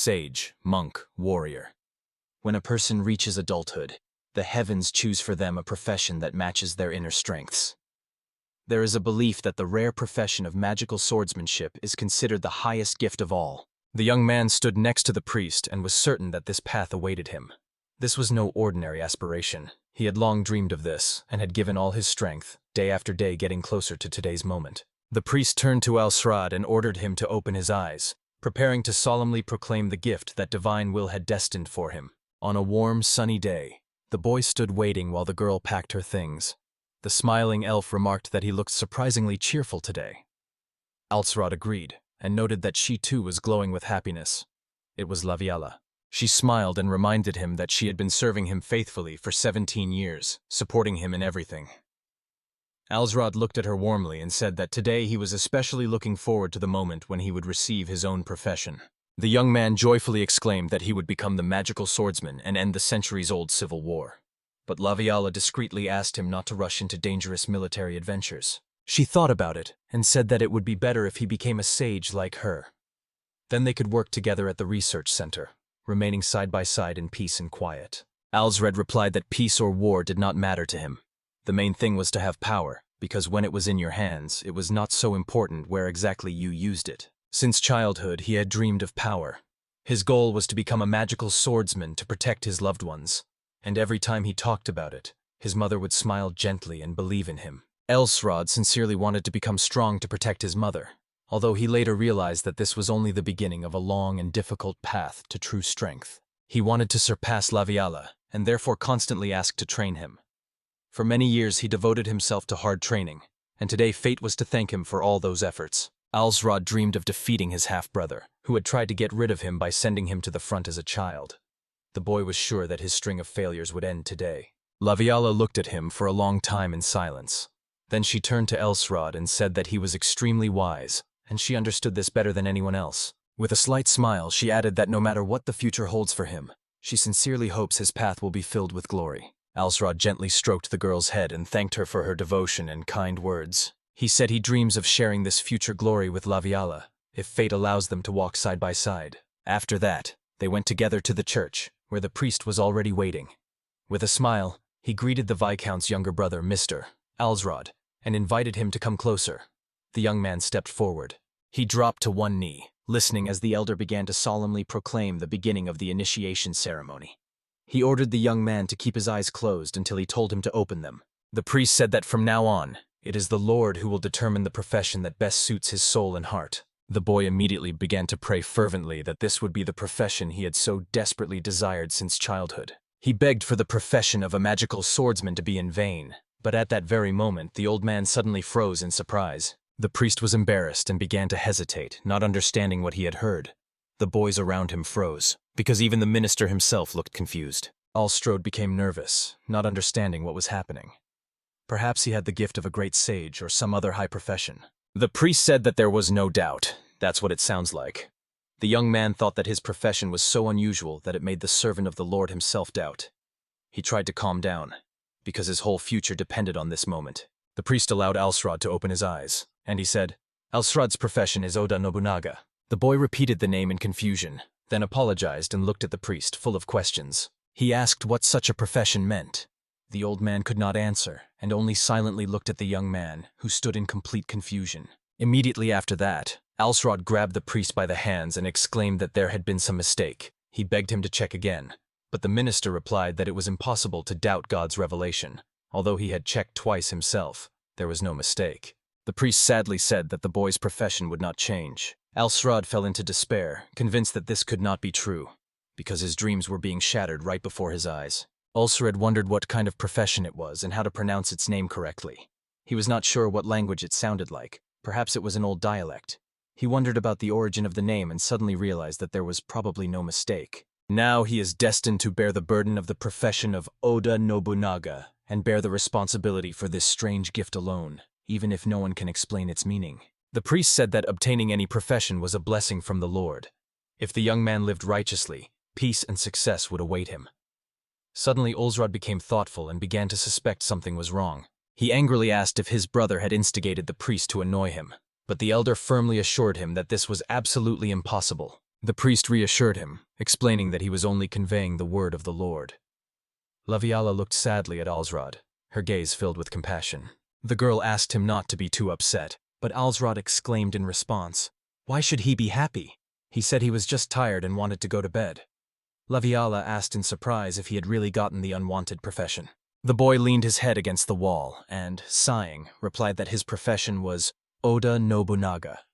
sage, monk, warrior. When a person reaches adulthood, the heavens choose for them a profession that matches their inner strengths. There is a belief that the rare profession of magical swordsmanship is considered the highest gift of all. The young man stood next to the priest and was certain that this path awaited him. This was no ordinary aspiration. He had long dreamed of this and had given all his strength, day after day getting closer to today's moment. The priest turned to Al-Srad and ordered him to open his eyes, preparing to solemnly proclaim the gift that divine will had destined for him. On a warm, sunny day, the boy stood waiting while the girl packed her things. The smiling elf remarked that he looked surprisingly cheerful today. Al-Srad agreed, and noted that she too was glowing with happiness. It was Laviala. She smiled and reminded him that she had been serving him faithfully for 17 years, supporting him in everything. Al-Srad looked at her warmly and said that today he was especially looking forward to the moment when he would receive his own profession. The young man joyfully exclaimed that he would become the magical swordsman and end the centuries-old civil war. But Laviala discreetly asked him not to rush into dangerous military adventures. She thought about it and said that it would be better if he became a sage like her. Then they could work together at the research center, remaining side by side in peace and quiet. Al-Srad replied that peace or war did not matter to him. The main thing was to have power, because when it was in your hands, it was not so important where exactly you used it. Since childhood, he had dreamed of power. His goal was to become a magical swordsman to protect his loved ones, and every time he talked about it, his mother would smile gently and believe in him. Al-Srad sincerely wanted to become strong to protect his mother, although he later realized that this was only the beginning of a long and difficult path to true strength. He wanted to surpass Laviala, and therefore constantly asked to train him. For many years he devoted himself to hard training, and today fate was to thank him for all those efforts. Al-Srad dreamed of defeating his half-brother, who had tried to get rid of him by sending him to the front as a child. The boy was sure that his string of failures would end today. Laviala looked at him for a long time in silence. Then she turned to Al-Srad and said that he was extremely wise, and she understood this better than anyone else. With a slight smile, she added that no matter what the future holds for him, she sincerely hopes his path will be filled with glory. Al-Srad gently stroked the girl's head and thanked her for her devotion and kind words. He said he dreams of sharing this future glory with Laviala, if fate allows them to walk side by side. After that, they went together to the church, where the priest was already waiting. With a smile, he greeted the Viscount's younger brother, Mr. Al-Srad, and invited him to come closer. The young man stepped forward. He dropped to one knee, listening as the elder began to solemnly proclaim the beginning of the initiation ceremony. He ordered the young man to keep his eyes closed until he told him to open them. The priest said that from now on, it is the Lord who will determine the profession that best suits his soul and heart. The boy immediately began to pray fervently that this would be the profession he had so desperately desired since childhood. He begged for the profession of a magical swordsman to be in vain, but at that very moment the old man suddenly froze in surprise. The priest was embarrassed and began to hesitate, not understanding what he had heard. The boys around him froze, because even the minister himself looked confused. Al-Srad became nervous, not understanding what was happening. Perhaps he had the gift of a great sage or some other high profession. The priest said that there was no doubt. That's what it sounds like. The young man thought that his profession was so unusual that it made the servant of the Lord himself doubt. He tried to calm down, because his whole future depended on this moment. The priest allowed Al-Srad to open his eyes, and he said, "Al-Srad's profession is Oda Nobunaga." The boy repeated the name in confusion, then apologized and looked at the priest, full of questions. He asked what such a profession meant. The old man could not answer, and only silently looked at the young man, who stood in complete confusion. Immediately after that, Al-Srad grabbed the priest by the hands and exclaimed that there had been some mistake. He begged him to check again, but the minister replied that it was impossible to doubt God's revelation. Although he had checked twice himself, there was no mistake. The priest sadly said that the boy's profession would not change. Al-Srad fell into despair, convinced that this could not be true, because his dreams were being shattered right before his eyes. Al-Srad wondered what kind of profession it was and how to pronounce its name correctly. He was not sure what language it sounded like. Perhaps it was an old dialect. He wondered about the origin of the name and suddenly realized that there was probably no mistake. Now he is destined to bear the burden of the profession of Oda Nobunaga and bear the responsibility for this strange gift alone, even if no one can explain its meaning. The priest said that obtaining any profession was a blessing from the Lord. If the young man lived righteously, peace and success would await him. Suddenly Al-Srad became thoughtful and began to suspect something was wrong. He angrily asked if his brother had instigated the priest to annoy him, but the elder firmly assured him that this was absolutely impossible. The priest reassured him, explaining that he was only conveying the word of the Lord. Laviala looked sadly at Alsrod, her gaze filled with compassion. The girl asked him not to be too upset, but Alsrod exclaimed in response, "Why should he be happy? He said he was just tired and wanted to go to bed." Laviala asked in surprise if he had really gotten the unwanted profession. The boy leaned his head against the wall and, sighing, replied that his profession was Oda Nobunaga.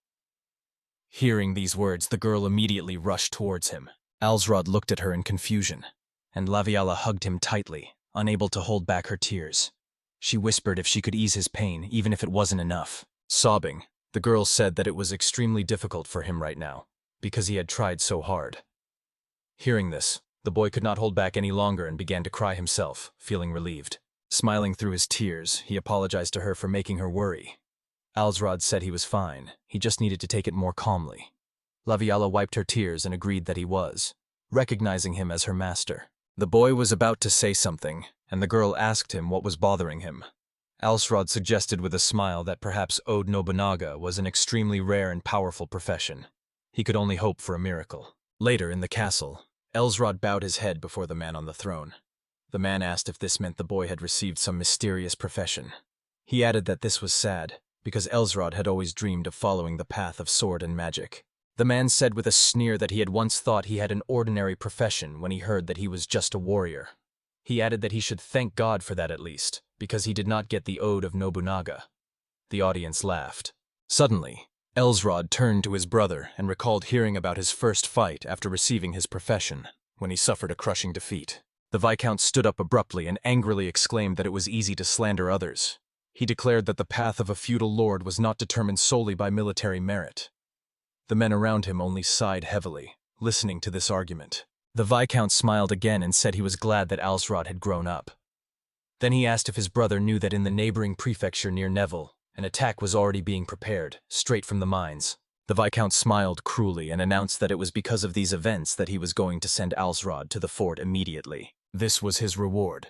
Hearing these words, the girl immediately rushed towards him. Alsrod looked at her in confusion, and Laviala hugged him tightly, unable to hold back her tears. She whispered if she could ease his pain, even if it wasn't enough. Sobbing, the girl said that it was extremely difficult for him right now, because he had tried so hard. Hearing this, the boy could not hold back any longer and began to cry himself, feeling relieved. Smiling through his tears, he apologized to her for making her worry. Alsrod said he was fine, he just needed to take it more calmly. Laviala wiped her tears and agreed that he was, recognizing him as her master. The boy was about to say something, and the girl asked him what was bothering him. Alsrod suggested with a smile that perhaps Oda Nobunaga was an extremely rare and powerful profession. He could only hope for a miracle. Later, in the castle, Alsrod bowed his head before the man on the throne. The man asked if this meant the boy had received some mysterious profession. He added that this was sad, because Alsrod had always dreamed of following the path of sword and magic. The man said with a sneer that he had once thought he had an ordinary profession when he heard that he was just a warrior. He added that he should thank God for that at least, because he did not get the Ode of Nobunaga. The audience laughed. Suddenly, Alsrod turned to his brother and recalled hearing about his first fight after receiving his profession, when he suffered a crushing defeat. The Viscount stood up abruptly and angrily exclaimed that it was easy to slander others. He declared that the path of a feudal lord was not determined solely by military merit. The men around him only sighed heavily, listening to this argument. The Viscount smiled again and said he was glad that Alsrod had grown up. Then he asked if his brother knew that in the neighboring prefecture near Neville, an attack was already being prepared, straight from the mines. The Viscount smiled cruelly and announced that it was because of these events that he was going to send Alsrod to the fort immediately. This was his reward.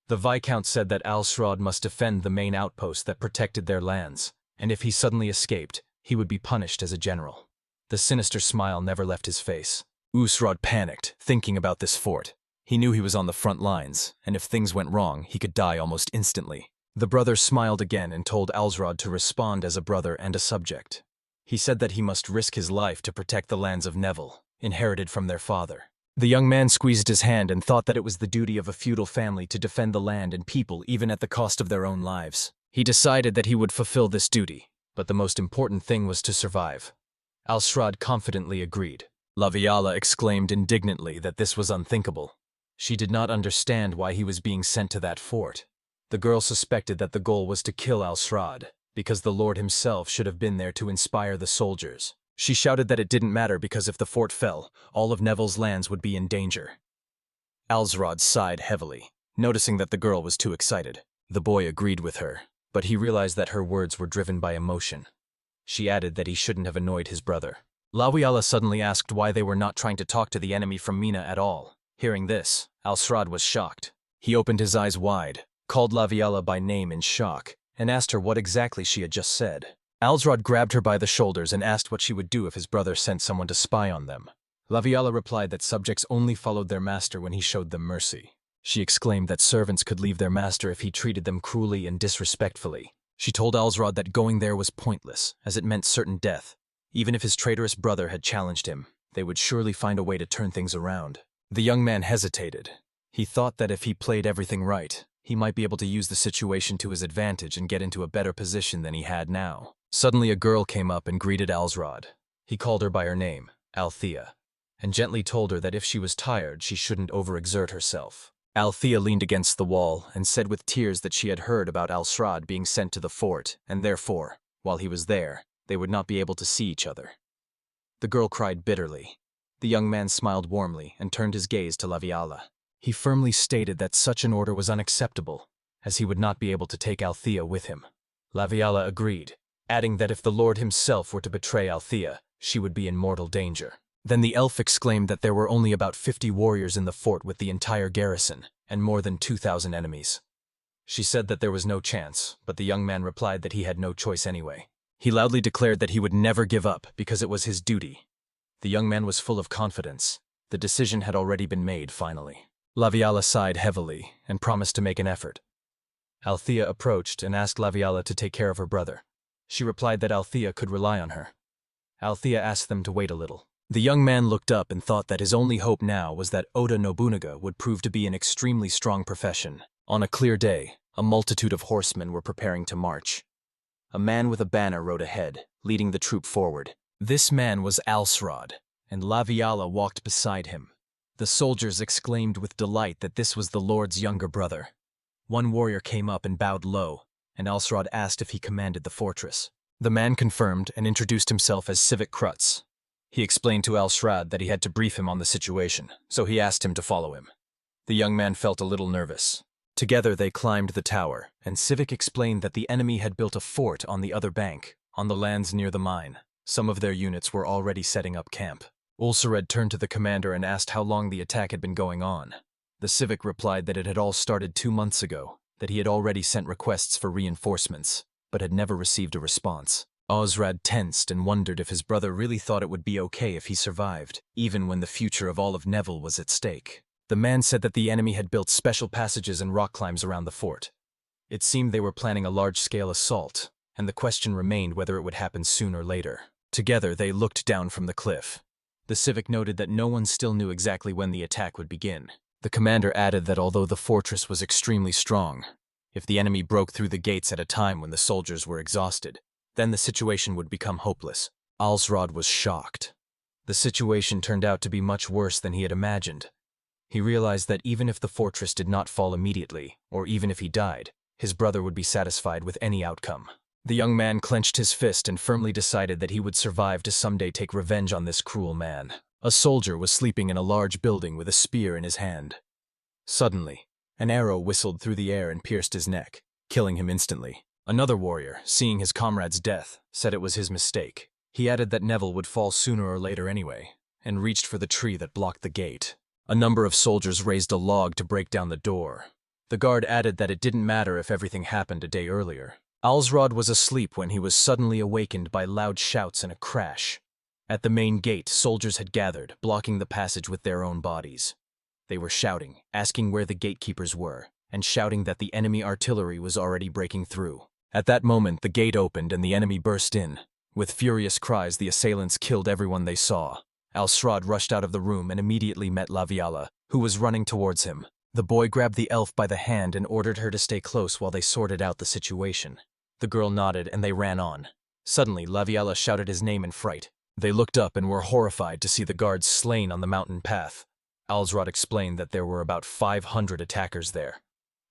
The Viscount said that Alsrod must defend the main outpost that protected their lands, and if he suddenly escaped, he would be punished as a general. The sinister smile never left his face. Alsrod panicked, thinking about this fort. He knew he was on the front lines, and if things went wrong, he could die almost instantly. The brother smiled again and told Alsrod to respond as a brother and a subject. He said that he must risk his life to protect the lands of Neville, inherited from their father. The young man squeezed his hand and thought that it was the duty of a feudal family to defend the land and people even at the cost of their own lives. He decided that he would fulfill this duty, but the most important thing was to survive. Alsrod confidently agreed. Laviala exclaimed indignantly that this was unthinkable. She did not understand why he was being sent to that fort. The girl suspected that the goal was to kill Alsrod, because the Lord himself should have been there to inspire the soldiers. She shouted that it didn't matter because if the fort fell, all of Neville's lands would be in danger. Alsrod sighed heavily, noticing that the girl was too excited. The boy agreed with her, but he realized that her words were driven by emotion. She added that he shouldn't have annoyed his brother. Laviala suddenly asked why they were not trying to talk to the enemy from Mina at all. Hearing this, Alsrod was shocked. He opened his eyes wide, called Laviala by name in shock, and asked her what exactly she had just said. Alsrod grabbed her by the shoulders and asked what she would do if his brother sent someone to spy on them. Laviala replied that subjects only followed their master when he showed them mercy. She exclaimed that servants could leave their master if he treated them cruelly and disrespectfully. She told Alsrod that going there was pointless, as it meant certain death. Even if his traitorous brother had challenged him, they would surely find a way to turn things around. The young man hesitated. He thought that if he played everything right, he might be able to use the situation to his advantage and get into a better position than he had now. Suddenly a girl came up and greeted Alsrod. He called her by her name, Althea, and gently told her that if she was tired, she shouldn't overexert herself. Althea leaned against the wall and said with tears that she had heard about Alsrod being sent to the fort, and therefore, while he was there, they would not be able to see each other. The girl cried bitterly. The young man smiled warmly and turned his gaze to Laviala. He firmly stated that such an order was unacceptable, as he would not be able to take Althea with him. Laviala agreed, adding that if the Lord himself were to betray Althea, she would be in mortal danger. Then the elf exclaimed that there were only about 50 warriors in the fort with the entire garrison, and more than 2,000 enemies. She said that there was no chance, but the young man replied that he had no choice anyway. He loudly declared that he would never give up because it was his duty. The young man was full of confidence. The decision had already been made, finally. Laviala sighed heavily and promised to make an effort. Althea approached and asked Laviala to take care of her brother. She replied that Althea could rely on her. Althea asked them to wait a little. The young man looked up and thought that his only hope now was that Oda Nobunaga would prove to be an extremely strong profession. On a clear day, a multitude of horsemen were preparing to march. A man with a banner rode ahead, leading the troop forward. This man was Alsrod, and Laviala walked beside him. The soldiers exclaimed with delight that this was the Lord's younger brother. One warrior came up and bowed low, and Alsrod asked if he commanded the fortress. The man confirmed and introduced himself as Civic Krutz. He explained to Alsrod that he had to brief him on the situation, so he asked him to follow him. The young man felt a little nervous. Together they climbed the tower, and Civic explained that the enemy had built a fort on the other bank, on the lands near the mine. Some of their units were already setting up camp. Ulcered turned to the commander and asked how long the attack had been going on. The Civic replied that it had all started 2 months ago, that he had already sent requests for reinforcements, but had never received a response. Osrad tensed and wondered if his brother really thought it would be okay if he survived, even when the future of all of Neville was at stake. The man said that the enemy had built special passages and rock climbs around the fort. It seemed they were planning a large-scale assault, and the question remained whether it would happen soon or later. Together they looked down from the cliff. The Civic noted that no one still knew exactly when the attack would begin. The commander added that although the fortress was extremely strong, if the enemy broke through the gates at a time when the soldiers were exhausted, then the situation would become hopeless. Alsrod was shocked. The situation turned out to be much worse than he had imagined. He realized that even if the fortress did not fall immediately, or even if he died, his brother would be satisfied with any outcome. The young man clenched his fist and firmly decided that he would survive to someday take revenge on this cruel man. A soldier was sleeping in a large building with a spear in his hand. Suddenly, an arrow whistled through the air and pierced his neck, killing him instantly. Another warrior, seeing his comrade's death, said it was his mistake. He added that Neville would fall sooner or later anyway, and reached for the tree that blocked the gate. A number of soldiers raised a log to break down the door. The guard added that it didn't matter if everything happened a day earlier. Alsrod was asleep when he was suddenly awakened by loud shouts and a crash. At the main gate, soldiers had gathered, blocking the passage with their own bodies. They were shouting, asking where the gatekeepers were, and shouting that the enemy artillery was already breaking through. At that moment, the gate opened and the enemy burst in. With furious cries, the assailants killed everyone they saw. Alsrod rushed out of the room and immediately met Laviala, who was running towards him. The boy grabbed the elf by the hand and ordered her to stay close while they sorted out the situation. The girl nodded and they ran on. Suddenly, Laviala shouted his name in fright. They looked up and were horrified to see the guards slain on the mountain path. Alsrod explained that there were about 500 attackers there.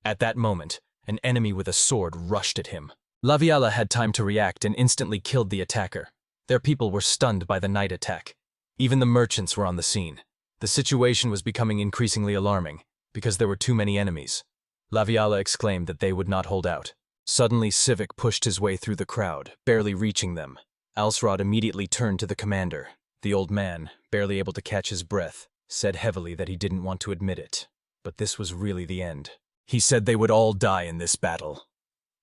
At that moment, an enemy with a sword rushed at him. Laviala had time to react and instantly killed the attacker. Their people were stunned by the night attack. Even the merchants were on the scene. The situation was becoming increasingly alarming, because there were too many enemies. Laviala exclaimed that they would not hold out. Suddenly, Civic pushed his way through the crowd, barely reaching them. Alsrod immediately turned to the commander. The old man, barely able to catch his breath, said heavily that he didn't want to admit it. But this was really the end. He said they would all die in this battle.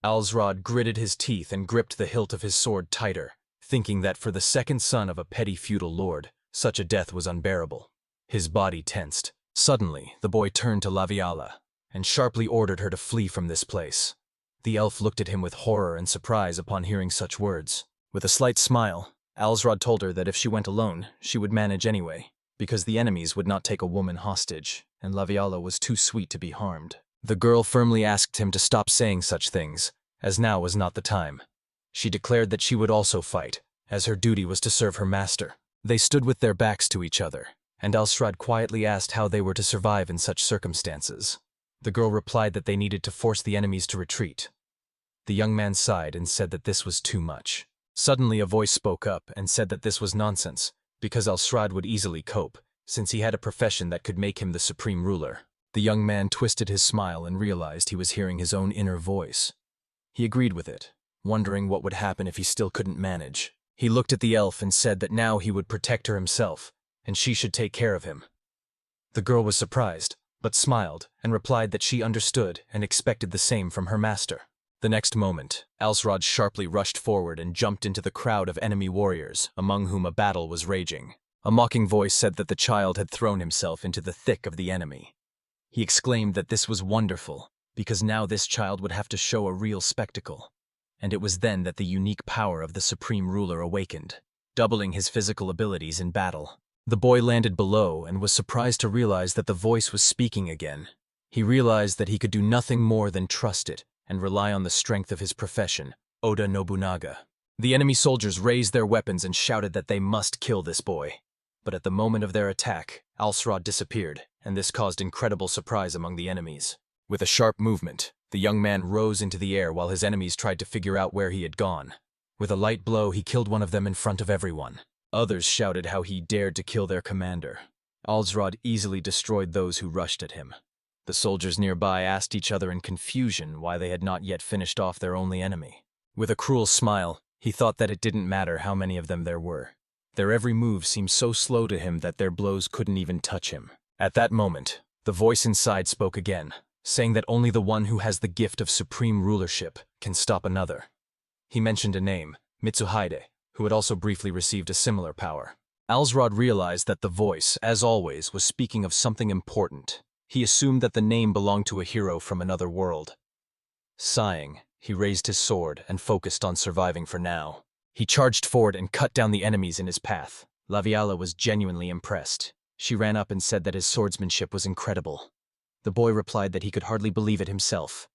Alsrod gritted his teeth and gripped the hilt of his sword tighter, thinking that for the second son of a petty feudal lord, such a death was unbearable. His body tensed. Suddenly, the boy turned to Laviala and sharply ordered her to flee from this place. The elf looked at him with horror and surprise upon hearing such words. With a slight smile, Alsrod told her that if she went alone, she would manage anyway, because the enemies would not take a woman hostage, and Laviala was too sweet to be harmed. The girl firmly asked him to stop saying such things, as now was not the time. She declared that she would also fight, as her duty was to serve her master. They stood with their backs to each other, and Alsrod quietly asked how they were to survive in such circumstances. The girl replied that they needed to force the enemies to retreat. The young man sighed and said that this was too much. Suddenly a voice spoke up and said that this was nonsense, because Alsrod would easily cope, since he had a profession that could make him the supreme ruler. The young man twisted his smile and realized he was hearing his own inner voice. He agreed with it, wondering what would happen if he still couldn't manage. He looked at the elf and said that now he would protect her himself, and she should take care of him. The girl was surprised, but smiled and replied that she understood and expected the same from her master. The next moment, Alsrod sharply rushed forward and jumped into the crowd of enemy warriors, among whom a battle was raging. A mocking voice said that the child had thrown himself into the thick of the enemy. He exclaimed that this was wonderful, because now this child would have to show a real spectacle. And it was then that the unique power of the supreme ruler awakened, doubling his physical abilities in battle. The boy landed below and was surprised to realize that the voice was speaking again. He realized that he could do nothing more than trust it and rely on the strength of his profession, Oda Nobunaga. The enemy soldiers raised their weapons and shouted that they must kill this boy. But at the moment of their attack, Alsrod disappeared, and this caused incredible surprise among the enemies. With a sharp movement, the young man rose into the air while his enemies tried to figure out where he had gone. With a light blow, he killed one of them in front of everyone. Others shouted how he dared to kill their commander. Alsrod easily destroyed those who rushed at him. The soldiers nearby asked each other in confusion why they had not yet finished off their only enemy. With a cruel smile, he thought that it didn't matter how many of them there were. Their every move seemed so slow to him that their blows couldn't even touch him. At that moment, the voice inside spoke again, saying that only the one who has the gift of supreme rulership can stop another. He mentioned a name, Mitsuhide, who had also briefly received a similar power. Alsrod realized that the voice, as always, was speaking of something important. He assumed that the name belonged to a hero from another world. Sighing, he raised his sword and focused on surviving for now. He charged forward and cut down the enemies in his path. Laviala was genuinely impressed. She ran up and said that his swordsmanship was incredible. The boy replied that he could hardly believe it himself.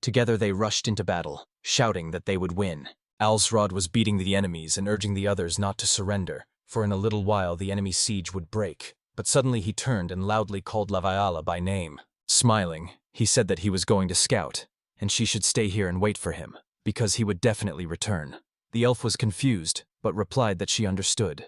Together they rushed into battle, shouting that they would win. Alsrod was beating the enemies and urging the others not to surrender, for in a little while the enemy siege would break. But suddenly he turned and loudly called Laviala by name. Smiling, he said that he was going to scout, and she should stay here and wait for him, because he would definitely return. The elf was confused, but replied that she understood.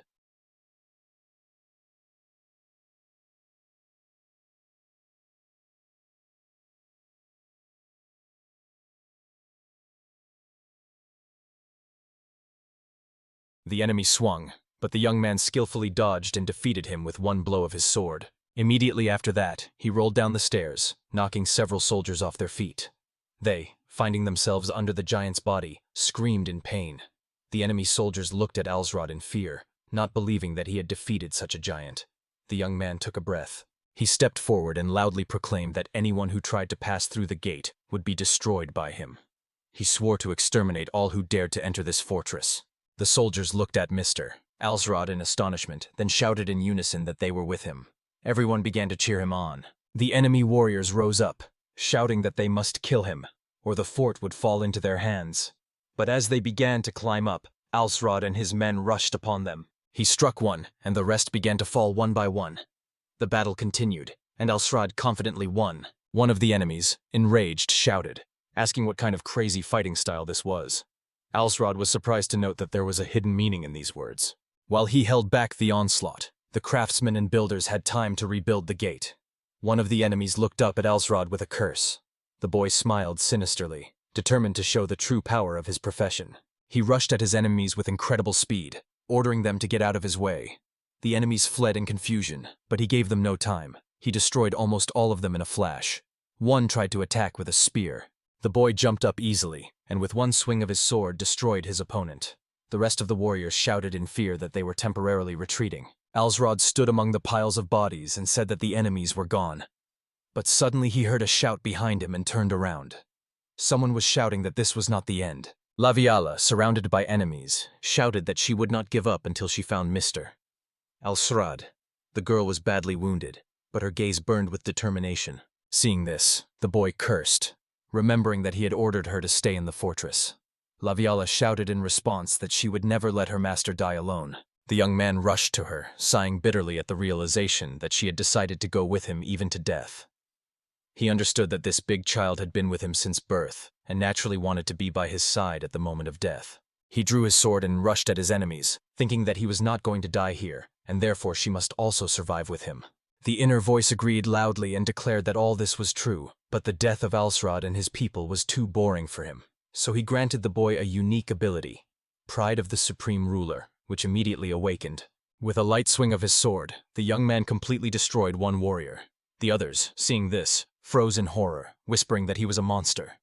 The enemy swung, but the young man skillfully dodged and defeated him with one blow of his sword. Immediately after that, he rolled down the stairs, knocking several soldiers off their feet. They, finding themselves under the giant's body, screamed in pain. The enemy soldiers looked at Alsrod in fear, not believing that he had defeated such a giant. The young man took a breath. He stepped forward and loudly proclaimed that anyone who tried to pass through the gate would be destroyed by him. He swore to exterminate all who dared to enter this fortress. The soldiers looked at Mr. Alsrod in astonishment, then shouted in unison that they were with him. Everyone began to cheer him on. The enemy warriors rose up, shouting that they must kill him, or the fort would fall into their hands. But as they began to climb up, Alsrod and his men rushed upon them. He struck one, and the rest began to fall one by one. The battle continued, and Alsrod confidently won. One of the enemies, enraged, shouted, asking what kind of crazy fighting style this was. Alsrod was surprised to note that there was a hidden meaning in these words. While he held back the onslaught, the craftsmen and builders had time to rebuild the gate. One of the enemies looked up at Alsrod with a curse. The boy smiled sinisterly, determined to show the true power of his profession. He rushed at his enemies with incredible speed, ordering them to get out of his way. The enemies fled in confusion, but he gave them no time. He destroyed almost all of them in a flash. One tried to attack with a spear. The boy jumped up easily, and with one swing of his sword destroyed his opponent. The rest of the warriors shouted in fear that they were temporarily retreating. Alsrod stood among the piles of bodies and said that the enemies were gone. But suddenly he heard a shout behind him and turned around. Someone was shouting that this was not the end. Laviala, surrounded by enemies, shouted that she would not give up until she found Mr. Alsrod. The girl was badly wounded, but her gaze burned with determination. Seeing this, the boy cursed, remembering that he had ordered her to stay in the fortress. Laviala shouted in response that she would never let her master die alone. The young man rushed to her, sighing bitterly at the realization that she had decided to go with him even to death. He understood that this big child had been with him since birth, and naturally wanted to be by his side at the moment of death. He drew his sword and rushed at his enemies, thinking that he was not going to die here, and therefore she must also survive with him. The inner voice agreed loudly and declared that all this was true, but the death of Alsrod and his people was too boring for him. So he granted the boy a unique ability, Pride of the Supreme Ruler, which immediately awakened. With a light swing of his sword, the young man completely destroyed one warrior. The others, seeing this, froze in horror, whispering that he was a monster.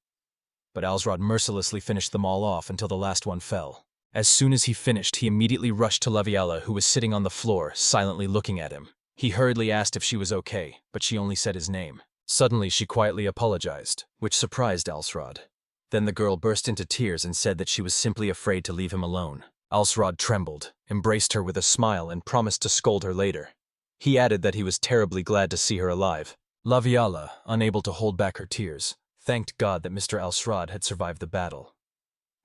But Alsrod mercilessly finished them all off until the last one fell. As soon as he finished, he immediately rushed to Laviala, who was sitting on the floor, silently looking at him. He hurriedly asked if she was okay, but she only said his name. Suddenly, she quietly apologized, which surprised Alsrod. Then the girl burst into tears and said that she was simply afraid to leave him alone. Alsrod trembled, embraced her with a smile, and promised to scold her later. He added that he was terribly glad to see her alive. Laviala, unable to hold back her tears, thanked God that Mr. Alsrod had survived the battle.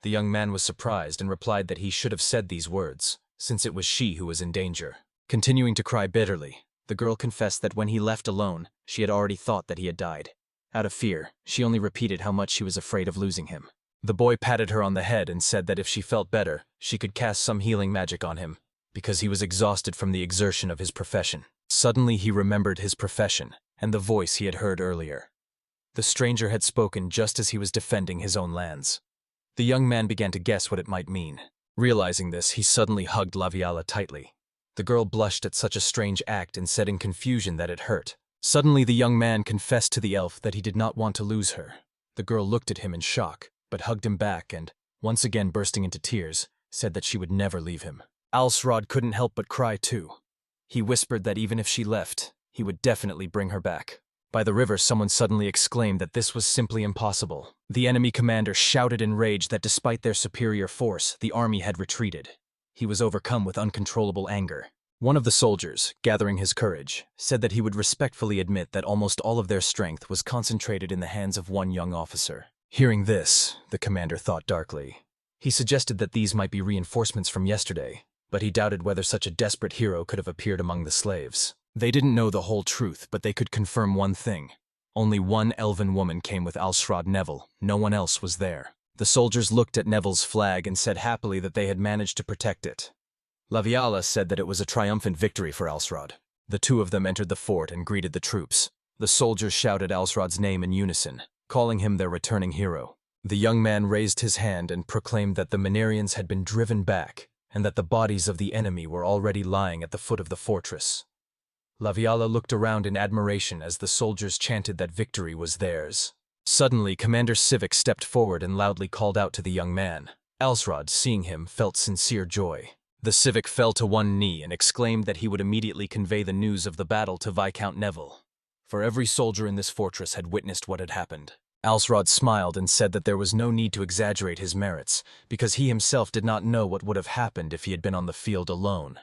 The young man was surprised and replied that he should have said these words, since it was she who was in danger. Continuing to cry bitterly, the girl confessed that when he left alone, she had already thought that he had died. Out of fear, she only repeated how much she was afraid of losing him. The boy patted her on the head and said that if she felt better, she could cast some healing magic on him, because he was exhausted from the exertion of his profession. Suddenly he remembered his profession, and the voice he had heard earlier. The stranger had spoken just as he was defending his own lands. The young man began to guess what it might mean. Realizing this, he suddenly hugged Laviala tightly. The girl blushed at such a strange act and said in confusion that it hurt. Suddenly the young man confessed to the elf that he did not want to lose her. The girl looked at him in shock, but hugged him back and, once again bursting into tears, said that she would never leave him. Alsrod couldn't help but cry too. He whispered that even if she left, he would definitely bring her back. By the river, someone suddenly exclaimed that this was simply impossible. The enemy commander shouted in rage that despite their superior force, the army had retreated. He was overcome with uncontrollable anger. One of the soldiers, gathering his courage, said that he would respectfully admit that almost all of their strength was concentrated in the hands of one young officer. Hearing this, the commander thought darkly. He suggested that these might be reinforcements from yesterday, but he doubted whether such a desperate hero could have appeared among the slaves. They didn't know the whole truth, but they could confirm one thing. Only one elven woman came with Alsrod Neville. No one else was there. The soldiers looked at Neville's flag and said happily that they had managed to protect it. Laviala said that it was a triumphant victory for Alsrod. The two of them entered the fort and greeted the troops. The soldiers shouted Alsrod's name in unison, calling him their returning hero. The young man raised his hand and proclaimed that the Manarians had been driven back, and that the bodies of the enemy were already lying at the foot of the fortress. Laviala looked around in admiration as the soldiers chanted that victory was theirs. Suddenly, Commander Civic stepped forward and loudly called out to the young man. Alsrod, seeing him, felt sincere joy. The Civic fell to one knee and exclaimed that he would immediately convey the news of the battle to Viscount Neville, for every soldier in this fortress had witnessed what had happened. Alsrod smiled and said that there was no need to exaggerate his merits, because he himself did not know what would have happened if he had been on the field alone.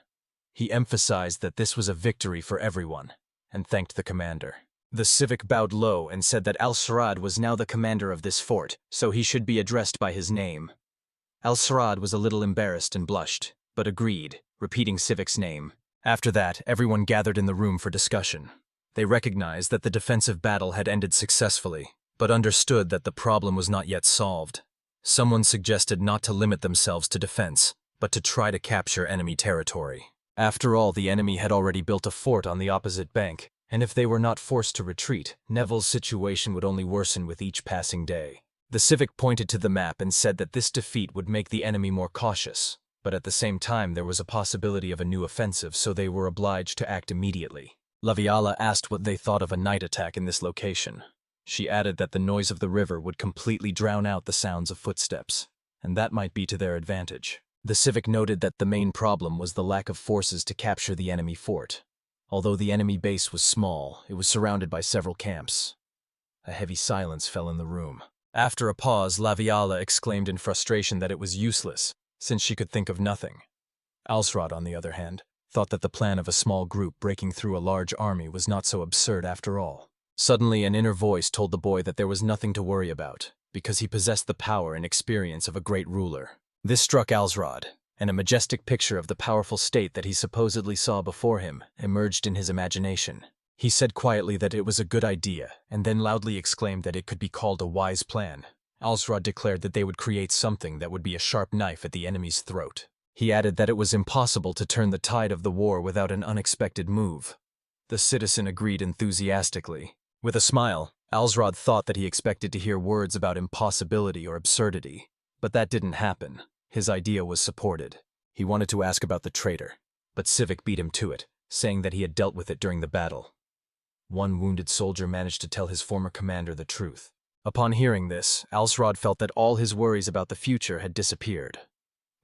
He emphasized that this was a victory for everyone, and thanked the commander. The Civic bowed low and said that Alsrod was now the commander of this fort, so he should be addressed by his name. Alsrod was a little embarrassed and blushed, but agreed, repeating Civic's name. After that, everyone gathered in the room for discussion. They recognized that the defensive battle had ended successfully, but understood that the problem was not yet solved. Someone suggested not to limit themselves to defense, but to try to capture enemy territory. After all, the enemy had already built a fort on the opposite bank, and if they were not forced to retreat, Neville's situation would only worsen with each passing day. The Civic pointed to the map and said that this defeat would make the enemy more cautious, but at the same time there was a possibility of a new offensive, so they were obliged to act immediately. Laviala asked what they thought of a night attack in this location. She added that the noise of the river would completely drown out the sounds of footsteps, and that might be to their advantage. The Civic noted that the main problem was the lack of forces to capture the enemy fort. Although the enemy base was small, it was surrounded by several camps. A heavy silence fell in the room. After a pause, Laviala exclaimed in frustration that it was useless, since she could think of nothing. Alsrod, on the other hand, thought that the plan of a small group breaking through a large army was not so absurd after all. Suddenly, an inner voice told the boy that there was nothing to worry about, because he possessed the power and experience of a great ruler. This struck Alsrod, and a majestic picture of the powerful state that he supposedly saw before him emerged in his imagination. He said quietly that it was a good idea, and then loudly exclaimed that it could be called a wise plan. Alsrod declared that they would create something that would be a sharp knife at the enemy's throat. He added that it was impossible to turn the tide of the war without an unexpected move. The citizen agreed enthusiastically. With a smile, Alsrod thought that he expected to hear words about impossibility or absurdity, but that didn't happen. His idea was supported. He wanted to ask about the traitor, but Civic beat him to it, saying that he had dealt with it during the battle. One wounded soldier managed to tell his former commander the truth. Upon hearing this, Alsrod felt that all his worries about the future had disappeared.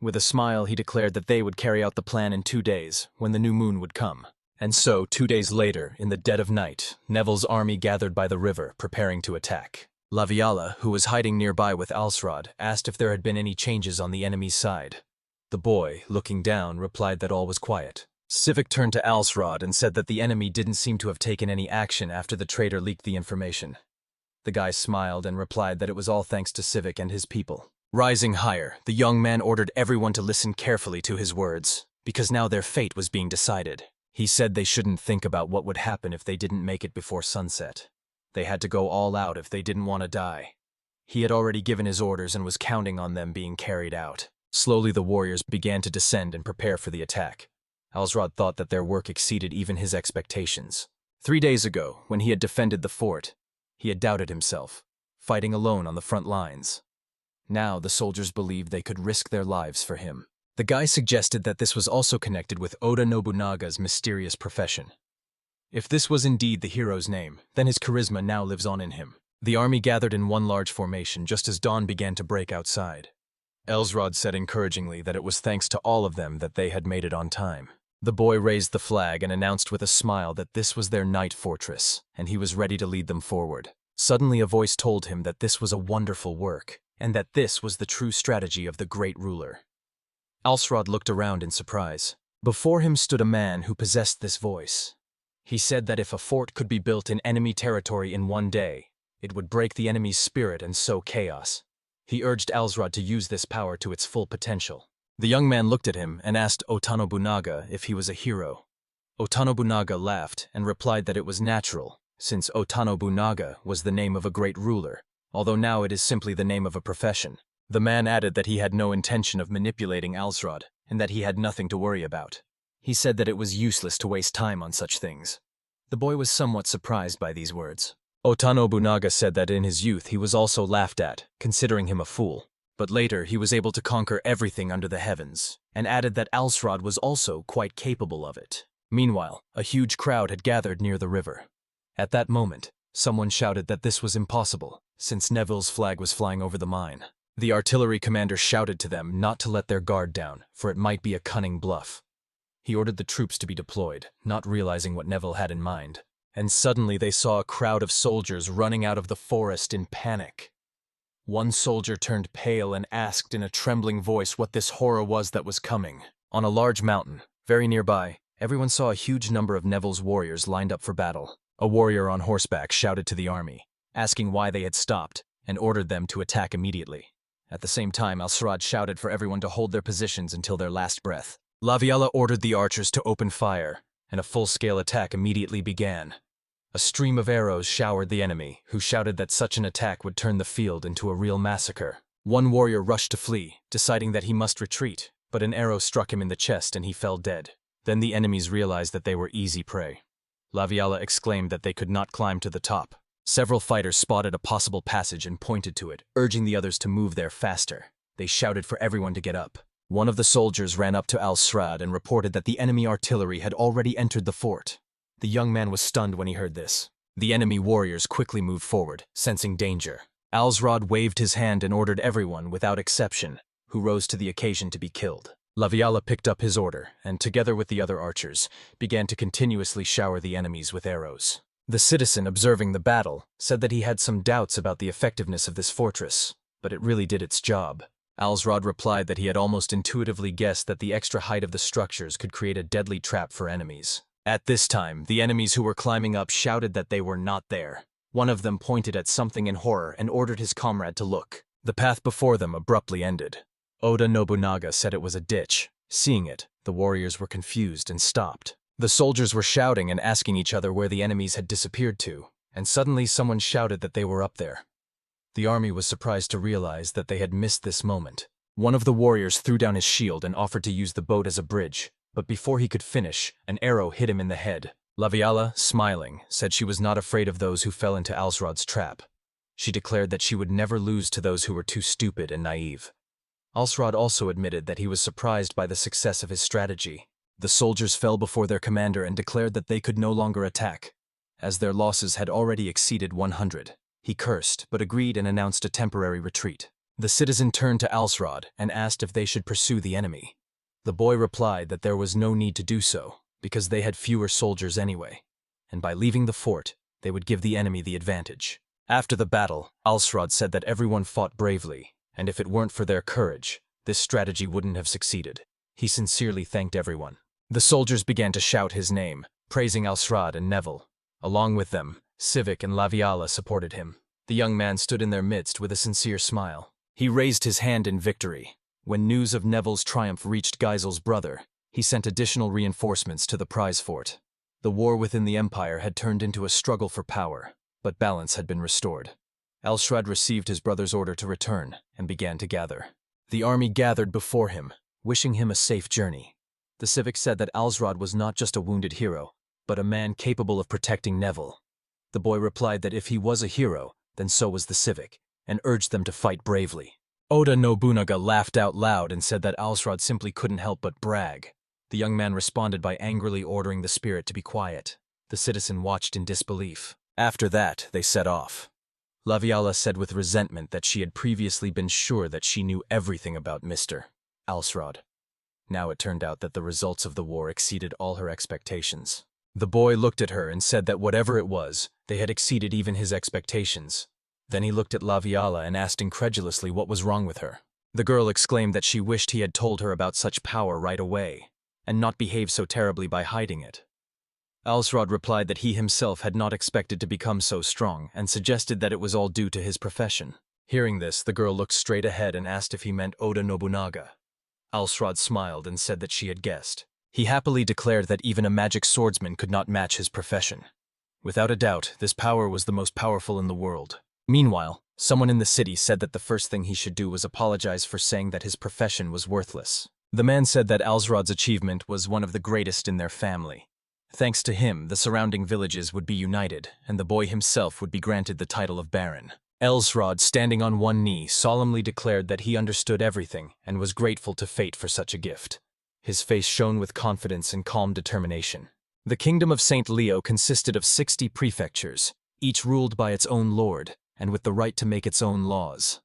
With a smile, he declared that they would carry out the plan in 2 days, when the new moon would come. And so, 2 days later, in the dead of night, Neville's army gathered by the river, preparing to attack. Laviala, who was hiding nearby with Alsrod, asked if there had been any changes on the enemy's side. The boy, looking down, replied that all was quiet. Sivik turned to Alsrod and said that the enemy didn't seem to have taken any action after the traitor leaked the information. The guy smiled and replied that it was all thanks to Sivik and his people. Rising higher, the young man ordered everyone to listen carefully to his words, because now their fate was being decided. He said they shouldn't think about what would happen if they didn't make it before sunset. They had to go all out if they didn't want to die. He had already given his orders and was counting on them being carried out. Slowly the warriors began to descend and prepare for the attack. Alsrod thought that their work exceeded even his expectations. 3 days ago, when he had defended the fort, he had doubted himself, fighting alone on the front lines. Now the soldiers believed they could risk their lives for him. The guy suggested that this was also connected with Oda Nobunaga's mysterious profession. If this was indeed the hero's name, then his charisma now lives on in him. The army gathered in one large formation just as dawn began to break outside. Alsrod said encouragingly that it was thanks to all of them that they had made it on time. The boy raised the flag and announced with a smile that this was their night fortress, and he was ready to lead them forward. Suddenly a voice told him that this was a wonderful work, and that this was the true strategy of the great ruler. Alsrod looked around in surprise. Before him stood a man who possessed this voice. He said that if a fort could be built in enemy territory in 1 day, it would break the enemy's spirit and sow chaos. He urged Alsrod to use this power to its full potential. The young man looked at him and asked Ota Nobunaga if he was a hero. Ota Nobunaga laughed and replied that it was natural, since Ota Nobunaga was the name of a great ruler, although now it is simply the name of a profession. The man added that he had no intention of manipulating Alsrod, and that he had nothing to worry about. He said that it was useless to waste time on such things. The boy was somewhat surprised by these words. Ota Nobunaga said that in his youth he was also laughed at, considering him a fool. But later he was able to conquer everything under the heavens, and added that Alsrod was also quite capable of it. Meanwhile, a huge crowd had gathered near the river. At that moment, someone shouted that this was impossible, since Neville's flag was flying over the mine. The artillery commander shouted to them not to let their guard down, for it might be a cunning bluff. He ordered the troops to be deployed, not realizing what Neville had in mind. And suddenly they saw a crowd of soldiers running out of the forest in panic. One soldier turned pale and asked in a trembling voice what this horror was that was coming. On a large mountain, very nearby, everyone saw a huge number of Neville's warriors lined up for battle. A warrior on horseback shouted to the army, asking why they had stopped, and ordered them to attack immediately. At the same time, Alsrod shouted for everyone to hold their positions until their last breath. Laviala ordered the archers to open fire, and a full-scale attack immediately began. A stream of arrows showered the enemy, who shouted that such an attack would turn the field into a real massacre. One warrior rushed to flee, deciding that he must retreat, but an arrow struck him in the chest and he fell dead. Then the enemies realized that they were easy prey. Laviala exclaimed that they could not climb to the top. Several fighters spotted a possible passage and pointed to it, urging the others to move there faster. They shouted for everyone to get up. One of the soldiers ran up to Alsrod and reported that the enemy artillery had already entered the fort. The young man was stunned when he heard this. The enemy warriors quickly moved forward, sensing danger. Alsrod waved his hand and ordered everyone, without exception, who rose to the occasion to be killed. Laviala picked up his order, and together with the other archers, began to continuously shower the enemies with arrows. The citizen, observing the battle, said that he had some doubts about the effectiveness of this fortress, but it really did its job. Alsrod replied that he had almost intuitively guessed that the extra height of the structures could create a deadly trap for enemies. At this time, the enemies who were climbing up shouted that they were not there. One of them pointed at something in horror and ordered his comrade to look. The path before them abruptly ended. Oda Nobunaga said it was a ditch. Seeing it, the warriors were confused and stopped. The soldiers were shouting and asking each other where the enemies had disappeared to, and suddenly someone shouted that they were up there. The army was surprised to realize that they had missed this moment. One of the warriors threw down his shield and offered to use the boat as a bridge, but before he could finish, an arrow hit him in the head. Laviala, smiling, said she was not afraid of those who fell into Alsrod's trap. She declared that she would never lose to those who were too stupid and naive. Alsrod also admitted that he was surprised by the success of his strategy. The soldiers fell before their commander and declared that they could no longer attack, as their losses had already exceeded 100. He cursed, but agreed and announced a temporary retreat. The citizen turned to Alsrod and asked if they should pursue the enemy. The boy replied that there was no need to do so, because they had fewer soldiers anyway, and by leaving the fort, they would give the enemy the advantage. After the battle, Alsrod said that everyone fought bravely, and if it weren't for their courage, this strategy wouldn't have succeeded. He sincerely thanked everyone. The soldiers began to shout his name, praising Alsrod and Neville. Along with them, Civic and Laviala supported him. The young man stood in their midst with a sincere smile. He raised his hand in victory. When news of Neville's triumph reached Geisel's brother, he sent additional reinforcements to the prize fort. The war within the Empire had turned into a struggle for power, but balance had been restored. Alsrod received his brother's order to return and began to gather. The army gathered before him, wishing him a safe journey. The Civic said that Alsrod was not just a wounded hero, but a man capable of protecting Neville. The boy replied that if he was a hero, then so was the Civic, and urged them to fight bravely. Oda Nobunaga laughed out loud and said that Alsrod simply couldn't help but brag. The young man responded by angrily ordering the spirit to be quiet. The citizen watched in disbelief. After that, they set off. Laviala said with resentment that she had previously been sure that she knew everything about Mr. Alsrod. Now it turned out that the results of the war exceeded all her expectations. The boy looked at her and said that whatever it was, they had exceeded even his expectations. Then he looked at Laviala and asked incredulously what was wrong with her. The girl exclaimed that she wished he had told her about such power right away, and not behaved so terribly by hiding it. Alsrod replied that he himself had not expected to become so strong, and suggested that it was all due to his profession. Hearing this, the girl looked straight ahead and asked if he meant Oda Nobunaga. Alsrod smiled and said that she had guessed. He happily declared that even a magic swordsman could not match his profession. Without a doubt, this power was the most powerful in the world. Meanwhile, someone in the city said that the first thing he should do was apologize for saying that his profession was worthless. The man said that Alsrod's achievement was one of the greatest in their family. Thanks to him, the surrounding villages would be united, and the boy himself would be granted the title of Baron. Alsrod, standing on one knee, solemnly declared that he understood everything and was grateful to fate for such a gift. His face shone with confidence and calm determination. The kingdom of St. Leo consisted of 60 prefectures, each ruled by its own lord, and with the right to make its own laws.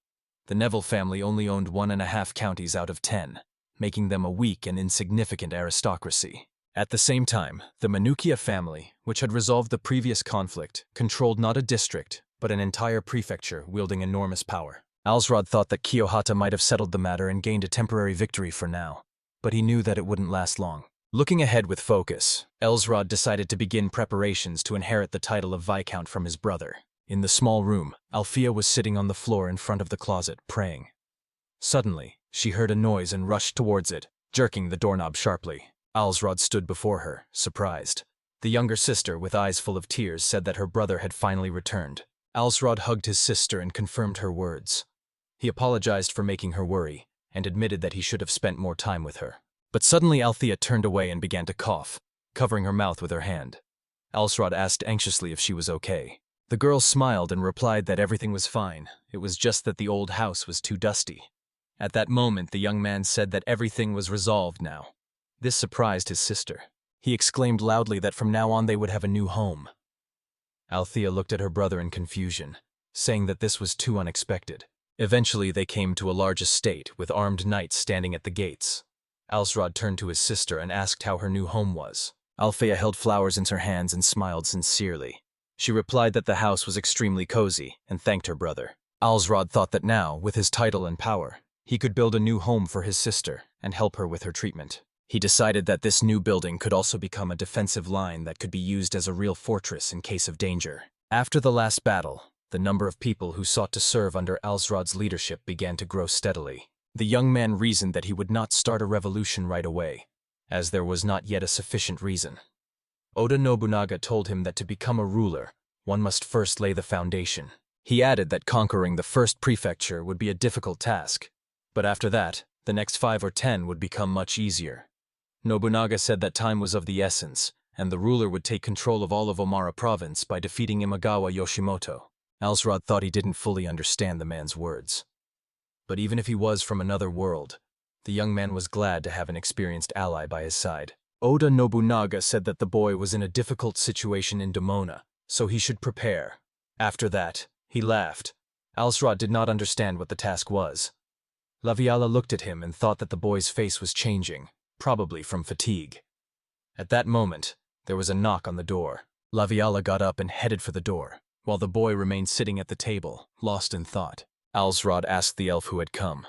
The Neville family only owned 1.5 counties out of 10, making them a weak and insignificant aristocracy. At the same time, the Manhwa family, which had resolved the previous conflict, controlled not a district, but an entire prefecture wielding enormous power. Alsrod thought that Kiyohata might have settled the matter and gained a temporary victory for now, but he knew that it wouldn't last long. Looking ahead with focus, Alsrod decided to begin preparations to inherit the title of Viscount from his brother. In the small room, Althea was sitting on the floor in front of the closet, praying. Suddenly, she heard a noise and rushed towards it, jerking the doorknob sharply. Alsrod stood before her, surprised. The younger sister, with eyes full of tears, said that her brother had finally returned. Alsrod hugged his sister and confirmed her words. He apologized for making her worry, and admitted that he should have spent more time with her. But suddenly Althea turned away and began to cough, covering her mouth with her hand. Alsrod asked anxiously if she was okay. The girl smiled and replied that everything was fine. It was just that the old house was too dusty. At that moment, the young man said that everything was resolved now. This surprised his sister. He exclaimed loudly that from now on they would have a new home. Althea looked at her brother in confusion, saying that this was too unexpected. Eventually they came to a large estate with armed knights standing at the gates. Alsrod turned to his sister and asked how her new home was. Althea held flowers in her hands and smiled sincerely. She replied that the house was extremely cozy and thanked her brother. Alsrod thought that now, with his title and power, he could build a new home for his sister and help her with her treatment. He decided that this new building could also become a defensive line that could be used as a real fortress in case of danger. After the last battle, the number of people who sought to serve under Alsrod's leadership began to grow steadily. The young man reasoned that he would not start a revolution right away, as there was not yet a sufficient reason. Oda Nobunaga told him that to become a ruler, one must first lay the foundation. He added that conquering the first prefecture would be a difficult task, but after that, the next 5 or 10 would become much easier. Nobunaga said that time was of the essence, and the ruler would take control of all of Ohmara province by defeating Imagawa Yoshimoto. Alsrod thought he didn't fully understand the man's words. But even if he was from another world, the young man was glad to have an experienced ally by his side. Oda Nobunaga said that the boy was in a difficult situation in Domona, so he should prepare. After that, he laughed. Alsrod did not understand what the task was. Laviala looked at him and thought that the boy's face was changing, probably from fatigue. At that moment, there was a knock on the door. Laviala got up and headed for the door, while the boy remained sitting at the table, lost in thought. Alsrod asked the elf who had come.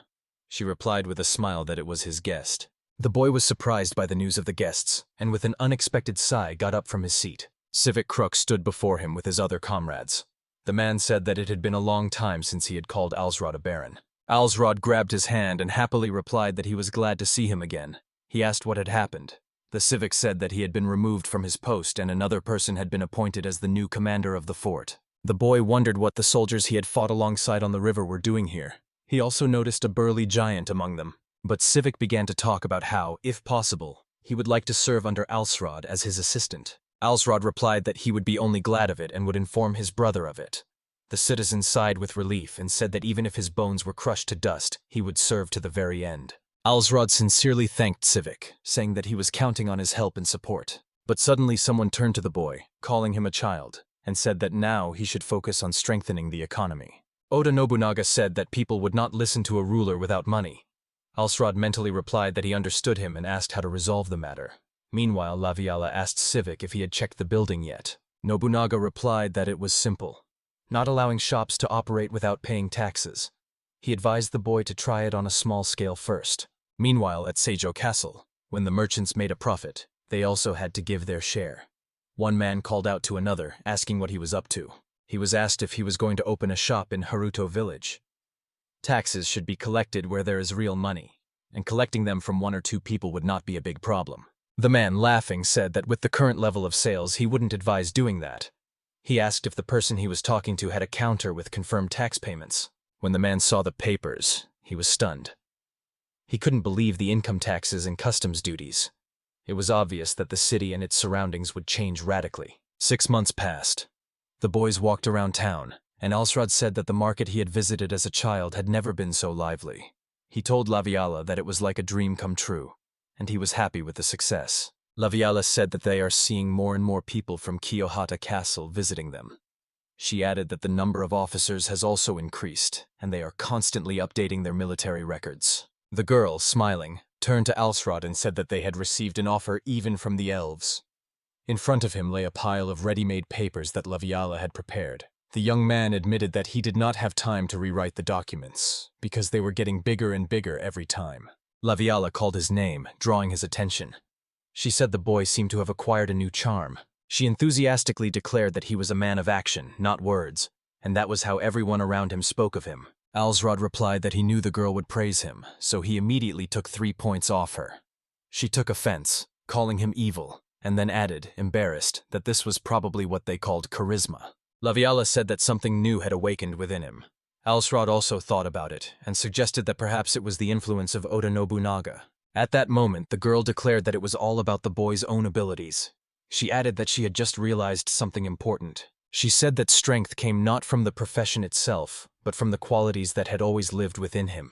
She replied with a smile that it was his guest. The boy was surprised by the news of the guests, and with an unexpected sigh got up from his seat. Civic Crook stood before him with his other comrades. The man said that it had been a long time since he had called Alsrod a baron. Alsrod grabbed his hand and happily replied that he was glad to see him again. He asked what had happened. The civic said that he had been removed from his post and another person had been appointed as the new commander of the fort. The boy wondered what the soldiers he had fought alongside on the river were doing here. He also noticed a burly giant among them. But Civic began to talk about how, if possible, he would like to serve under Alsrod as his assistant. Alsrod replied that he would be only glad of it and would inform his brother of it. The citizen sighed with relief and said that even if his bones were crushed to dust, he would serve to the very end. Alsrod sincerely thanked Civic, saying that he was counting on his help and support. But suddenly someone turned to the boy, calling him a child, and said that now he should focus on strengthening the economy. Oda Nobunaga said that people would not listen to a ruler without money. Alsrod mentally replied that he understood him and asked how to resolve the matter. Meanwhile, Laviala asked Civic if he had checked the building yet. Nobunaga replied that it was simple, not allowing shops to operate without paying taxes. He advised the boy to try it on a small scale first. Meanwhile, at Seijo Castle, when the merchants made a profit, they also had to give their share. One man called out to another, asking what he was up to. He was asked if he was going to open a shop in Haruto village. Taxes should be collected where there is real money, and collecting them from one or two people would not be a big problem. The man, laughing, said that with the current level of sales, he wouldn't advise doing that. He asked if the person he was talking to had a counter with confirmed tax payments. When the man saw the papers, he was stunned. He couldn't believe the income taxes and customs duties. It was obvious that the city and its surroundings would change radically. 6 months passed. The boys walked around town, and Alsrod said that the market he had visited as a child had never been so lively. He told Laviala that it was like a dream come true, and he was happy with the success. Laviala said that they are seeing more and more people from Kiyohata Castle visiting them. She added that the number of officers has also increased, and they are constantly updating their military records. The girl, smiling, turned to Alsrod and said that they had received an offer even from the elves. In front of him lay a pile of ready-made papers that Laviala had prepared. The young man admitted that he did not have time to rewrite the documents, because they were getting bigger and bigger every time. Laviala called his name, drawing his attention. She said the boy seemed to have acquired a new charm. She enthusiastically declared that he was a man of action, not words, and that was how everyone around him spoke of him. Alsrod replied that he knew the girl would praise him, so he immediately took 3 points off her. She took offense, calling him evil, and then added, embarrassed, that this was probably what they called charisma. Laviala said that something new had awakened within him. Alsrod also thought about it, and suggested that perhaps it was the influence of Oda Nobunaga. At that moment, the girl declared that it was all about the boy's own abilities. She added that she had just realized something important. She said that strength came not from the profession itself, but from the qualities that had always lived within him.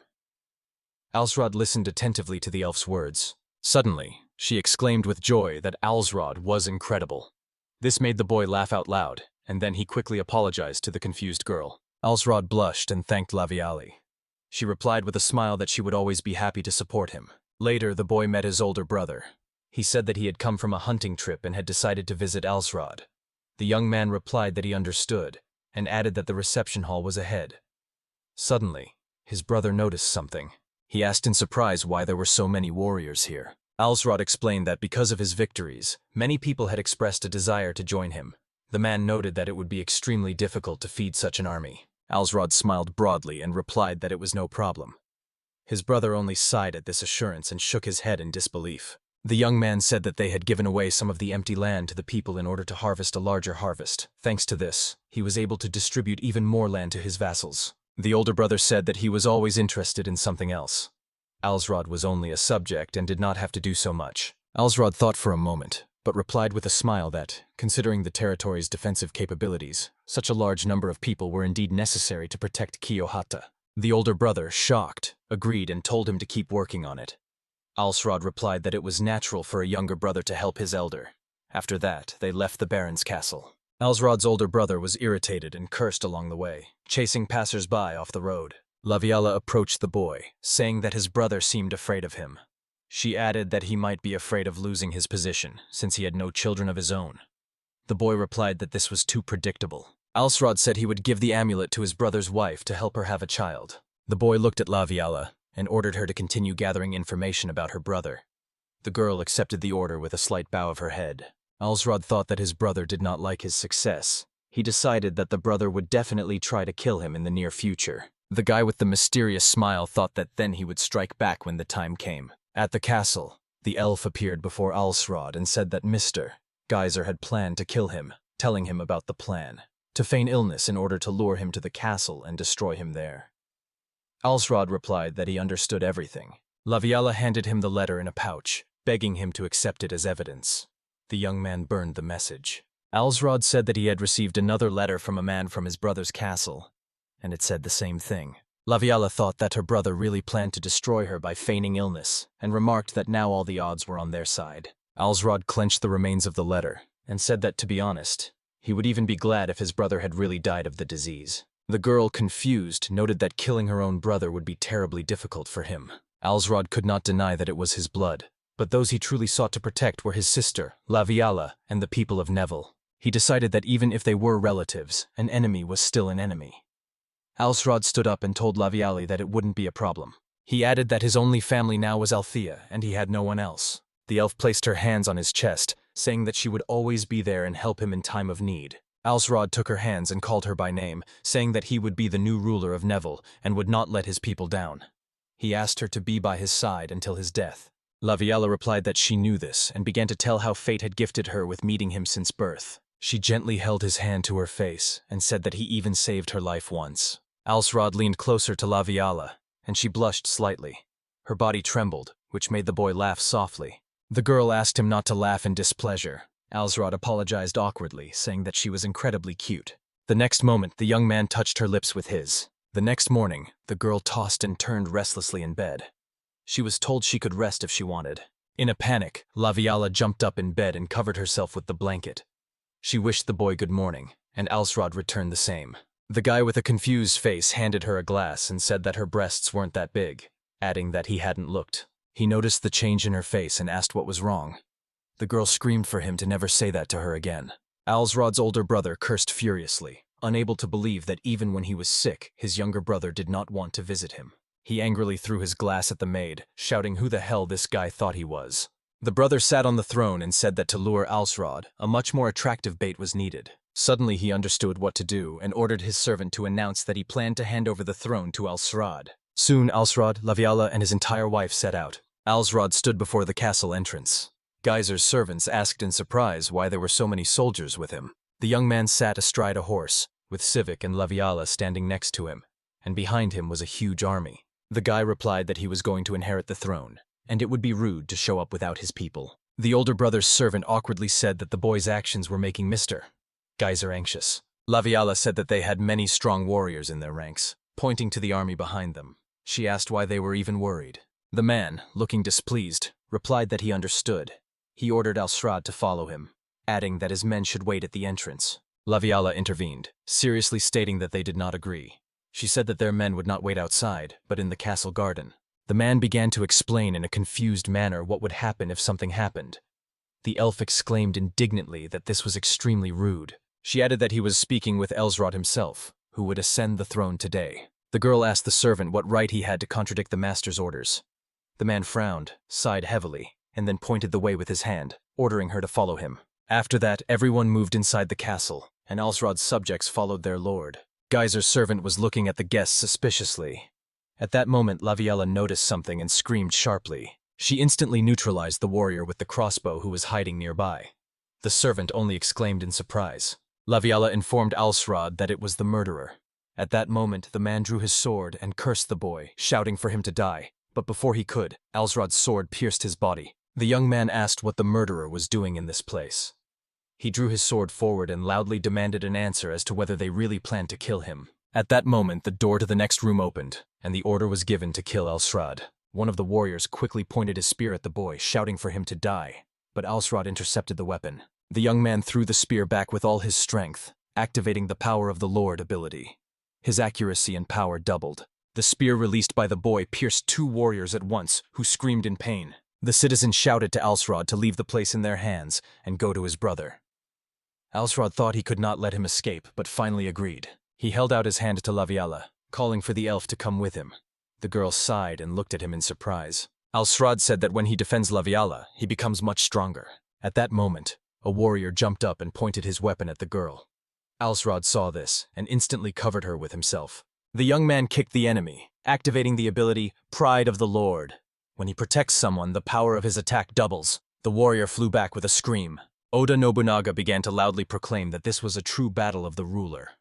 Alsrod listened attentively to the elf's words. Suddenly, she exclaimed with joy that Alsrod was incredible. This made the boy laugh out loud, and then he quickly apologized to the confused girl. Alsrod blushed and thanked Laviali. She replied with a smile that she would always be happy to support him. Later, the boy met his older brother. He said that he had come from a hunting trip and had decided to visit Alsrod. The young man replied that he understood, and added that the reception hall was ahead. Suddenly, his brother noticed something. He asked in surprise why there were so many warriors here. Alsrod explained that because of his victories, many people had expressed a desire to join him. The man noted that it would be extremely difficult to feed such an army. Alsrod smiled broadly and replied that it was no problem. His brother only sighed at this assurance and shook his head in disbelief. The young man said that they had given away some of the empty land to the people in order to harvest a larger harvest. Thanks to this, he was able to distribute even more land to his vassals. The older brother said that he was always interested in something else. Alsrod was only a subject and did not have to do so much. Alsrod thought for a moment, but replied with a smile that, considering the territory's defensive capabilities, such a large number of people were indeed necessary to protect Kiyohata. The older brother, shocked, agreed and told him to keep working on it. Alsrod replied that it was natural for a younger brother to help his elder. After that, they left the Baron's castle. Alsrod's older brother was irritated and cursed along the way, chasing passers-by off the road. Laviala approached the boy, saying that his brother seemed afraid of him. She added that he might be afraid of losing his position, since he had no children of his own. The boy replied that this was too predictable. Alsrod said he would give the amulet to his brother's wife to help her have a child. The boy looked at Laviala and ordered her to continue gathering information about her brother. The girl accepted the order with a slight bow of her head. Alsrod thought that his brother did not like his success. He decided that the brother would definitely try to kill him in the near future. The guy with the mysterious smile thought that then he would strike back when the time came. At the castle, the elf appeared before Alsrod and said that Mr. Geyser had planned to kill him, telling him about the plan, to feign illness in order to lure him to the castle and destroy him there. Alsrod replied that he understood everything. Laviala handed him the letter in a pouch, begging him to accept it as evidence. The young man burned the message. Alsrod said that he had received another letter from a man from his brother's castle, and it said the same thing. Laviala thought that her brother really planned to destroy her by feigning illness, and remarked that now all the odds were on their side. Alsrod clenched the remains of the letter, and said that, to be honest, he would even be glad if his brother had really died of the disease. The girl, confused, noted that killing her own brother would be terribly difficult for him. Alsrod could not deny that it was his blood, but those he truly sought to protect were his sister, Laviala, and the people of Neville. He decided that even if they were relatives, an enemy was still an enemy. Alsrod stood up and told Laviala that it wouldn't be a problem. He added that his only family now was Althea, and he had no one else. The elf placed her hands on his chest, saying that she would always be there and help him in time of need. Alsrod took her hands and called her by name, saying that he would be the new ruler of Neville and would not let his people down. He asked her to be by his side until his death. Laviala replied that she knew this and began to tell how fate had gifted her with meeting him since birth. She gently held his hand to her face and said that he even saved her life once. Alsrod leaned closer to Laviala, and she blushed slightly. Her body trembled, which made the boy laugh softly. The girl asked him not to laugh in displeasure. Alsrod apologized awkwardly, saying that she was incredibly cute. The next moment, the young man touched her lips with his. The next morning, the girl tossed and turned restlessly in bed. She was told she could rest if she wanted. In a panic, Laviala jumped up in bed and covered herself with the blanket. She wished the boy good morning, and Alsrod returned the same. The guy with a confused face handed her a glass and said that her breasts weren't that big, adding that he hadn't looked. He noticed the change in her face and asked what was wrong. The girl screamed for him to never say that to her again. Alsrod's older brother cursed furiously, unable to believe that even when he was sick, his younger brother did not want to visit him. He angrily threw his glass at the maid, shouting who the hell this guy thought he was. The brother sat on the throne and said that to lure Alsrod, a much more attractive bait was needed. Suddenly he understood what to do and ordered his servant to announce that he planned to hand over the throne to Alsrod. Soon Alsrod, Laviala, and his entire wife set out. Alsrod stood before the castle entrance. Geyser's servants asked in surprise why there were so many soldiers with him. The young man sat astride a horse, with Civic and Laviala standing next to him, and behind him was a huge army. The guy replied that he was going to inherit the throne, and it would be rude to show up without his people. The older brother's servant awkwardly said that the boy's actions were making Mr. Geyser anxious. Laviala said that they had many strong warriors in their ranks, pointing to the army behind them. She asked why they were even worried. The man, looking displeased, replied that he understood. He ordered Alsrod to follow him, adding that his men should wait at the entrance. Laviala intervened, seriously stating that they did not agree. She said that their men would not wait outside, but in the castle garden. The man began to explain in a confused manner what would happen if something happened. The elf exclaimed indignantly that this was extremely rude. She added that he was speaking with Alsrod himself, who would ascend the throne today. The girl asked the servant what right he had to contradict the master's orders. The man frowned, sighed heavily, and then pointed the way with his hand, ordering her to follow him. After that, everyone moved inside the castle, and Alsrod's subjects followed their lord. Geyser's servant was looking at the guests suspiciously. At that moment, Laviala noticed something and screamed sharply. She instantly neutralized the warrior with the crossbow who was hiding nearby. The servant only exclaimed in surprise. Laviala informed Alsrod that it was the murderer. At that moment, the man drew his sword and cursed the boy, shouting for him to die. But before he could, Alsrod's sword pierced his body. The young man asked what the murderer was doing in this place. He drew his sword forward and loudly demanded an answer as to whether they really planned to kill him. At that moment, the door to the next room opened, and the order was given to kill Alsrod. One of the warriors quickly pointed his spear at the boy, shouting for him to die, but Alsrod intercepted the weapon. The young man threw the spear back with all his strength, activating the power of the Lord ability. His accuracy and power doubled. The spear released by the boy pierced 2 warriors at once, who screamed in pain. The citizen shouted to Alsrod to leave the place in their hands and go to his brother. Alsrod thought he could not let him escape, but finally agreed. He held out his hand to Laviala, calling for the elf to come with him. The girl sighed and looked at him in surprise. Alsrod said that when he defends Laviala, he becomes much stronger. At that moment, a warrior jumped up and pointed his weapon at the girl. Alsrod saw this and instantly covered her with himself. The young man kicked the enemy, activating the ability Pride of the Lord. When he protects someone, the power of his attack doubles. The warrior flew back with a scream. Oda Nobunaga began to loudly proclaim that this was a true battle of the ruler.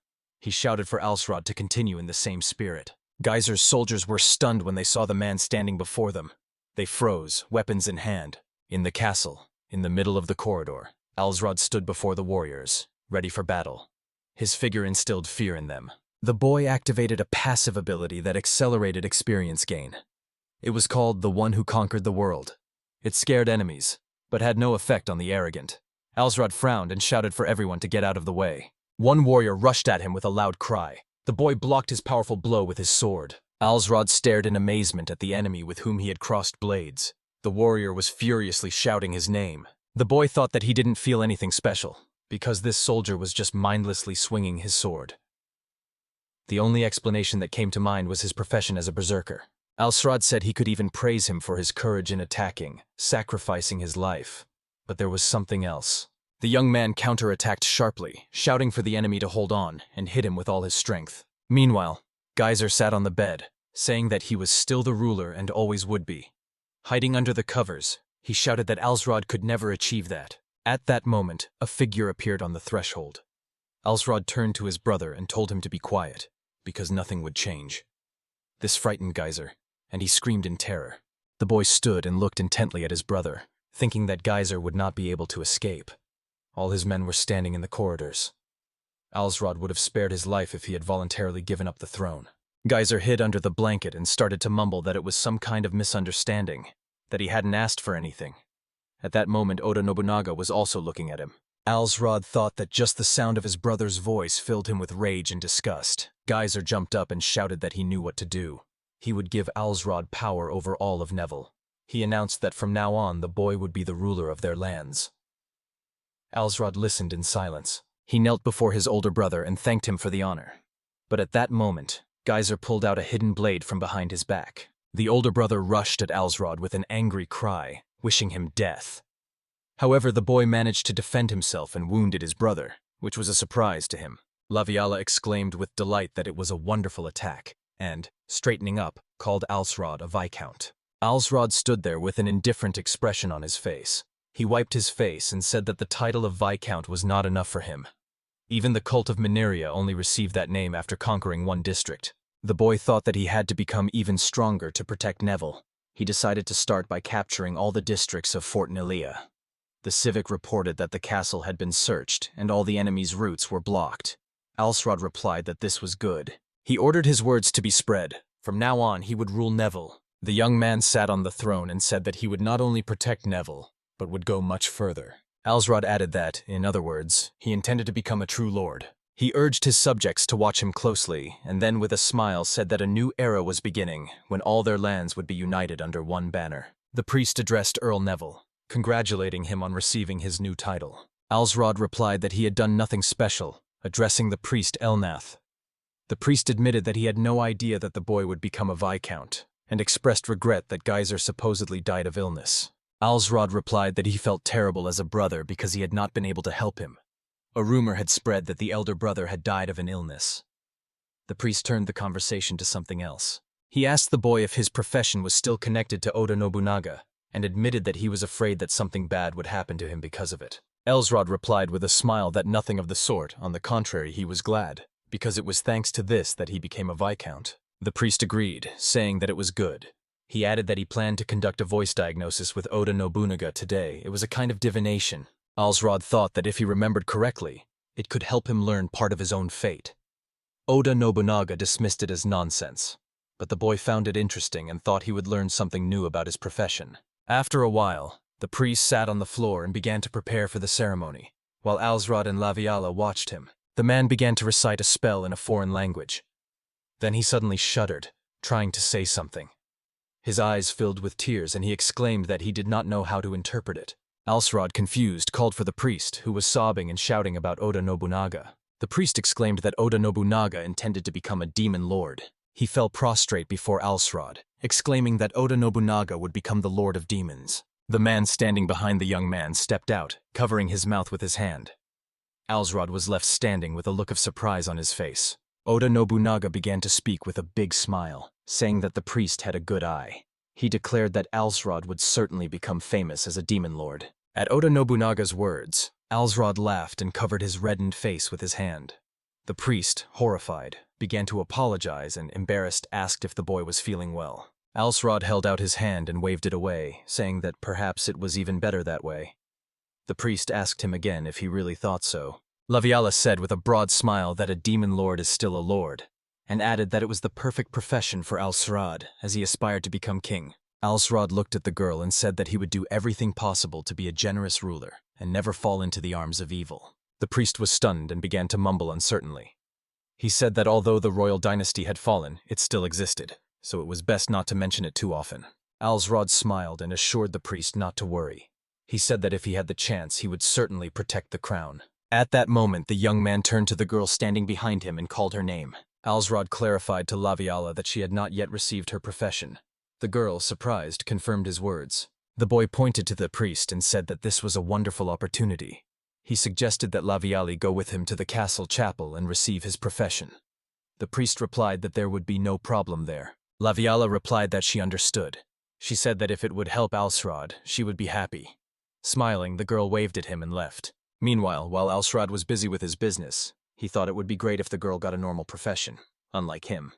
He shouted for Alsrod to continue in the same spirit. Geyser's soldiers were stunned when they saw the man standing before them. They froze, weapons in hand. In the castle, in the middle of the corridor, Alsrod stood before the warriors, ready for battle. His figure instilled fear in them. The boy activated a passive ability that accelerated experience gain. It was called the One Who Conquered the World. It scared enemies, but had no effect on the arrogant. Alsrod frowned and shouted for everyone to get out of the way. One warrior rushed at him with a loud cry. The boy blocked his powerful blow with his sword. Alsrod stared in amazement at the enemy with whom he had crossed blades. The warrior was furiously shouting his name. The boy thought that he didn't feel anything special, because this soldier was just mindlessly swinging his sword. The only explanation that came to mind was his profession as a berserker. Alsrod said he could even praise him for his courage in attacking, sacrificing his life. But there was something else. The young man counterattacked sharply, shouting for the enemy to hold on, and hit him with all his strength. Meanwhile, Geyser sat on the bed, saying that he was still the ruler and always would be. Hiding under the covers, he shouted that Alsrod could never achieve that. At that moment, a figure appeared on the threshold. Alsrod turned to his brother and told him to be quiet, because nothing would change. This frightened Geyser, and he screamed in terror. The boy stood and looked intently at his brother, thinking that Geyser would not be able to escape. All his men were standing in the corridors. Alsrod would have spared his life if he had voluntarily given up the throne. Geyser hid under the blanket and started to mumble that it was some kind of misunderstanding, that he hadn't asked for anything. At that moment, Oda Nobunaga was also looking at him. Alsrod thought that just the sound of his brother's voice filled him with rage and disgust. Geyser jumped up and shouted that he knew what to do. He would give Alsrod power over all of Neville. He announced that from now on the boy would be the ruler of their lands. Alsrod listened in silence. He knelt before his older brother and thanked him for the honor. But at that moment, Geyser pulled out a hidden blade from behind his back. The older brother rushed at Alsrod with an angry cry, wishing him death. However, the boy managed to defend himself and wounded his brother, which was a surprise to him. Laviala exclaimed with delight that it was a wonderful attack, and, straightening up, called Alsrod a viscount. Alsrod stood there with an indifferent expression on his face. He wiped his face and said that the title of viscount was not enough for him. Even the cult of Mineria only received that name after conquering one district. The boy thought that he had to become even stronger to protect Neville. He decided to start by capturing all the districts of Fort Nelia. The Civic reported that the castle had been searched and all the enemy's routes were blocked. Alsrod replied that this was good. He ordered his words to be spread. From now on, he would rule Neville. The young man sat on the throne and said that he would not only protect Neville, but would go much further. Alsrod added that, in other words, he intended to become a true lord. He urged his subjects to watch him closely, and then with a smile said that a new era was beginning, when all their lands would be united under one banner. The priest addressed Earl Neville, congratulating him on receiving his new title. Alsrod replied that he had done nothing special, addressing the priest Elnath. The priest admitted that he had no idea that the boy would become a viscount, and expressed regret that Geyser supposedly died of illness. Alsrod replied that he felt terrible as a brother because he had not been able to help him. A rumor had spread that the elder brother had died of an illness. The priest turned the conversation to something else. He asked the boy if his profession was still connected to Oda Nobunaga, and admitted that he was afraid that something bad would happen to him because of it. Alsrod replied with a smile that nothing of the sort, on the contrary, he was glad, because it was thanks to this that he became a viscount. The priest agreed, saying that it was good. He added that he planned to conduct a voice diagnosis with Oda Nobunaga today. It was a kind of divination. Alsrod thought that if he remembered correctly, it could help him learn part of his own fate. Oda Nobunaga dismissed it as nonsense, but the boy found it interesting and thought he would learn something new about his profession. After a while, the priest sat on the floor and began to prepare for the ceremony. while Alsrod and Laviala watched him. The man began to recite a spell in a foreign language. Then he suddenly shuddered, trying to say something. His eyes filled with tears, and he exclaimed that he did not know how to interpret it. Alsrod, confused, called for the priest, who was sobbing and shouting about Oda Nobunaga. The priest exclaimed that Oda Nobunaga intended to become a demon lord. He fell prostrate before Alsrod, exclaiming that Oda Nobunaga would become the lord of demons. The man standing behind the young man stepped out, covering his mouth with his hand. Alsrod was left standing with a look of surprise on his face. Oda Nobunaga began to speak with a big smile, saying that the priest had a good eye. He declared that Alsrod would certainly become famous as a demon lord. At Oda Nobunaga's words, Alsrod laughed and covered his reddened face with his hand. The priest, horrified, began to apologize and, embarrassed, asked if the boy was feeling well. Alsrod held out his hand and waved it away, saying that perhaps it was even better that way. The priest asked him again if he really thought so. Laviala said with a broad smile that a demon lord is still a lord, and added that it was the perfect profession for Alsrod, as he aspired to become king. Alsrod looked at the girl and said that he would do everything possible to be a generous ruler and never fall into the arms of evil. The priest was stunned and began to mumble uncertainly. He said that although the royal dynasty had fallen, it still existed, so it was best not to mention it too often. Alsrod smiled and assured the priest not to worry. He said that if he had the chance, he would certainly protect the crown. At that moment, the young man turned to the girl standing behind him and called her name. Alsrod clarified to Laviala that she had not yet received her profession. The girl, surprised, confirmed his words. The boy pointed to the priest and said that this was a wonderful opportunity. He suggested that Laviali go with him to the castle chapel and receive his profession. The priest replied that there would be no problem there. Laviala replied that she understood. She said that if it would help Alsrod, she would be happy. Smiling, the girl waved at him and left. Meanwhile, while Alsrod was busy with his business, he thought it would be great if the girl got a normal profession, unlike him.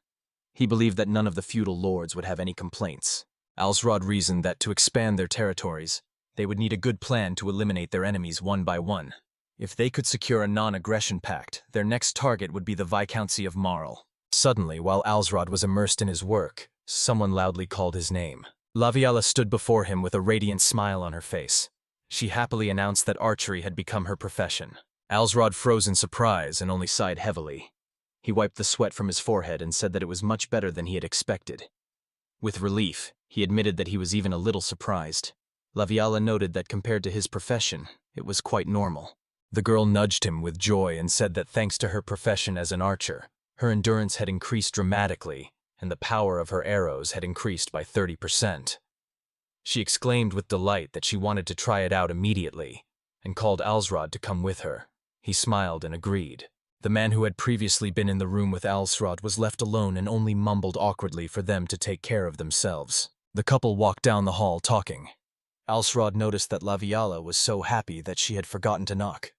He believed that none of the feudal lords would have any complaints. Alsrod reasoned that to expand their territories, they would need a good plan to eliminate their enemies one by one. If they could secure a non-aggression pact, their next target would be the Viscountcy of Marl. Suddenly, while Alsrod was immersed in his work, someone loudly called his name. Laviala stood before him with a radiant smile on her face. She happily announced that archery had become her profession. Alsrod froze in surprise and only sighed heavily. He wiped the sweat from his forehead and said that it was much better than he had expected. With relief, he admitted that he was even a little surprised. Laviala noted that compared to his profession, it was quite normal. The girl nudged him with joy and said that thanks to her profession as an archer, her endurance had increased dramatically, and the power of her arrows had increased by 30%. She exclaimed with delight that she wanted to try it out immediately, and called Alsrod to come with her. He smiled and agreed. The man who had previously been in the room with Alsrod was left alone and only mumbled awkwardly for them to take care of themselves. The couple walked down the hall talking. Alsrod noticed that Laviala was so happy that she had forgotten to knock.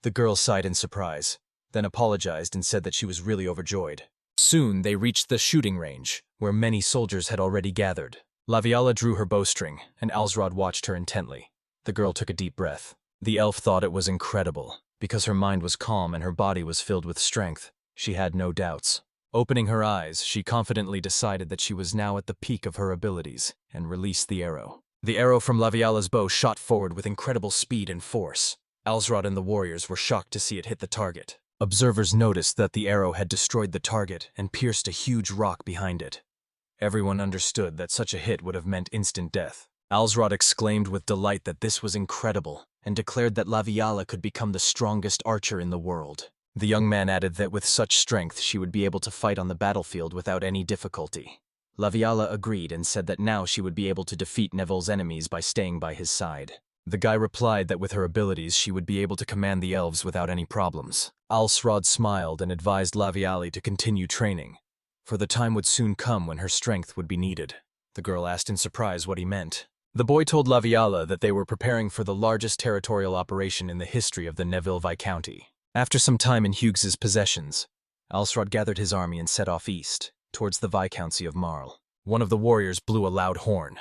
The girl sighed in surprise, then apologized and said that she was really overjoyed. Soon they reached the shooting range, where many soldiers had already gathered. Laviala drew her bowstring, and Alsrod watched her intently. The girl took a deep breath. The elf thought it was incredible. Because her mind was calm and her body was filled with strength, she had no doubts. Opening her eyes, she confidently decided that she was now at the peak of her abilities, and released the arrow. The arrow from Laviala's bow shot forward with incredible speed and force. Alsrod and the warriors were shocked to see it hit the target. Observers noticed that the arrow had destroyed the target and pierced a huge rock behind it. Everyone understood that such a hit would have meant instant death. Alsrod exclaimed with delight that this was incredible, and declared that Laviala could become the strongest archer in the world. The young man added that with such strength she would be able to fight on the battlefield without any difficulty. Laviala agreed and said that now she would be able to defeat Neville's enemies by staying by his side. The guy replied that with her abilities she would be able to command the elves without any problems. Alsrod smiled and advised Laviali to continue training, for the time would soon come when her strength would be needed. The girl asked in surprise what he meant. The boy told Laviala that they were preparing for the largest territorial operation in the history of the Neville Viscounty. After some time in Hughes's possessions, Alsrod gathered his army and set off east, towards the Viscountcy of Marl. One of the warriors blew a loud horn.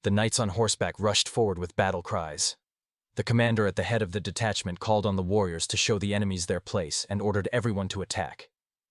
The knights on horseback rushed forward with battle cries. The commander at the head of the detachment called on the warriors to show the enemies their place and ordered everyone to attack.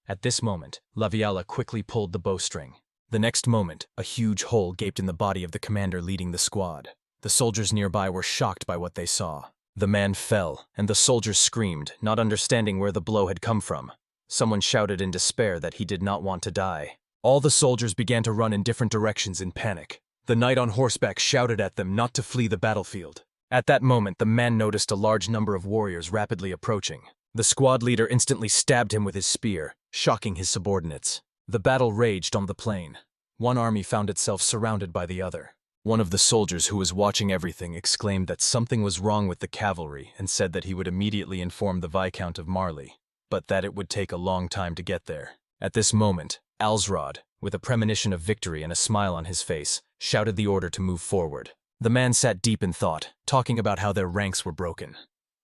At this moment, Laviala quickly pulled the bowstring. The next moment, a huge hole gaped in the body of the commander leading the squad. The soldiers nearby were shocked by what they saw. The man fell, and the soldiers screamed, not understanding where the blow had come from. Someone shouted in despair that he did not want to die. All the soldiers began to run in different directions in panic. The knight on horseback shouted at them not to flee the battlefield. At that moment, the man noticed a large number of warriors rapidly approaching. The squad leader instantly stabbed him with his spear, shocking his subordinates. The battle raged on the plain. One army found itself surrounded by the other. One of the soldiers who was watching everything exclaimed that something was wrong with the cavalry and said that he would immediately inform the Viscount of Marley, but that it would take a long time to get there. At this moment, Alsrod, with a premonition of victory and a smile on his face, shouted the order to move forward. The man sat deep in thought, talking about how their ranks were broken.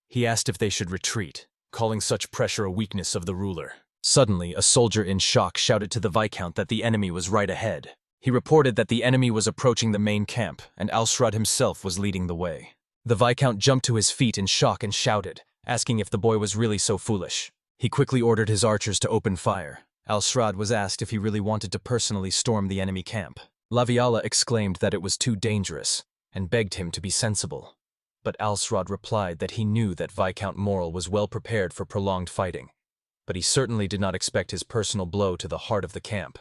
He asked if they should retreat, calling such pressure a weakness of the ruler. Suddenly, a soldier in shock shouted to the Viscount that the enemy was right ahead. He reported that the enemy was approaching the main camp, and Alsrod himself was leading the way. The Viscount jumped to his feet in shock and shouted, asking if the boy was really so foolish. He quickly ordered his archers to open fire. Alsrod was asked if he really wanted to personally storm the enemy camp. Laviala exclaimed that it was too dangerous, and begged him to be sensible. But Alsrod replied that he knew that Viscount Morel was well prepared for prolonged fighting, but he certainly did not expect his personal blow to the heart of the camp.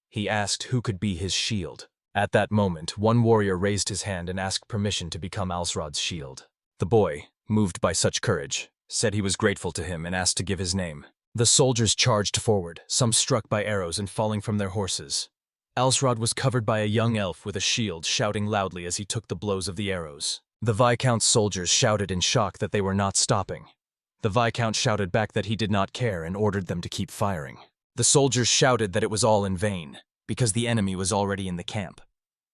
He asked who could be his shield. At that moment, one warrior raised his hand and asked permission to become Alsrod's shield. The boy, moved by such courage, said he was grateful to him and asked to give his name. The soldiers charged forward, some struck by arrows and falling from their horses. Alsrod was covered by a young elf with a shield, shouting loudly as he took the blows of the arrows. The Viscount's soldiers shouted in shock that they were not stopping. The Viscount shouted back that he did not care and ordered them to keep firing. The soldiers shouted that it was all in vain, because the enemy was already in the camp.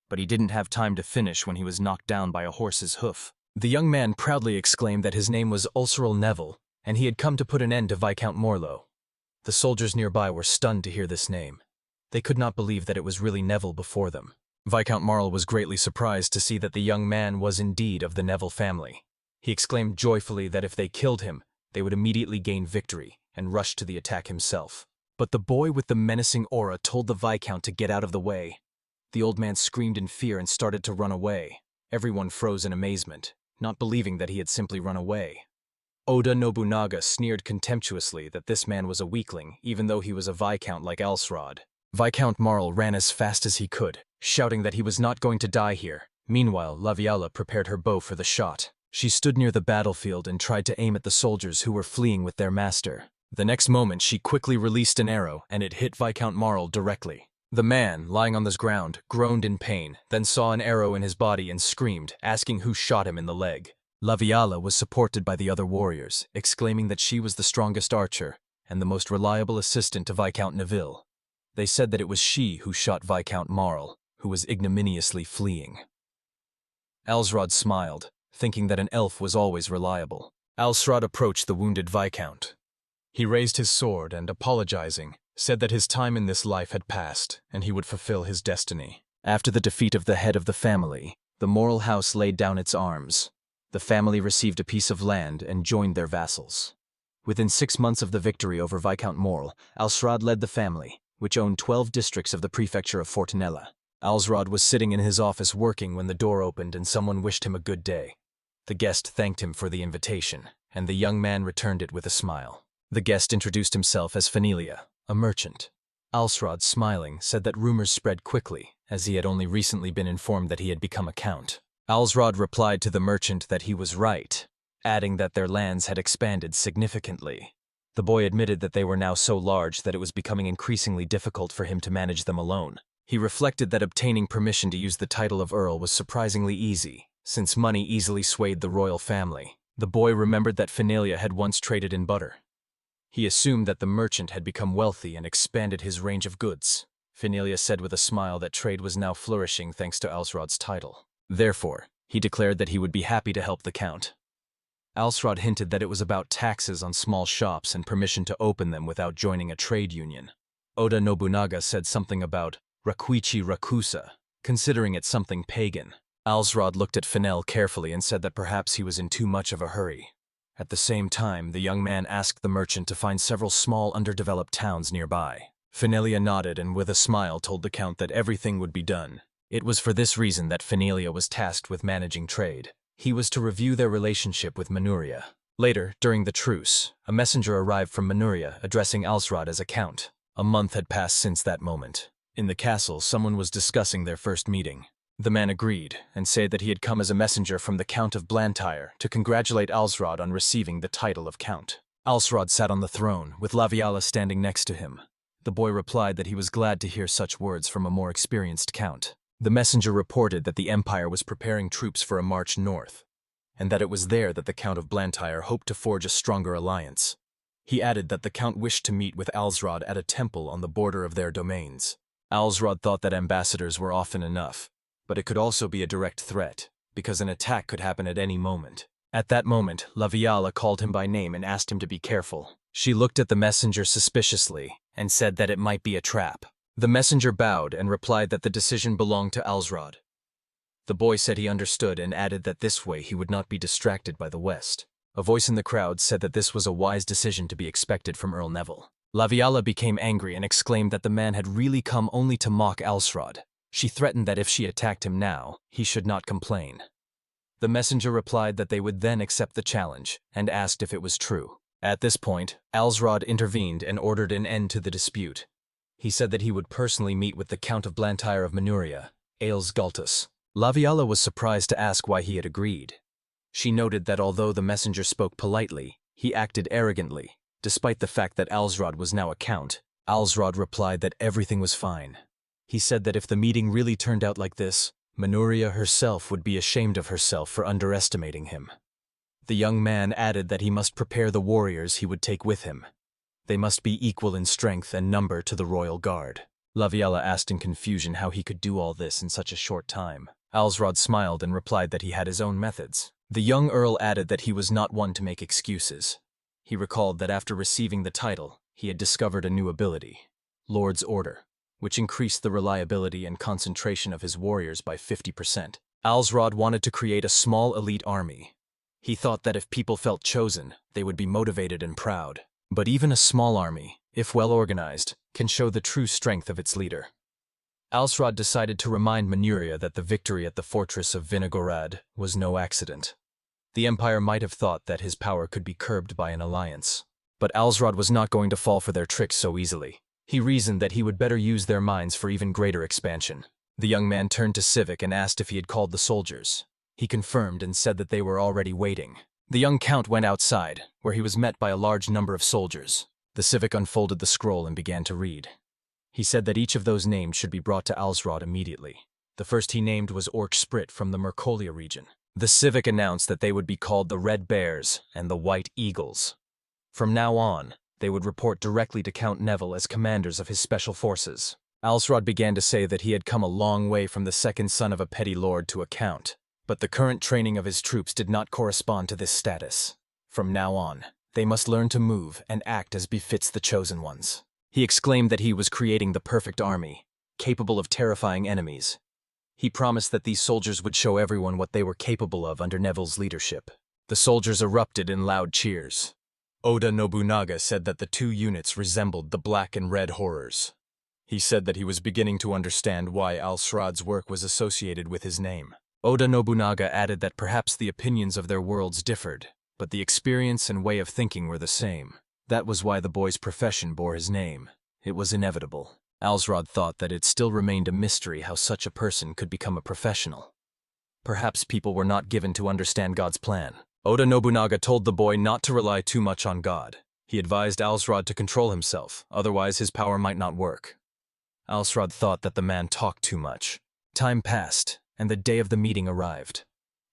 But he didn't have time to finish when he was knocked down by a horse's hoof. The young man proudly exclaimed that his name was Ulceral Neville, and he had come to put an end to Viscount Morlo. The soldiers nearby were stunned to hear this name. They could not believe that it was really Neville before them. Viscount Marl was greatly surprised to see that the young man was indeed of the Neville family. He exclaimed joyfully that if they killed him, they would immediately gain victory and rush to the attack himself. But the boy with the menacing aura told the Viscount to get out of the way. The old man screamed in fear and started to run away. Everyone froze in amazement, not believing that he had simply run away. Oda Nobunaga sneered contemptuously that this man was a weakling, even though he was a Viscount like Alsrod. Viscount Marl ran as fast as he could, shouting that he was not going to die here. Meanwhile, Laviala prepared her bow for the shot. She stood near the battlefield and tried to aim at the soldiers who were fleeing with their master. The next moment, she quickly released an arrow, and it hit Viscount Marl directly. The man, lying on the ground, groaned in pain, then saw an arrow in his body and screamed, asking who shot him in the leg. Laviala was supported by the other warriors, exclaiming that she was the strongest archer and the most reliable assistant to Viscount Neville. They said that it was she who shot Viscount Marl, who was ignominiously fleeing. Alsrod smiled, thinking that an elf was always reliable. Alsrod approached the wounded Viscount. He raised his sword and, apologizing, said that his time in this life had passed and he would fulfill his destiny. After the defeat of the head of the family, the Morel house laid down its arms. The family received a piece of land and joined their vassals. Within 6 months of the victory over Viscount Morel, Alsrod led the family, which owned 12 districts of the prefecture of Fortunella. Alsrod was sitting in his office working when the door opened and someone wished him a good day. The guest thanked him for the invitation, and the young man returned it with a smile. The guest introduced himself as Fenelia, a merchant. Alsrod, smiling, said that rumors spread quickly, as he had only recently been informed that he had become a count. Alsrod replied to the merchant that he was right, adding that their lands had expanded significantly. The boy admitted that they were now so large that it was becoming increasingly difficult for him to manage them alone. He reflected that obtaining permission to use the title of Earl was surprisingly easy, since money easily swayed the royal family. The boy remembered that Fenelia had once traded in butter. He assumed that the merchant had become wealthy and expanded his range of goods. Fenelia said with a smile that trade was now flourishing thanks to Alsrod's title. Therefore, he declared that he would be happy to help the count. Alsrod hinted that it was about taxes on small shops and permission to open them without joining a trade union. Oda Nobunaga said something about Rakuichi Rakusa, considering it something pagan. Alsrod looked at Fenel carefully and said that perhaps he was in too much of a hurry. At the same time, the young man asked the merchant to find several small underdeveloped towns nearby. Fenelia nodded and with a smile told the count that everything would be done. It was for this reason that Fenelia was tasked with managing trade. He was to review their relationship with Manhwa. Later, during the truce, a messenger arrived from Manhwa addressing Alsrod as a count. A month had passed since that moment. In the castle, someone was discussing their first meeting. The man agreed and said that he had come as a messenger from the Count of Blantyre to congratulate Alsrod on receiving the title of count. Alsrod sat on the throne, with Laviala standing next to him. The boy replied that he was glad to hear such words from a more experienced count. The messenger reported that the Empire was preparing troops for a march north, and that it was there that the Count of Blantyre hoped to forge a stronger alliance. He added that the Count wished to meet with Alsrod at a temple on the border of their domains. Alsrod thought that ambassadors were often enough, but it could also be a direct threat, because an attack could happen at any moment. At that moment, Laviala called him by name and asked him to be careful. She looked at the messenger suspiciously and said that it might be a trap. The messenger bowed and replied that the decision belonged to Alsrod. The boy said he understood and added that this way he would not be distracted by the West. A voice in the crowd said that this was a wise decision to be expected from Earl Neville. Laviala became angry and exclaimed that the man had really come only to mock Alsrod. She threatened that if she attacked him now, he should not complain. The messenger replied that they would then accept the challenge and asked if it was true. At this point, Alsrod intervened and ordered an end to the dispute. He said that he would personally meet with the Count of Blantyre of Manhwa, Ails Galtus. Laviala was surprised to ask why he had agreed. She noted that although the messenger spoke politely, he acted arrogantly. Despite the fact that Alsrod was now a count, Alsrod replied that everything was fine. He said that if the meeting really turned out like this, Manhwa herself would be ashamed of herself for underestimating him. The young man added that he must prepare the warriors he would take with him. They must be equal in strength and number to the royal guard. Laviala asked in confusion how he could do all this in such a short time. Alsrod smiled and replied that he had his own methods. The young earl added that he was not one to make excuses. He recalled that after receiving the title, he had discovered a new ability, Lord's Order, which increased the reliability and concentration of his warriors by 50%. Alsrod wanted to create a small elite army. He thought that if people felt chosen, they would be motivated and proud. But even a small army, if well organized, can show the true strength of its leader. Alsrod decided to remind Manhwa that the victory at the fortress of Vinogorad was no accident. The Empire might have thought that his power could be curbed by an alliance. But Alsrod was not going to fall for their tricks so easily. He reasoned that he would better use their minds for even greater expansion. The young man turned to Civic and asked if he had called the soldiers. He confirmed and said that they were already waiting. The young count went outside, where he was met by a large number of soldiers. The Civic unfolded the scroll and began to read. He said that each of those named should be brought to Alsrod immediately. The first he named was Orc Sprit from the Mercolia region. The Civic announced that they would be called the Red Bears and the White Eagles. From now on, they would report directly to Count Neville as commanders of his special forces. Alsrod began to say that he had come a long way from the second son of a petty lord to a count, but the current training of his troops did not correspond to this status. From now on, they must learn to move and act as befits the chosen ones. He exclaimed that he was creating the perfect army, capable of terrifying enemies. He promised that these soldiers would show everyone what they were capable of under Neville's leadership. The soldiers erupted in loud cheers. Oda Nobunaga said that the two units resembled the Black and Red Horrors. He said that he was beginning to understand why Alsrod's work was associated with his name. Oda Nobunaga added that perhaps the opinions of their worlds differed, but the experience and way of thinking were the same. That was why the boy's profession bore his name. It was inevitable. Alsrod thought that it still remained a mystery how such a person could become a professional. Perhaps people were not given to understand God's plan. Oda Nobunaga told the boy not to rely too much on God. He advised Alsrod to control himself, otherwise his power might not work. Alsrod thought that the man talked too much. Time passed, and the day of the meeting arrived.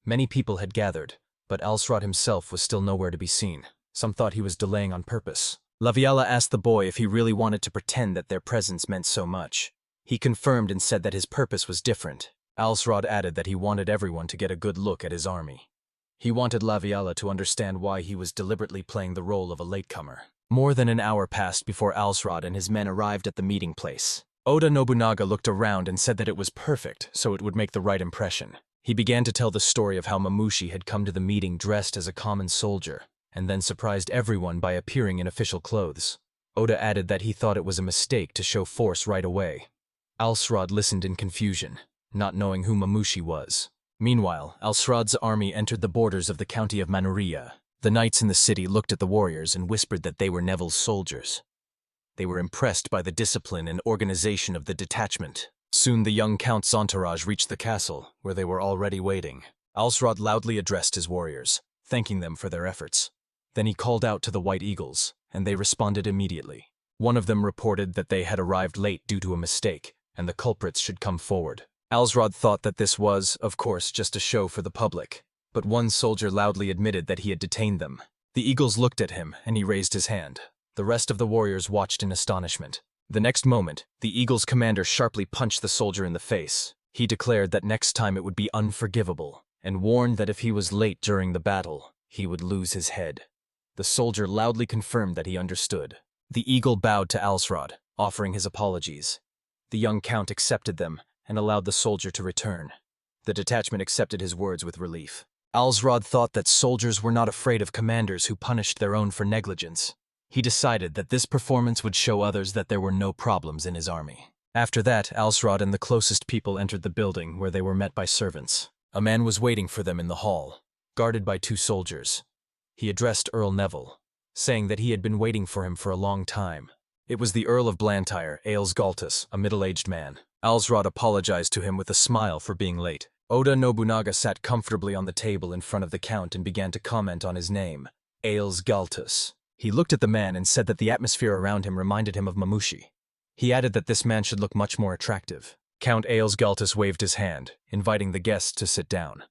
Many people had gathered, but Alsrod himself was still nowhere to be seen. Some thought he was delaying on purpose. Laviala asked the boy if he really wanted to pretend that their presence meant so much. He confirmed and said that his purpose was different. Alsrod added that he wanted everyone to get a good look at his army. He wanted Laviala to understand why he was deliberately playing the role of a latecomer. More than an hour passed before Alsrod and his men arrived at the meeting place. Oda Nobunaga looked around and said that it was perfect, so it would make the right impression. He began to tell the story of how Mamushi had come to the meeting dressed as a common soldier, and then surprised everyone by appearing in official clothes. Oda added that he thought it was a mistake to show force right away. Alsrod listened in confusion, not knowing who Mamushi was. Meanwhile, Alsrad's army entered the borders of the county of Manhwa. The knights in the city looked at the warriors and whispered that they were Neville's soldiers. They were impressed by the discipline and organization of the detachment. Soon the young count's entourage reached the castle, where they were already waiting. Alsrad loudly addressed his warriors, thanking them for their efforts. Then he called out to the White Eagles, and they responded immediately. One of them reported that they had arrived late due to a mistake, and the culprits should come forward. Alsrad thought that this was, of course, just a show for the public, but one soldier loudly admitted that he had detained them. The Eagles looked at him, and he raised his hand. The rest of the warriors watched in astonishment. The next moment, the Eagles' commander sharply punched the soldier in the face. He declared that next time it would be unforgivable, and warned that if he was late during the battle, he would lose his head. The soldier loudly confirmed that he understood. The eagle bowed to Alsrad, offering his apologies. The young count accepted them and allowed the soldier to return. The detachment accepted his words with relief. Alsrad thought that soldiers were not afraid of commanders who punished their own for negligence. He decided that this performance would show others that there were no problems in his army. After that, Alsrad and the closest people entered the building, where they were met by servants. A man was waiting for them in the hall, guarded by 2 soldiers. He addressed Earl Neville, saying that he had been waiting for him for a long time. It was the Earl of Blantyre, Exiled, a middle-aged man. Alsrad apologized to him with a smile for being late. Oda Nobunaga sat comfortably on the table in front of the count and began to comment on his name, Exiled. He looked at the man and said that the atmosphere around him reminded him of Mamushi. He added that this man should look much more attractive. Count Exiled waved his hand, inviting the guests to sit down.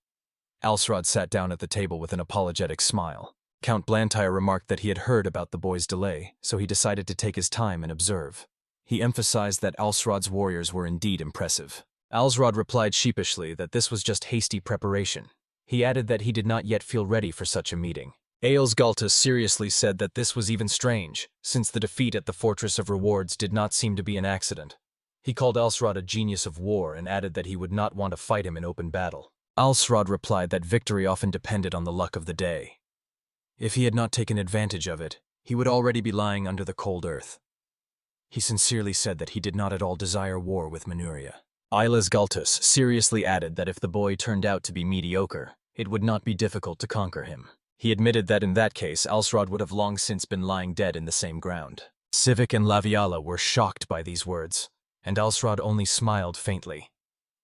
Alsrad sat down at the table with an apologetic smile. Count Blantyre remarked that he had heard about the boy's delay, so he decided to take his time and observe. He emphasized that Alsrad's warriors were indeed impressive. Alsrad replied sheepishly that this was just hasty preparation. He added that he did not yet feel ready for such a meeting. Exiled seriously said that this was even strange, since the defeat at the Fortress of Rewards did not seem to be an accident. He called Alsrad a genius of war and added that he would not want to fight him in open battle. Alsrad replied that victory often depended on the luck of the day. If he had not taken advantage of it, he would already be lying under the cold earth. He sincerely said that he did not at all desire war with Manhwa. Exiled seriously added that if the boy turned out to be mediocre, it would not be difficult to conquer him. He admitted that in that case, Alsrad would have long since been lying dead in the same ground. Sivik and Laviala were shocked by these words, and Alsrad only smiled faintly.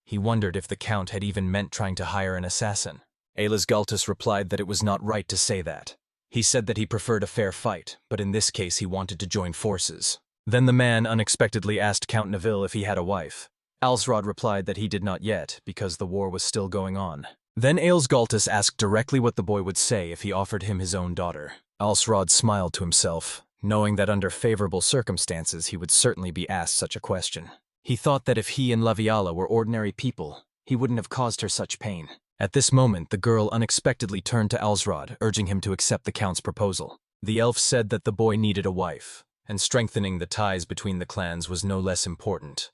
He wondered if the count had even meant trying to hire an assassin. Exiled replied that it was not right to say that. He said that he preferred a fair fight, but in this case he wanted to join forces. Then the man unexpectedly asked Count Neville if he had a wife. Alsrad replied that he did not yet, because the war was still going on. Then Exiled asked directly what the boy would say if he offered him his own daughter. Alsrad smiled to himself, knowing that under favorable circumstances he would certainly be asked such a question. He thought that if he and Laviala were ordinary people, he wouldn't have caused her such pain. At this moment, the girl unexpectedly turned to Alsrad, urging him to accept the count's proposal. The elf said that the boy needed a wife, and strengthening the ties between the clans was no less important.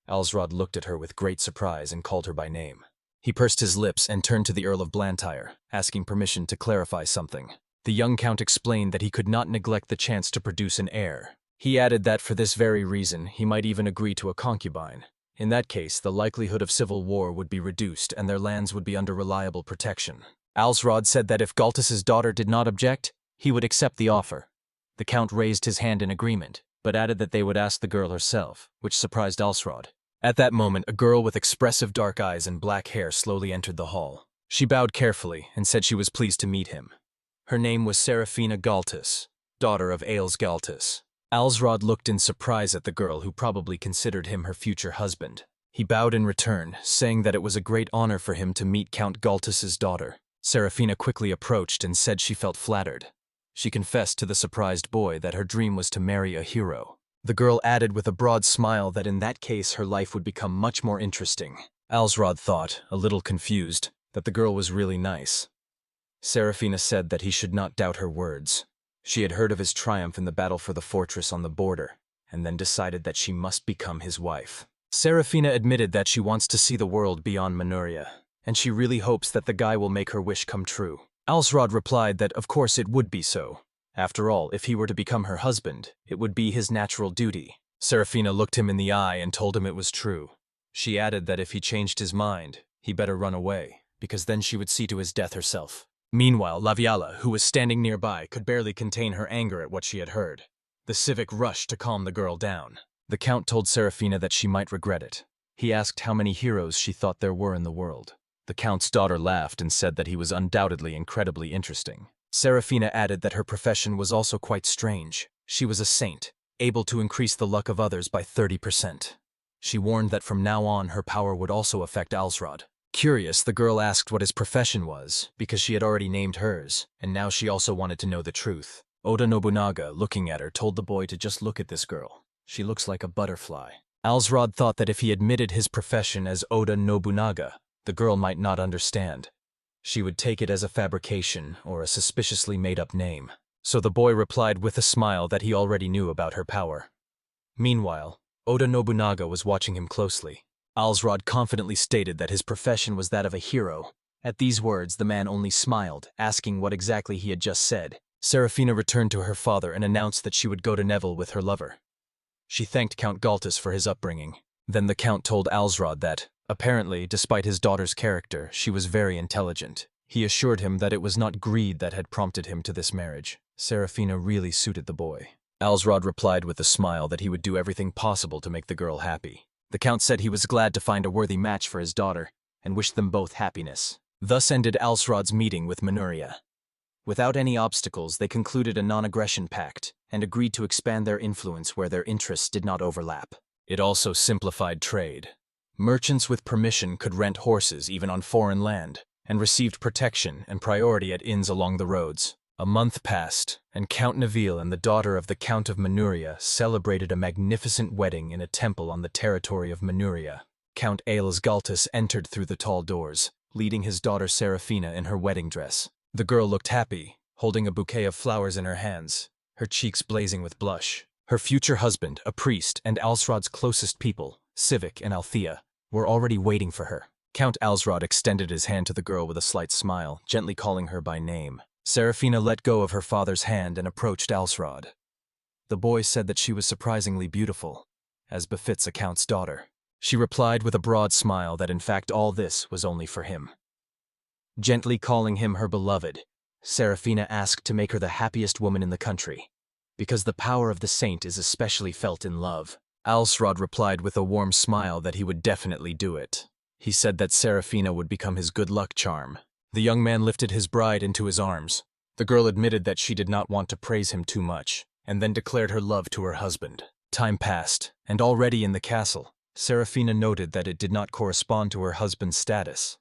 Alsrad looked at her with great surprise and called her by name. He pursed his lips and turned to the Earl of Blantyre, asking permission to clarify something. The young count explained that he could not neglect the chance to produce an heir. He added that for this very reason, he might even agree to a concubine. In that case, the likelihood of civil war would be reduced and their lands would be under reliable protection. Alsrad said that if Galtus's daughter did not object, he would accept the offer. The count raised his hand in agreement, but added that they would ask the girl herself, which surprised Alsrad. At that moment, a girl with expressive dark eyes and black hair slowly entered the hall. She bowed carefully and said she was pleased to meet him. Her name was Serafina Galtus, daughter of Exiled. Alsrad looked in surprise at the girl, who probably considered him her future husband. He bowed in return, saying that it was a great honor for him to meet Count Galtus's daughter. Serafina quickly approached and said she felt flattered. She confessed to the surprised boy that her dream was to marry a hero. The girl added with a broad smile that in that case her life would become much more interesting. Alsrad thought, a little confused, that the girl was really nice. Serafina said that he should not doubt her words. She had heard of his triumph in the battle for the fortress on the border, and then decided that she must become his wife. Serafina admitted that she wants to see the world beyond Manhwa, and she really hopes that the guy will make her wish come true. Alsrad replied that of course it would be so. After all, if he were to become her husband, it would be his natural duty. Serafina looked him in the eye and told him it was true. She added that if he changed his mind, He better run away, because then she would see to his death herself. Meanwhile, Laviala, who was standing nearby, could barely contain her anger at what she had heard. The civic rushed to calm the girl down. The Count told Serafina that she might regret it. He asked how many heroes she thought there were in the world. The Count's daughter laughed and said that he was undoubtedly incredibly interesting. Serafina added that her profession was also quite strange. She was a saint, able to increase the luck of others by 30%. She warned that from now on her power would also affect Alsrod. Curious, the girl asked what his profession was, because she had already named hers, and now she also wanted to know the truth. Oda Nobunaga, looking at her, told the boy to just look at this girl. She looks like a butterfly. Alsrod thought that if he admitted his profession as Oda Nobunaga, the girl might not understand. She would take it as a fabrication or a suspiciously made-up name. So the boy replied with a smile that he already knew about her power. Meanwhile, Oda Nobunaga was watching him closely. Alsrod confidently stated that his profession was that of a hero. At these words, the man only smiled, asking what exactly he had just said. Serafina returned to her father and announced that she would go to Neville with her lover. She thanked Count Galtus for his upbringing. Then the Count told Alsrod that, apparently, despite his daughter's character, she was very intelligent. He assured him that it was not greed that had prompted him to this marriage. Serafina really suited the boy. Alsrod replied with a smile that he would do everything possible to make the girl happy. The Count said he was glad to find a worthy match for his daughter, and wished them both happiness. Thus ended Alsrod's meeting with Manuria. Without any obstacles, they concluded a non-aggression pact, and agreed to expand their influence where their interests did not overlap. It also simplified trade. Merchants with permission could rent horses even on foreign land, and received protection and priority at inns along the roads. A month passed, and Count Neville and the daughter of the Count of Manuria celebrated a magnificent wedding in a temple on the territory of Manuria. Count Ails Galtus entered through the tall doors, leading his daughter Serafina in her wedding dress. The girl looked happy, holding a bouquet of flowers in her hands, her cheeks blazing with blush. Her future husband, a priest, and Alsrod's closest people, Civic and Althea, were already waiting for her. Count Alsrod extended his hand to the girl with a slight smile, gently calling her by name. Serafina let go of her father's hand and approached Alsrod. The boy said that she was surprisingly beautiful, as befits a count's daughter. She replied with a broad smile that in fact all this was only for him. Gently calling him her beloved, Serafina asked to make her the happiest woman in the country, because the power of the saint is especially felt in love. Alsrod replied with a warm smile that he would definitely do it. He said that Serafina would become his good luck charm. The young man lifted his bride into his arms. The girl admitted that she did not want to praise him too much, and then declared her love to her husband. Time passed, and already in the castle, Serafina noted that it did not correspond to her husband's status.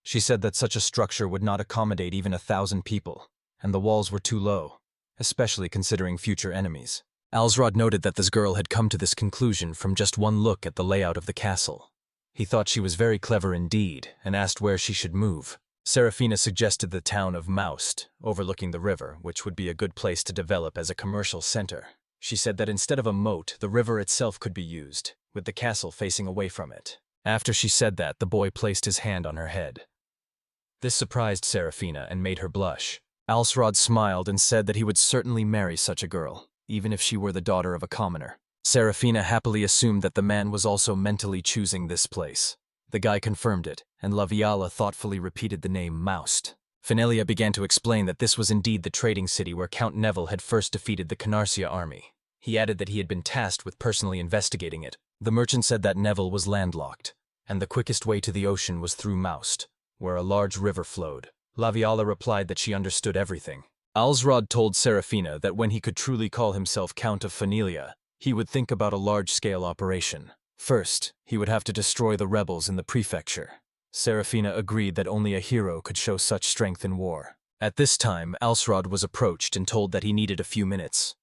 She said that such a structure would not accommodate even 1,000 people, and the walls were too low, especially considering future enemies. Alsrod noted that this girl had come to this conclusion from just one look at the layout of the castle. He thought she was very clever indeed, and asked where she should move. Serafina suggested the town of Maust, overlooking the river, which would be a good place to develop as a commercial center. She said that instead of a moat, the river itself could be used, with the castle facing away from it. After she said that, the boy placed his hand on her head. This surprised Serafina and made her blush. Alsrod smiled and said that he would certainly marry such a girl, even if she were the daughter of a commoner. Serafina happily assumed that the man was also mentally choosing this place. The guy confirmed it, and Laviala thoughtfully repeated the name Maust. Finelia began to explain that this was indeed the trading city where Count Neville had first defeated the Canarsia army. He added that he had been tasked with personally investigating it. The merchant said that Neville was landlocked, and the quickest way to the ocean was through Maust, where a large river flowed. Laviala replied that she understood everything. Alsrod told Serafina that when he could truly call himself Count of Finelia, he would think about a large-scale operation. First, he would have to destroy the rebels in the prefecture. Serafina agreed that only a hero could show such strength in war. At this time, Alsrod was approached and told that he needed a few minutes.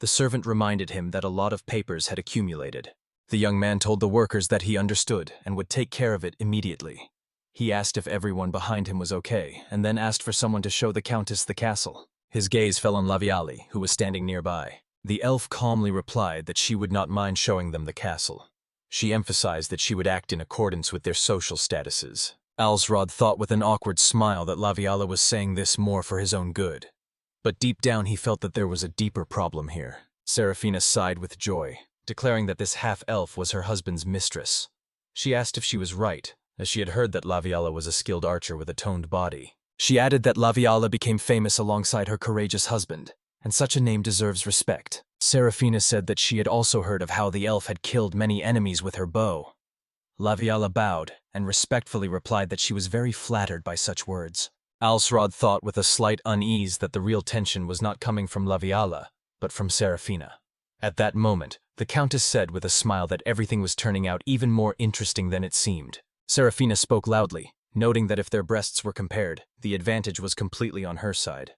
The servant reminded him that a lot of papers had accumulated. The young man told the workers that he understood and would take care of it immediately. He asked if everyone behind him was okay, and then asked for someone to show the Countess the castle. His gaze fell on Laviali, who was standing nearby. The elf calmly replied that she would not mind showing them the castle. She emphasized that she would act in accordance with their social statuses. Alsrod thought with an awkward smile that Laviala was saying this more for his own good. But deep down he felt that there was a deeper problem here. Serafina sighed with joy, declaring that this half-elf was her husband's mistress. She asked if she was right, as she had heard that Laviala was a skilled archer with a toned body. She added that Laviala became famous alongside her courageous husband, and such a name deserves respect. Serafina said that she had also heard of how the elf had killed many enemies with her bow. Laviala bowed and respectfully replied that she was very flattered by such words. Alsrod thought with a slight unease that the real tension was not coming from Laviala, but from Serafina. At that moment, the Countess said with a smile that everything was turning out even more interesting than it seemed. Serafina spoke loudly, noting that if their breasts were compared, the advantage was completely on her side.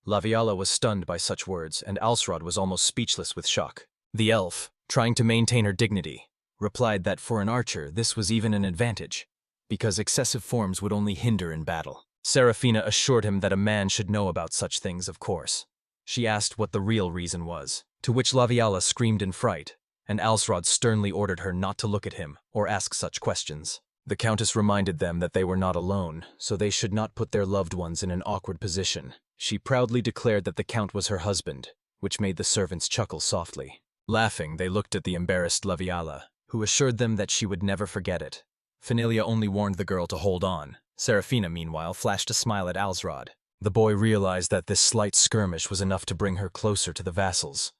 Laviala was stunned by such words, and Alsrod was almost speechless with shock. The elf, trying to maintain her dignity, replied that for an archer this was even an advantage, because excessive forms would only hinder in battle. Serafina assured him that a man should know about such things, of course. She asked what the real reason was, to which Laviala screamed in fright, and Alsrod sternly ordered her not to look at him or ask such questions. The Countess reminded them that they were not alone, so they should not put their loved ones in an awkward position. She proudly declared that the Count was her husband, which made the servants chuckle softly. Laughing, they looked at the embarrassed Laviala, who assured them that she would never forget it. Finilia only warned the girl to hold on. Serafina, meanwhile, flashed a smile at Alsrod. The boy realized that this slight skirmish was enough to bring her closer to the vassals.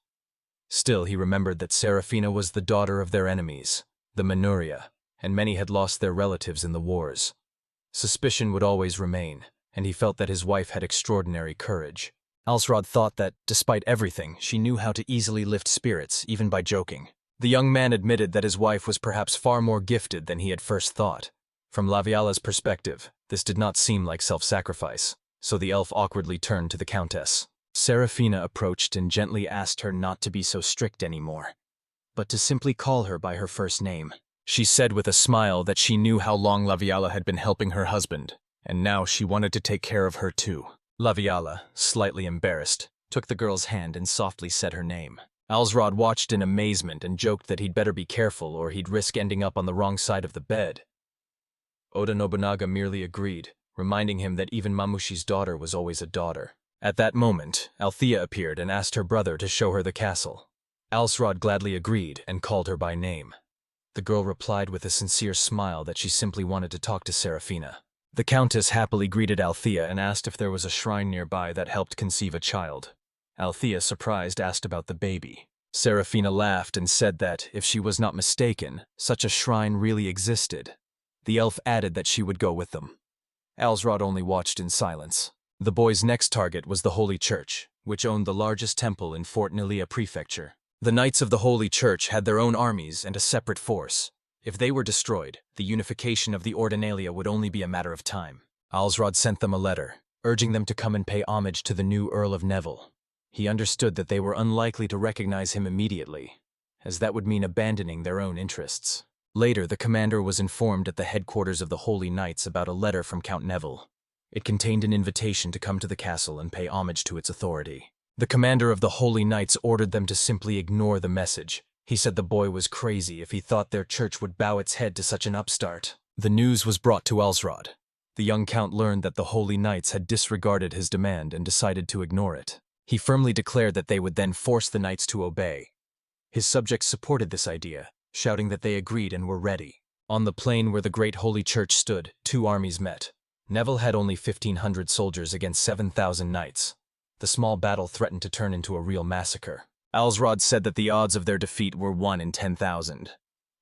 Still, he remembered that Serafina was the daughter of their enemies, the Manuria, and many had lost their relatives in the wars. Suspicion would always remain, and he felt that his wife had extraordinary courage. Alsrod thought that, despite everything, she knew how to easily lift spirits, even by joking. The young man admitted that his wife was perhaps far more gifted than he had first thought. From Laviala's perspective, this did not seem like self-sacrifice, so the elf awkwardly turned to the Countess. Serafina approached and gently asked her not to be so strict anymore, but to simply call her by her first name. She said with a smile that she knew how long Laviala had been helping her husband, and now she wanted to take care of her too. Laviala, slightly embarrassed, took the girl's hand and softly said her name. Alsrod watched in amazement and joked that he'd better be careful or he'd risk ending up on the wrong side of the bed. Oda Nobunaga merely agreed, reminding him that even Mamushi's daughter was always a daughter. At that moment, Althea appeared and asked her brother to show her the castle. Alsrod gladly agreed and called her by name. The girl replied with a sincere smile that she simply wanted to talk to Serafina. The Countess happily greeted Althea and asked if there was a shrine nearby that helped conceive a child. Althea, surprised, asked about the baby. Serafina laughed and said that, if she was not mistaken, such a shrine really existed. The elf added that she would go with them. Alsrod only watched in silence. The boy's next target was the Holy Church, which owned the largest temple in Fort Nilia Prefecture. The Knights of the Holy Church had their own armies and a separate force. If they were destroyed, the unification of the Ordinalia would only be a matter of time. Alsrod sent them a letter, urging them to come and pay homage to the new Earl of Neville. He understood that they were unlikely to recognize him immediately, as that would mean abandoning their own interests. Later, the commander was informed at the headquarters of the Holy Knights about a letter from Count Neville. It contained an invitation to come to the castle and pay homage to its authority. The commander of the Holy Knights ordered them to simply ignore the message. He said the boy was crazy if he thought their church would bow its head to such an upstart. The news was brought to Alsrod. The young count learned that the Holy Knights had disregarded his demand and decided to ignore it. He firmly declared that they would then force the knights to obey. His subjects supported this idea, shouting that they agreed and were ready. On the plain where the great Holy Church stood, two armies met. Neville had only 1,500 soldiers against 7,000 knights. The small battle threatened to turn into a real massacre. Alsrod said that the odds of their defeat were 1 in 10,000.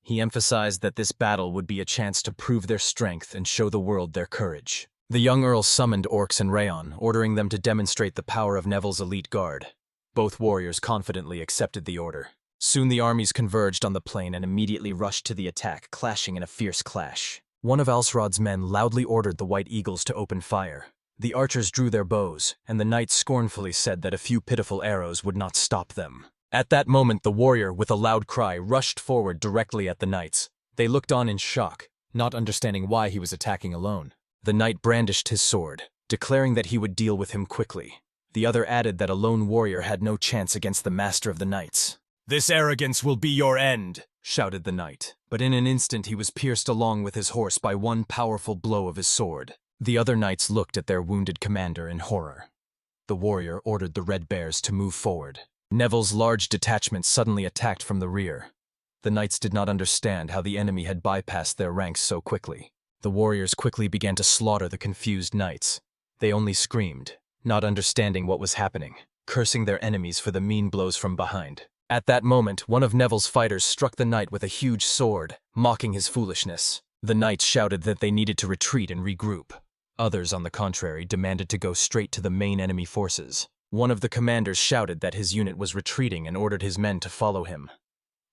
He emphasized that this battle would be a chance to prove their strength and show the world their courage. The young earl summoned orcs and Rayon, ordering them to demonstrate the power of Neville's elite guard. Both warriors confidently accepted the order. Soon the armies converged on the plain and immediately rushed to the attack, clashing in a fierce clash. One of Alsrod's men loudly ordered the White Eagles to open fire. The archers drew their bows, and the knights scornfully said that a few pitiful arrows would not stop them. At that moment, the warrior, with a loud cry, rushed forward directly at the knights. They looked on in shock, not understanding why he was attacking alone. The knight brandished his sword, declaring that he would deal with him quickly. The other added that a lone warrior had no chance against the master of the knights. "This arrogance will be your end," shouted the knight. But in an instant he was pierced along with his horse by one powerful blow of his sword. The other knights looked at their wounded commander in horror. The warrior ordered the Red Bears to move forward. Neville's large detachment suddenly attacked from the rear. The knights did not understand how the enemy had bypassed their ranks so quickly. The warriors quickly began to slaughter the confused knights. They only screamed, not understanding what was happening, cursing their enemies for the mean blows from behind. At that moment, one of Neville's fighters struck the knight with a huge sword, mocking his foolishness. The knights shouted that they needed to retreat and regroup. Others, on the contrary, demanded to go straight to the main enemy forces. One of the commanders shouted that his unit was retreating and ordered his men to follow him.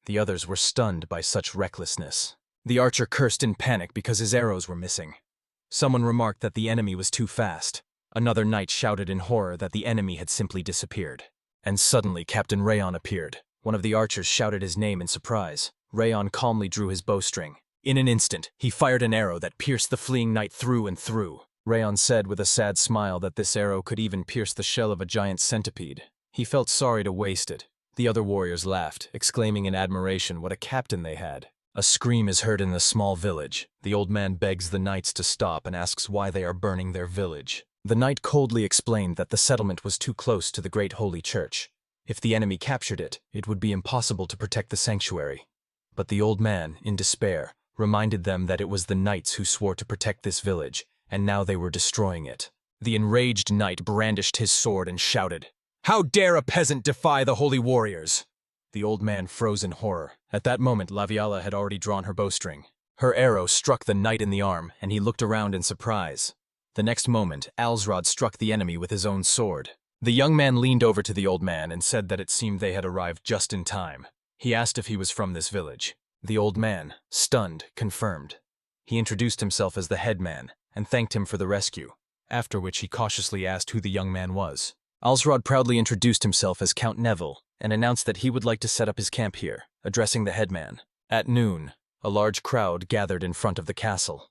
The others were stunned by such recklessness. The archer cursed in panic because his arrows were missing. Someone remarked that the enemy was too fast. Another knight shouted in horror that the enemy had simply disappeared. And suddenly Captain Rayon appeared. One of the archers shouted his name in surprise. Rayon calmly drew his bowstring. In an instant, he fired an arrow that pierced the fleeing knight through and through. Rayon said with a sad smile that this arrow could even pierce the shell of a giant centipede. He felt sorry to waste it. The other warriors laughed, exclaiming in admiration what a captain they had. A scream is heard in the small village. The old man begs the knights to stop and asks why they are burning their village. The knight coldly explained that the settlement was too close to the great holy church. If the enemy captured it, it would be impossible to protect the sanctuary. But the old man, in despair, reminded them that it was the knights who swore to protect this village, and now they were destroying it. The enraged knight brandished his sword and shouted, "How dare a peasant defy the holy warriors?" The old man froze in horror. At that moment, Laviala had already drawn her bowstring. Her arrow struck the knight in the arm, and he looked around in surprise. The next moment, Alsrod struck the enemy with his own sword. The young man leaned over to the old man and said that it seemed they had arrived just in time. He asked if he was from this village. The old man, stunned, confirmed. He introduced himself as the headman and thanked him for the rescue, after which he cautiously asked who the young man was. Alsrod proudly introduced himself as Count Neville and announced that he would like to set up his camp here, addressing the headman. At noon, a large crowd gathered in front of the castle.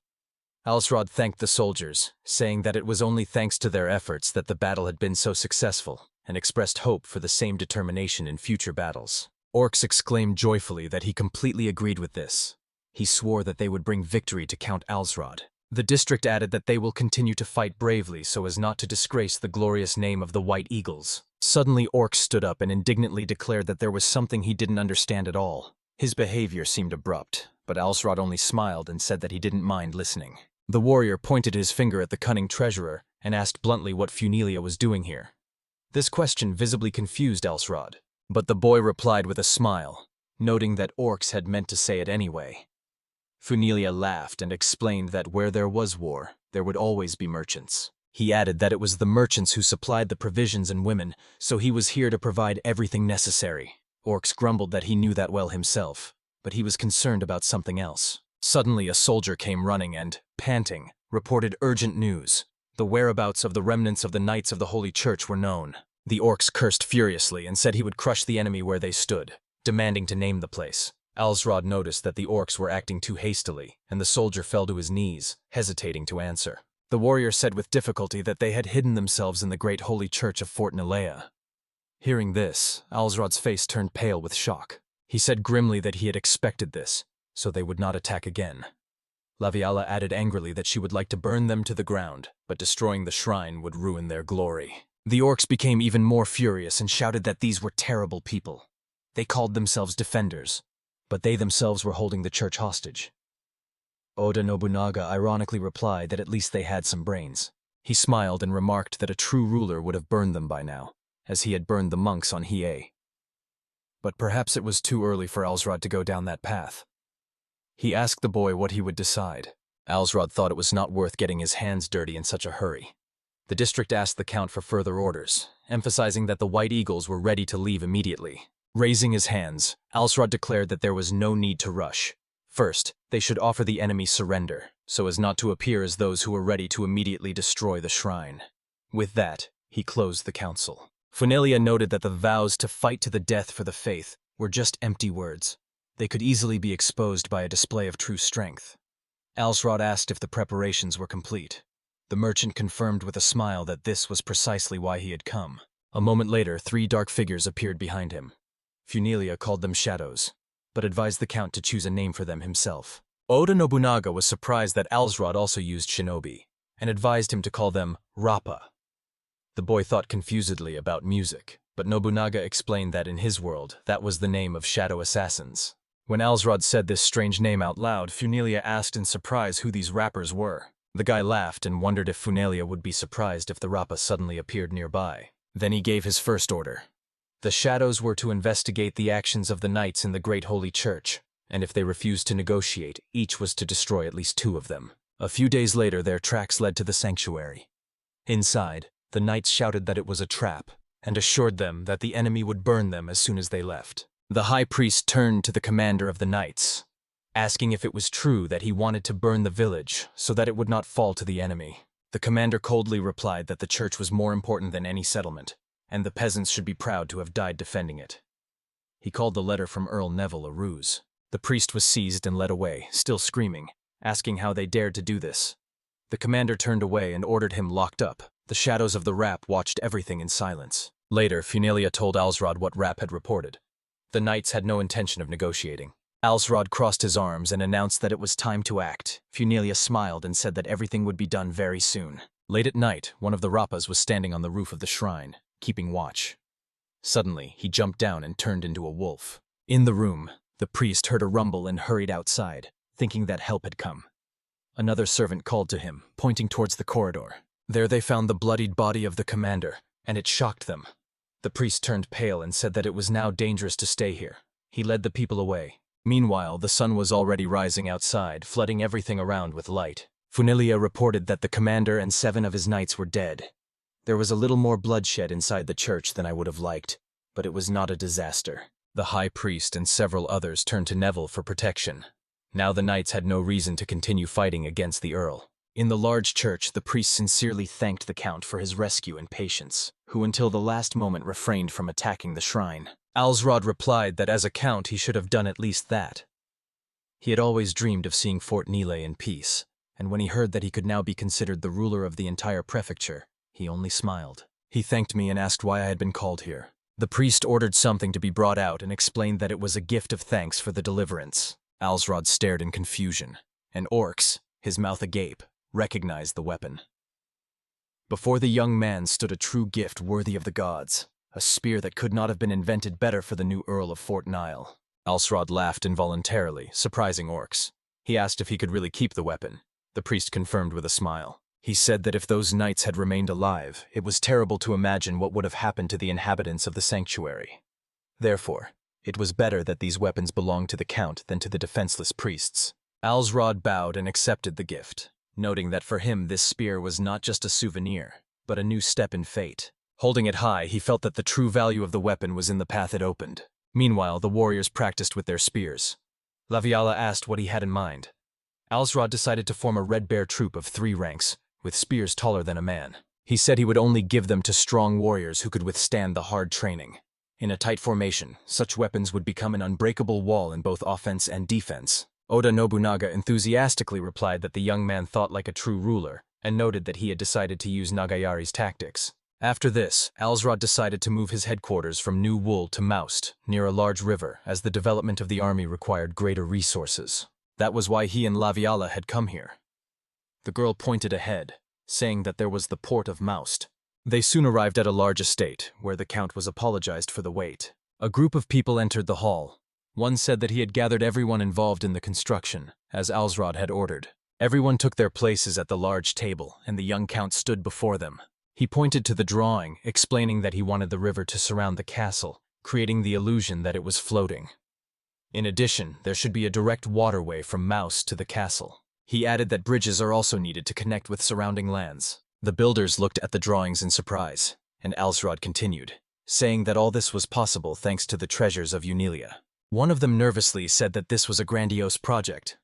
Alsrod thanked the soldiers, saying that it was only thanks to their efforts that the battle had been so successful, and expressed hope for the same determination in future battles. Orcs exclaimed joyfully that he completely agreed with this. He swore that they would bring victory to Count Alsrod. The district added that they will continue to fight bravely so as not to disgrace the glorious name of the White Eagles. Suddenly Orc stood up and indignantly declared that there was something he didn't understand at all. His behavior seemed abrupt, but Alsrod only smiled and said that he didn't mind listening. The warrior pointed his finger at the cunning treasurer and asked bluntly what Funelia was doing here. This question visibly confused Alsrod, but the boy replied with a smile, noting that orcs had meant to say it anyway. Funelia laughed and explained that where there was war, there would always be merchants. He added that it was the merchants who supplied the provisions and women, so he was here to provide everything necessary. Orcs grumbled that he knew that well himself, but he was concerned about something else. Suddenly a soldier came running and, panting, reported urgent news. The whereabouts of the remnants of the Knights of the Holy Church were known. The orcs cursed furiously and said he would crush the enemy where they stood, demanding to name the place. Alsrod noticed that the orcs were acting too hastily, and the soldier fell to his knees, hesitating to answer. The warrior said with difficulty that they had hidden themselves in the great holy church of Fort Nilea. Hearing this, Alsrod's face turned pale with shock. He said grimly that he had expected this, so they would not attack again. Laviala added angrily that she would like to burn them to the ground, but destroying the shrine would ruin their glory. The orcs became even more furious and shouted that these were terrible people. They called themselves defenders, but they themselves were holding the church hostage. Oda Nobunaga ironically replied that at least they had some brains. He smiled and remarked that a true ruler would have burned them by now, as he had burned the monks on Hiei. But perhaps it was too early for Alsrod to go down that path. He asked the boy what he would decide. Alsrod thought it was not worth getting his hands dirty in such a hurry. The district asked the count for further orders, emphasizing that the White Eagles were ready to leave immediately. Raising his hands, Alsrod declared that there was no need to rush. First, they should offer the enemy surrender, so as not to appear as those who were ready to immediately destroy the shrine. With that, he closed the council. Funelia noted that the vows to fight to the death for the faith were just empty words. They could easily be exposed by a display of true strength. Alsrod asked if the preparations were complete. The merchant confirmed with a smile that this was precisely why he had come. A moment later, 3 dark figures appeared behind him. Funelia called them shadows, but advised the count to choose a name for them himself. Oda Nobunaga was surprised that Alsrod also used shinobi, and advised him to call them Rappa. The boy thought confusedly about music, but Nobunaga explained that in his world, that was the name of shadow assassins. When Alsrod said this strange name out loud, Funelia asked in surprise who these rappers were. The guy laughed and wondered if Funelia would be surprised if the Rappa suddenly appeared nearby. Then he gave his first order. The shadows were to investigate the actions of the knights in the Great Holy Church, and if they refused to negotiate, each was to destroy at least 2 of them. A few days later, their tracks led to the sanctuary. Inside, the knights shouted that it was a trap, and assured them that the enemy would burn them as soon as they left. The high priest turned to the commander of the knights, asking if it was true that he wanted to burn the village so that it would not fall to the enemy. The commander coldly replied that the church was more important than any settlement, and the peasants should be proud to have died defending it. He called the letter from Earl Neville a ruse. The priest was seized and led away, still screaming, asking how they dared to do this. The commander turned away and ordered him locked up. The shadows of the Rapp watched everything in silence. Later, Funelia told Alsrod what Rapp had reported. The knights had no intention of negotiating. Alsrod crossed his arms and announced that it was time to act. Funelia smiled and said that everything would be done very soon. Late at night, one of the Rappas was standing on the roof of the shrine, keeping watch. Suddenly, he jumped down and turned into a wolf. In the room, the priest heard a rumble and hurried outside, thinking that help had come. Another servant called to him, pointing towards the corridor. There they found the bloodied body of the commander, and it shocked them. The priest turned pale and said that it was now dangerous to stay here. He led the people away. Meanwhile, the sun was already rising outside, flooding everything around with light. Funelia reported that the commander and 7 of his knights were dead. There was a little more bloodshed inside the church than I would have liked, but it was not a disaster. The high priest and several others turned to Neville for protection. Now the knights had no reason to continue fighting against the Earl. In the large church, the priest sincerely thanked the Count for his rescue and patience, who until the last moment refrained from attacking the shrine. Alsrod replied that as a count he should have done at least that. He had always dreamed of seeing Fort Nile in peace, and when he heard that he could now be considered the ruler of the entire prefecture, he only smiled. He thanked me and asked why I had been called here. The priest ordered something to be brought out and explained that it was a gift of thanks for the deliverance. Alsrod stared in confusion, and Orcs, his mouth agape, recognized the weapon. Before the young man stood a true gift worthy of the gods, a spear that could not have been invented better for the new Earl of Fort Nile. Alsrod laughed involuntarily, surprising Orcs. He asked if he could really keep the weapon. The priest confirmed with a smile. He said that if those knights had remained alive, it was terrible to imagine what would have happened to the inhabitants of the sanctuary. Therefore, it was better that these weapons belonged to the Count than to the defenseless priests. Alsrod bowed and accepted the gift, noting that for him this spear was not just a souvenir, but a new step in fate. Holding it high, he felt that the true value of the weapon was in the path it opened. Meanwhile, the warriors practiced with their spears. Laviala asked what he had in mind. Alsrod decided to form a Red Bear troop of 3 ranks, with spears taller than a man. He said he would only give them to strong warriors who could withstand the hard training. In a tight formation, such weapons would become an unbreakable wall in both offense and defense. Oda Nobunaga enthusiastically replied that the young man thought like a true ruler, and noted that he had decided to use Nagayari's tactics. After this, Alsrod decided to move his headquarters from New Wool to Moust, near a large river, as the development of the army required greater resources. That was why he and Laviala had come here. The girl pointed ahead, saying that there was the port of Moust. They soon arrived at a large estate, where the Count was apologized for the wait. A group of people entered the hall. One said that he had gathered everyone involved in the construction, as Alsrod had ordered. Everyone took their places at the large table, and the young Count stood before them. He pointed to the drawing, explaining that he wanted the river to surround the castle, creating the illusion that it was floating. In addition, there should be a direct waterway from Moust to the castle. He added that bridges are also needed to connect with surrounding lands. The builders looked at the drawings in surprise, and Alsrod continued, saying that all this was possible thanks to the treasures of Unilia. One of them nervously said that this was a grandiose project.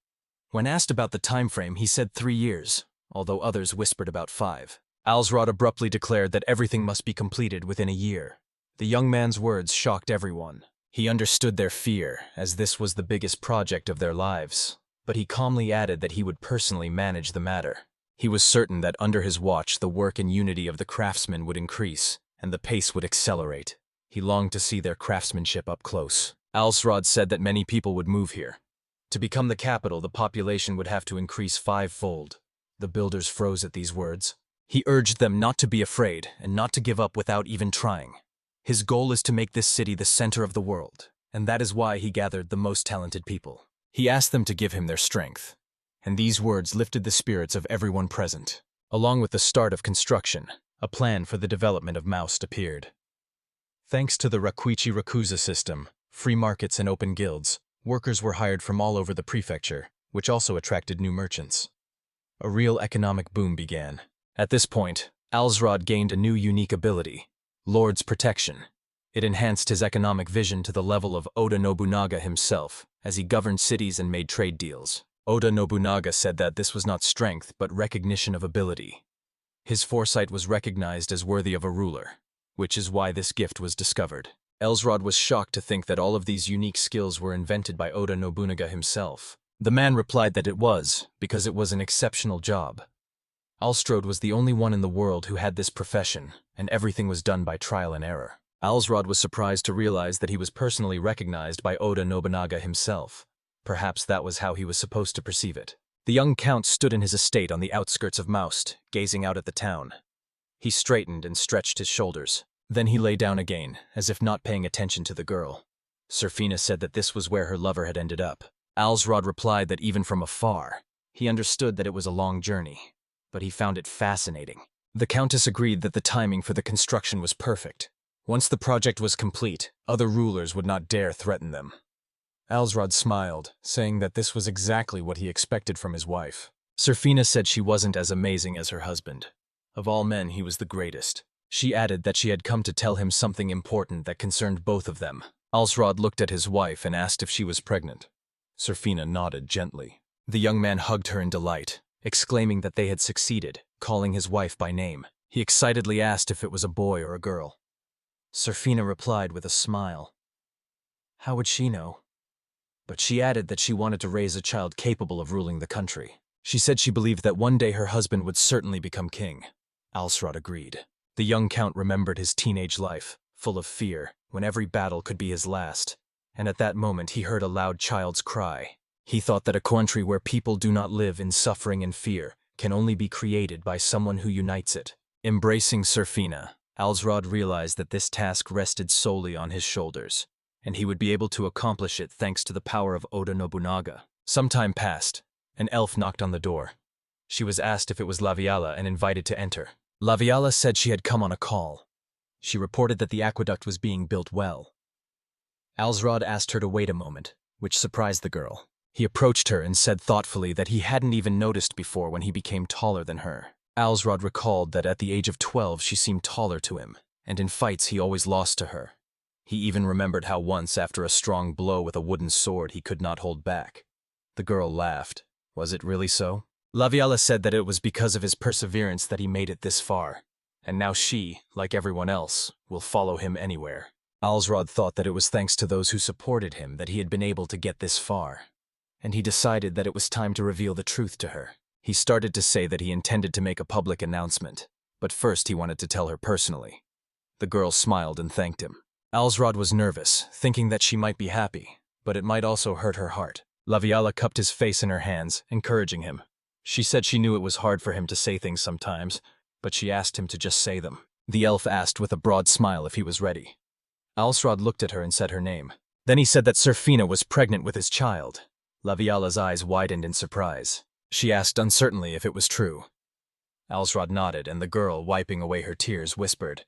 When asked about the time frame, he said 3 years, although others whispered about 5. Alsrod abruptly declared that everything must be completed within a year. The young man's words shocked everyone. He understood their fear, as this was the biggest project of their lives, but he calmly added that he would personally manage the matter. He was certain that under his watch the work and unity of the craftsmen would increase, and the pace would accelerate. He longed to see their craftsmanship up close. Alsrod said that many people would move here. To become the capital, the population would have to increase 5-fold. The builders froze at these words. He urged them not to be afraid and not to give up without even trying. His goal is to make this city the center of the world. and that is why he gathered the most talented people. He asked them to give him their strength, and these words lifted the spirits of everyone present. Along with the start of construction, a plan for the development of Maust appeared. Thanks to the Rakuichi Rakuza system, free markets and open guilds, workers were hired from all over the prefecture, which also attracted new merchants. A real economic boom began. At this point, Alsrod gained a new unique ability, Lord's Protection. It enhanced his economic vision to the level of Oda Nobunaga himself, as he governed cities and made trade deals. Oda Nobunaga said that this was not strength but recognition of ability. His foresight was recognized as worthy of a ruler, which is why this gift was discovered. Alsrod was shocked to think that all of these unique skills were invented by Oda Nobunaga himself. The man replied that it was, because it was an exceptional job. Alsrod was the only one in the world who had this profession, and everything was done by trial and error. Alsrod was surprised to realize that he was personally recognized by Oda Nobunaga himself. Perhaps that was how he was supposed to perceive it. The young count stood in his estate on the outskirts of Maust, gazing out at the town. He straightened and stretched his shoulders. Then he lay down again, as if not paying attention to the girl. Serfina said that this was where her lover had ended up. Alsrod replied that even from afar, he understood that it was a long journey, but he found it fascinating. The countess agreed that the timing for the construction was perfect. Once the project was complete, other rulers would not dare threaten them. Alsrod smiled, saying that this was exactly what he expected from his wife. Serfina said she wasn't as amazing as her husband. Of all men, he was the greatest. She added that she had come to tell him something important that concerned both of them. Alsrod looked at his wife and asked if she was pregnant. Serfina nodded gently. The young man hugged her in delight, exclaiming that they had succeeded, calling his wife by name. He excitedly asked if it was a boy or a girl. Serfina replied with a smile. How would she know? But she added that she wanted to raise a child capable of ruling the country. She said she believed that one day her husband would certainly become king. Alsrod agreed. The young count remembered his teenage life, full of fear, when every battle could be his last, and at that moment he heard a loud child's cry. He thought that a country where people do not live in suffering and fear can only be created by someone who unites it. Embracing Serfina, Alsrod realized that this task rested solely on his shoulders, and he would be able to accomplish it thanks to the power of Oda Nobunaga. Some time passed. An elf knocked on the door. She was asked if it was Laviala and invited to enter. Laviala said she had come on a call. She reported that the aqueduct was being built well. Alsrod asked her to wait a moment, which surprised the girl. He approached her and said thoughtfully that he hadn't even noticed before when he became taller than her. Alsrod recalled that at the age of 12 she seemed taller to him, and in fights he always lost to her. He even remembered how once, after a strong blow with a wooden sword, he could not hold back. The girl laughed. Was it really so? Laviala said that it was because of his perseverance that he made it this far, and now she, like everyone else, will follow him anywhere. Alsrod thought that it was thanks to those who supported him that he had been able to get this far, and he decided that it was time to reveal the truth to her. He started to say that he intended to make a public announcement, but first he wanted to tell her personally. The girl smiled and thanked him. Alsrod was nervous, thinking that she might be happy, but it might also hurt her heart. Laviala cupped his face in her hands, encouraging him. She said she knew it was hard for him to say things sometimes, but she asked him to just say them. The elf asked with a broad smile if he was ready. Alsrod looked at her and said her name. Then he said that Serfina was pregnant with his child. Laviala's eyes widened in surprise. She asked uncertainly if it was true. Alsrod nodded, and the girl, wiping away her tears, whispered,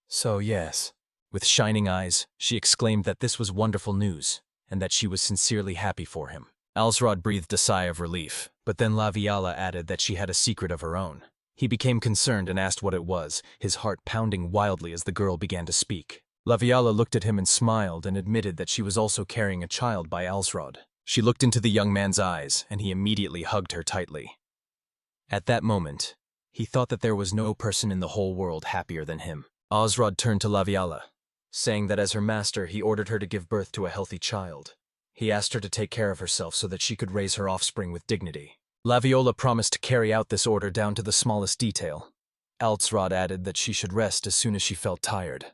"So yes." With shining eyes, she exclaimed that this was wonderful news, and that she was sincerely happy for him. Alsrod breathed a sigh of relief, but then Laviala added that she had a secret of her own. He became concerned and asked what it was, his heart pounding wildly as the girl began to speak. Laviala looked at him and smiled and admitted that she was also carrying a child by Alsrod. She looked into the young man's eyes, and he immediately hugged her tightly. At that moment, he thought that there was no person in the whole world happier than him. Alsrod turned to Laviala, saying that as her master he ordered her to give birth to a healthy child. He asked her to take care of herself so that she could raise her offspring with dignity. Laviola promised to carry out this order down to the smallest detail. Alsrod added that she should rest as soon as she felt tired.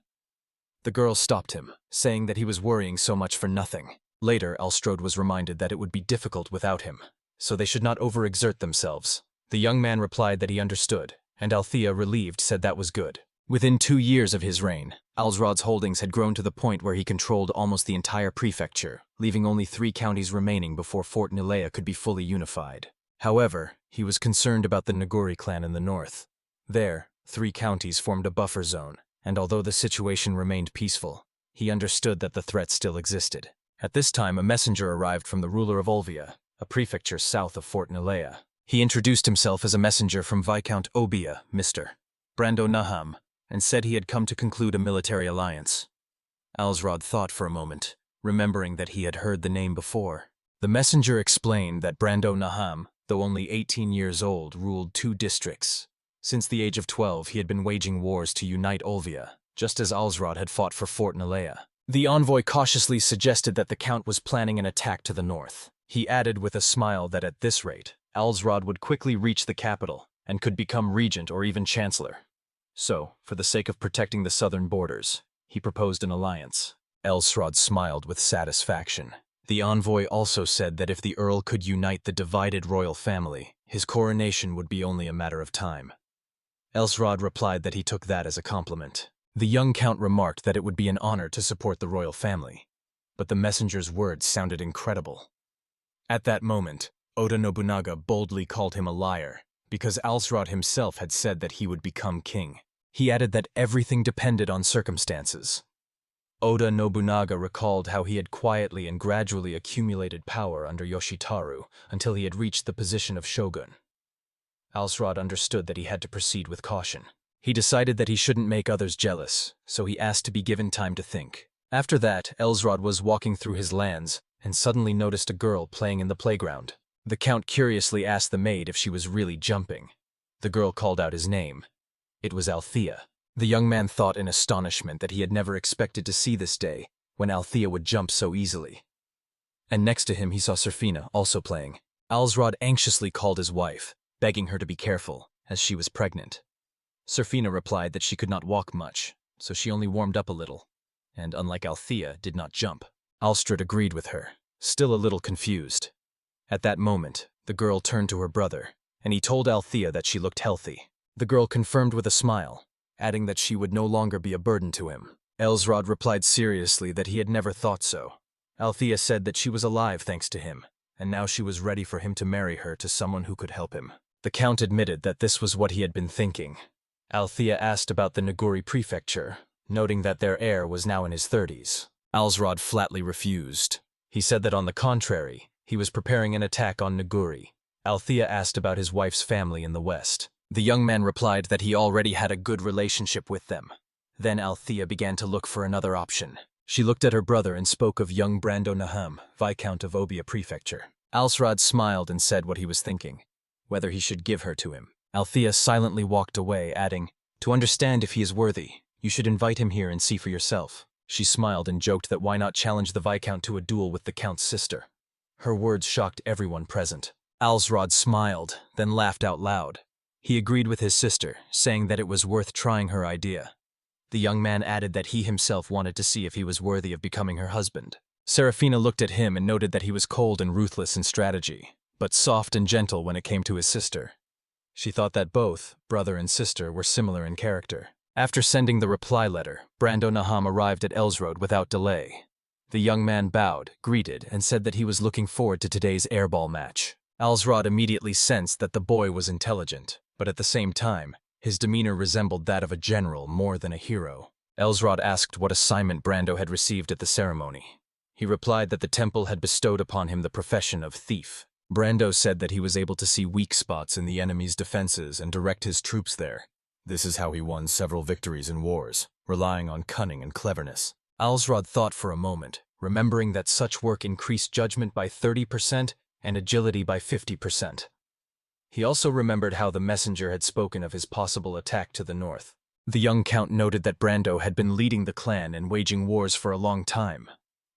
The girl stopped him, saying that he was worrying so much for nothing. Later, Alsrod was reminded that it would be difficult without him, so they should not overexert themselves. The young man replied that he understood, and Althea, relieved, said that was good. Within 2 years of his reign, Alsrod's holdings had grown to the point where he controlled almost the entire prefecture, leaving only 3 counties remaining before Fort Nilea could be fully unified. However, he was concerned about the Naguri clan in the north. There, 3 counties formed a buffer zone, and although the situation remained peaceful, he understood that the threat still existed. At this time, a messenger arrived from the ruler of Olvia, a prefecture south of Fort Nilea. He introduced himself as a messenger from Viscount Obia, Mr. Brando Naham, and said he had come to conclude a military alliance. Alsrod thought for a moment, remembering that he had heard the name before. The messenger explained that Brando Naham, though only 18 years old, ruled 2 districts. Since the age of 12, he had been waging wars to unite Olvia, just as Alsrod had fought for Fort Nilea. The envoy cautiously suggested that the Count was planning an attack to the north. He added with a smile that at this rate, Alsrod would quickly reach the capital and could become regent or even chancellor. So, for the sake of protecting the southern borders, he proposed an alliance. Alsrod smiled with satisfaction. The envoy also said that if the Earl could unite the divided royal family, his coronation would be only a matter of time. Alsrod replied that he took that as a compliment. The young count remarked that it would be an honor to support the royal family, but the messenger's words sounded incredible. At that moment, Oda Nobunaga boldly called him a liar, because Alsrod himself had said that he would become king. He added that everything depended on circumstances. Oda Nobunaga recalled how he had quietly and gradually accumulated power under Yoshitaru until he had reached the position of shogun. Alsrod understood that he had to proceed with caution. He decided that he shouldn't make others jealous, so he asked to be given time to think. After that, Alsrod was walking through his lands and suddenly noticed a girl playing in the playground. The Count curiously asked the maid if she was really jumping. The girl called out his name. It was Althea. The young man thought in astonishment that he had never expected to see this day, when Althea would jump so easily. And next to him he saw Serfina, also playing. Alsrod anxiously called his wife, begging her to be careful, as she was pregnant. Serfina replied that she could not walk much, so she only warmed up a little, and unlike Althea, did not jump. Alstrad agreed with her, still a little confused. At that moment, the girl turned to her brother, and he told Althea that she looked healthy. The girl confirmed with a smile, adding that she would no longer be a burden to him. Alsrod replied seriously that he had never thought so. Althea said that she was alive thanks to him, and now she was ready for him to marry her to someone who could help him. The Count admitted that this was what he had been thinking. Althea asked about the Naguri prefecture, noting that their heir was now in his 30s. Alsrod flatly refused. He said that on the contrary, he was preparing an attack on Naguri. Althea asked about his wife's family in the west. The young man replied that he already had a good relationship with them. Then Althea began to look for another option. She looked at her brother and spoke of young Brando Naham, Viscount of Obia Prefecture. Alsrod smiled and said what he was thinking, whether he should give her to him. Althea silently walked away, adding, "To understand if he is worthy, you should invite him here and see for yourself." She smiled and joked that why not challenge the Viscount to a duel with the Count's sister. Her words shocked everyone present. Alsrod smiled, then laughed out loud. He agreed with his sister, saying that it was worth trying her idea. The young man added that he himself wanted to see if he was worthy of becoming her husband. Serafina looked at him and noted that he was cold and ruthless in strategy, but soft and gentle when it came to his sister. She thought that both, brother and sister, were similar in character. After sending the reply letter, Brando Naham arrived at Elsrode without delay. The young man bowed, greeted, and said that he was looking forward to today's airball match. Alsrod immediately sensed that the boy was intelligent, but at the same time, his demeanor resembled that of a general more than a hero. Alsrod asked what assignment Brando had received at the ceremony. He replied that the temple had bestowed upon him the profession of thief. Brando said that he was able to see weak spots in the enemy's defenses and direct his troops there. This is how he won several victories in wars, relying on cunning and cleverness. Alsrod thought for a moment, remembering that such work increased judgment by 30% and agility by 50%. He also remembered how the messenger had spoken of his possible attack to the north. The young count noted that Brando had been leading the clan and waging wars for a long time,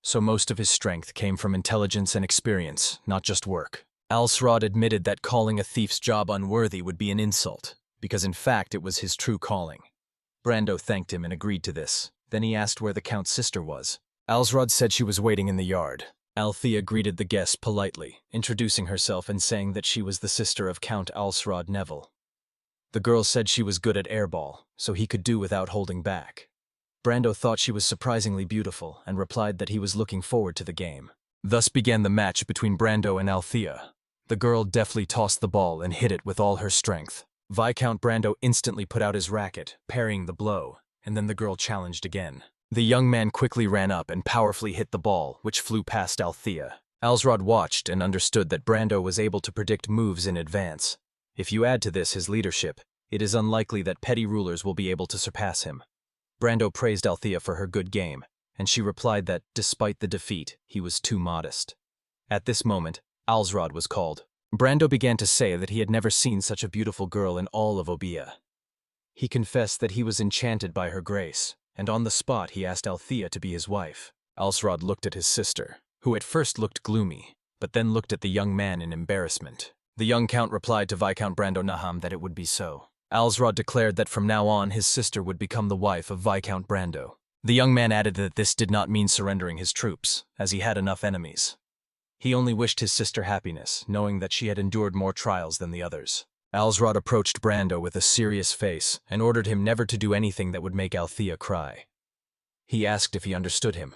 so most of his strength came from intelligence and experience, not just work. Alsrod admitted that calling a thief's job unworthy would be an insult, because in fact it was his true calling. Brando thanked him and agreed to this. Then he asked where the Count's sister was. Alsrod said she was waiting in the yard. Althea greeted the guest politely, introducing herself and saying that she was the sister of Count Alsrod Neville. The girl said she was good at airball, so he could do without holding back. Brando thought she was surprisingly beautiful and replied that he was looking forward to the game. Thus began the match between Brando and Althea. The girl deftly tossed the ball and hit it with all her strength. Viscount Brando instantly put out his racket, parrying the blow, and then the girl challenged again. The young man quickly ran up and powerfully hit the ball, which flew past Althea. Alsrod watched and understood that Brando was able to predict moves in advance. If you add to this his leadership, it is unlikely that petty rulers will be able to surpass him. Brando praised Althea for her good game, and she replied that, despite the defeat, he was too modest. At this moment, Alsrod was called. Brando began to say that he had never seen such a beautiful girl in all of Obia. He confessed that he was enchanted by her grace, and on the spot he asked Althea to be his wife. Alsrod looked at his sister, who at first looked gloomy, but then looked at the young man in embarrassment. The young count replied to Viscount Brando Naham that it would be so. Alsrod declared that from now on his sister would become the wife of Viscount Brando. The young man added that this did not mean surrendering his troops, as he had enough enemies. He only wished his sister happiness, knowing that she had endured more trials than the others. Alsrod approached Brando with a serious face and ordered him never to do anything that would make Althea cry. He asked if he understood him.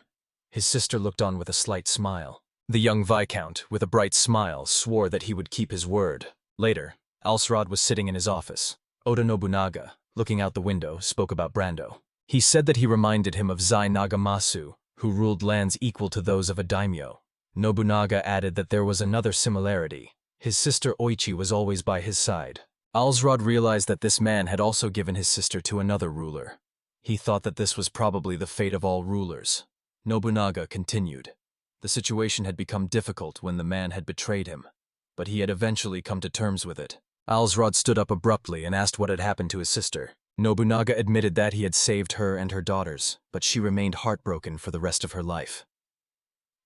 His sister looked on with a slight smile. The young Viscount, with a bright smile, swore that he would keep his word. Later, Alsrod was sitting in his office. Oda Nobunaga, looking out the window, spoke about Brando. He said that he reminded him of Zai Nagamasu, who ruled lands equal to those of a daimyo. Nobunaga added that there was another similarity. His sister Oichi was always by his side. Alsrod realized that this man had also given his sister to another ruler. He thought that this was probably the fate of all rulers. Nobunaga continued. The situation had become difficult when the man had betrayed him, but he had eventually come to terms with it. Alsrod stood up abruptly and asked what had happened to his sister. Nobunaga admitted that he had saved her and her daughters, but she remained heartbroken for the rest of her life.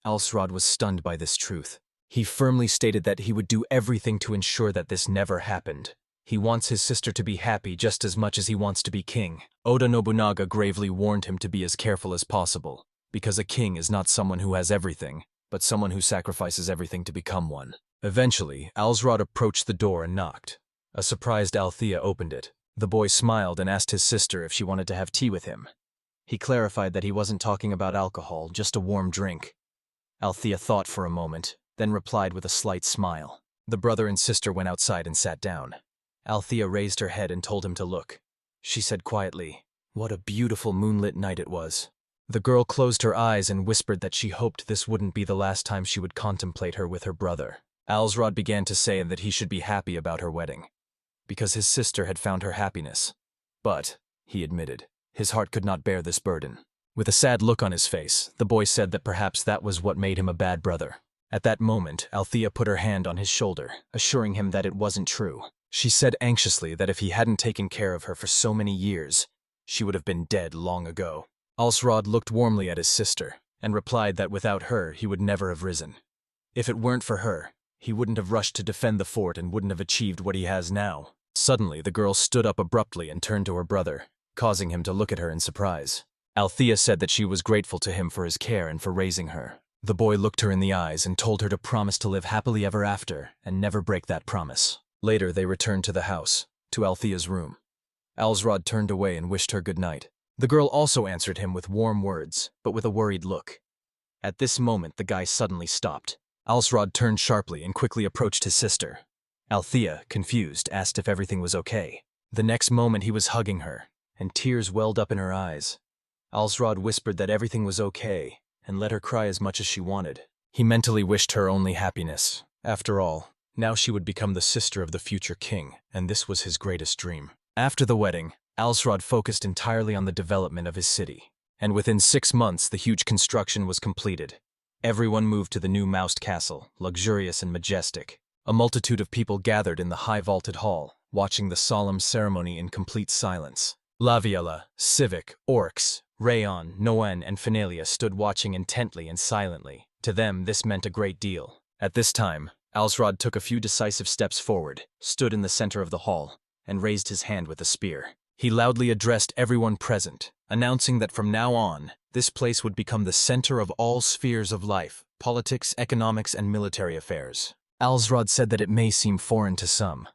Alsrod was stunned by this truth. He firmly stated that he would do everything to ensure that this never happened. He wants his sister to be happy just as much as he wants to be king. Oda Nobunaga gravely warned him to be as careful as possible, because a king is not someone who has everything, but someone who sacrifices everything to become one. Eventually, Alsrod approached the door and knocked. A surprised Althea opened it. The boy smiled and asked his sister if she wanted to have tea with him. He clarified that he wasn't talking about alcohol, just a warm drink. Althea thought for a moment, then replied with a slight smile. The brother and sister went outside and sat down. Althea raised her head and told him to look. She said quietly, "What a beautiful moonlit night it was." The girl closed her eyes and whispered that she hoped this wouldn't be the last time she would contemplate her with her brother. Alsrod began to say that he should be happy about her wedding, because his sister had found her happiness. But, he admitted, his heart could not bear this burden. With a sad look on his face, the boy said that perhaps that was what made him a bad brother. At that moment, Althea put her hand on his shoulder, assuring him that it wasn't true. She said anxiously that if he hadn't taken care of her for so many years, she would have been dead long ago. Alsrod looked warmly at his sister, and replied that without her he would never have risen. If it weren't for her, he wouldn't have rushed to defend the fort and wouldn't have achieved what he has now. Suddenly, the girl stood up abruptly and turned to her brother, causing him to look at her in surprise. Althea said that she was grateful to him for his care and for raising her. The boy looked her in the eyes and told her to promise to live happily ever after and never break that promise. Later, they returned to the house, to Althea's room. Alsrod turned away and wished her good night. The girl also answered him with warm words, but with a worried look. At this moment, the guy suddenly stopped. Alsrod turned sharply and quickly approached his sister. Althea, confused, asked if everything was okay. The next moment he was hugging her, and tears welled up in her eyes. Alsrod whispered that everything was okay, and let her cry as much as she wanted. He mentally wished her only happiness. After all, now she would become the sister of the future king, and this was his greatest dream. After the wedding, Alsrod focused entirely on the development of his city, and within 6 months the huge construction was completed. Everyone moved to the new moused castle, luxurious and majestic. A multitude of people gathered in the high vaulted hall, watching the solemn ceremony in complete silence. Laviela, Civic, Orcs, Rayon, Noen, and Finalia stood watching intently and silently. To them, this meant a great deal. At this time, Alsrod took a few decisive steps forward, stood in the center of the hall, and raised his hand with a spear. He loudly addressed everyone present, announcing that from now on, this place would become the center of all spheres of life, politics, economics, and military affairs. Alsrod said that it may seem foreign to some,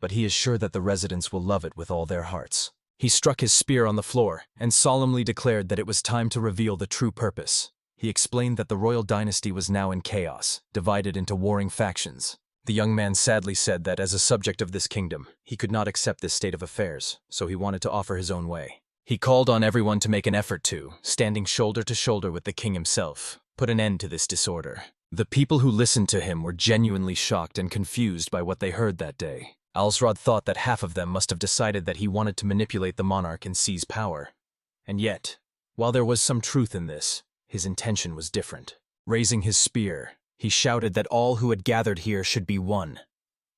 but he is sure that the residents will love it with all their hearts. He struck his spear on the floor and solemnly declared that it was time to reveal the true purpose. He explained that the royal dynasty was now in chaos, divided into warring factions. The young man sadly said that as a subject of this kingdom, he could not accept this state of affairs, so he wanted to offer his own way. He called on everyone to make an effort to, standing shoulder to shoulder with the king himself, put an end to this disorder. The people who listened to him were genuinely shocked and confused by what they heard that day. Alsrod thought that half of them must have decided that he wanted to manipulate the monarch and seize power. And yet, while there was some truth in this, his intention was different. Raising his spear, he shouted that all who had gathered here should be one.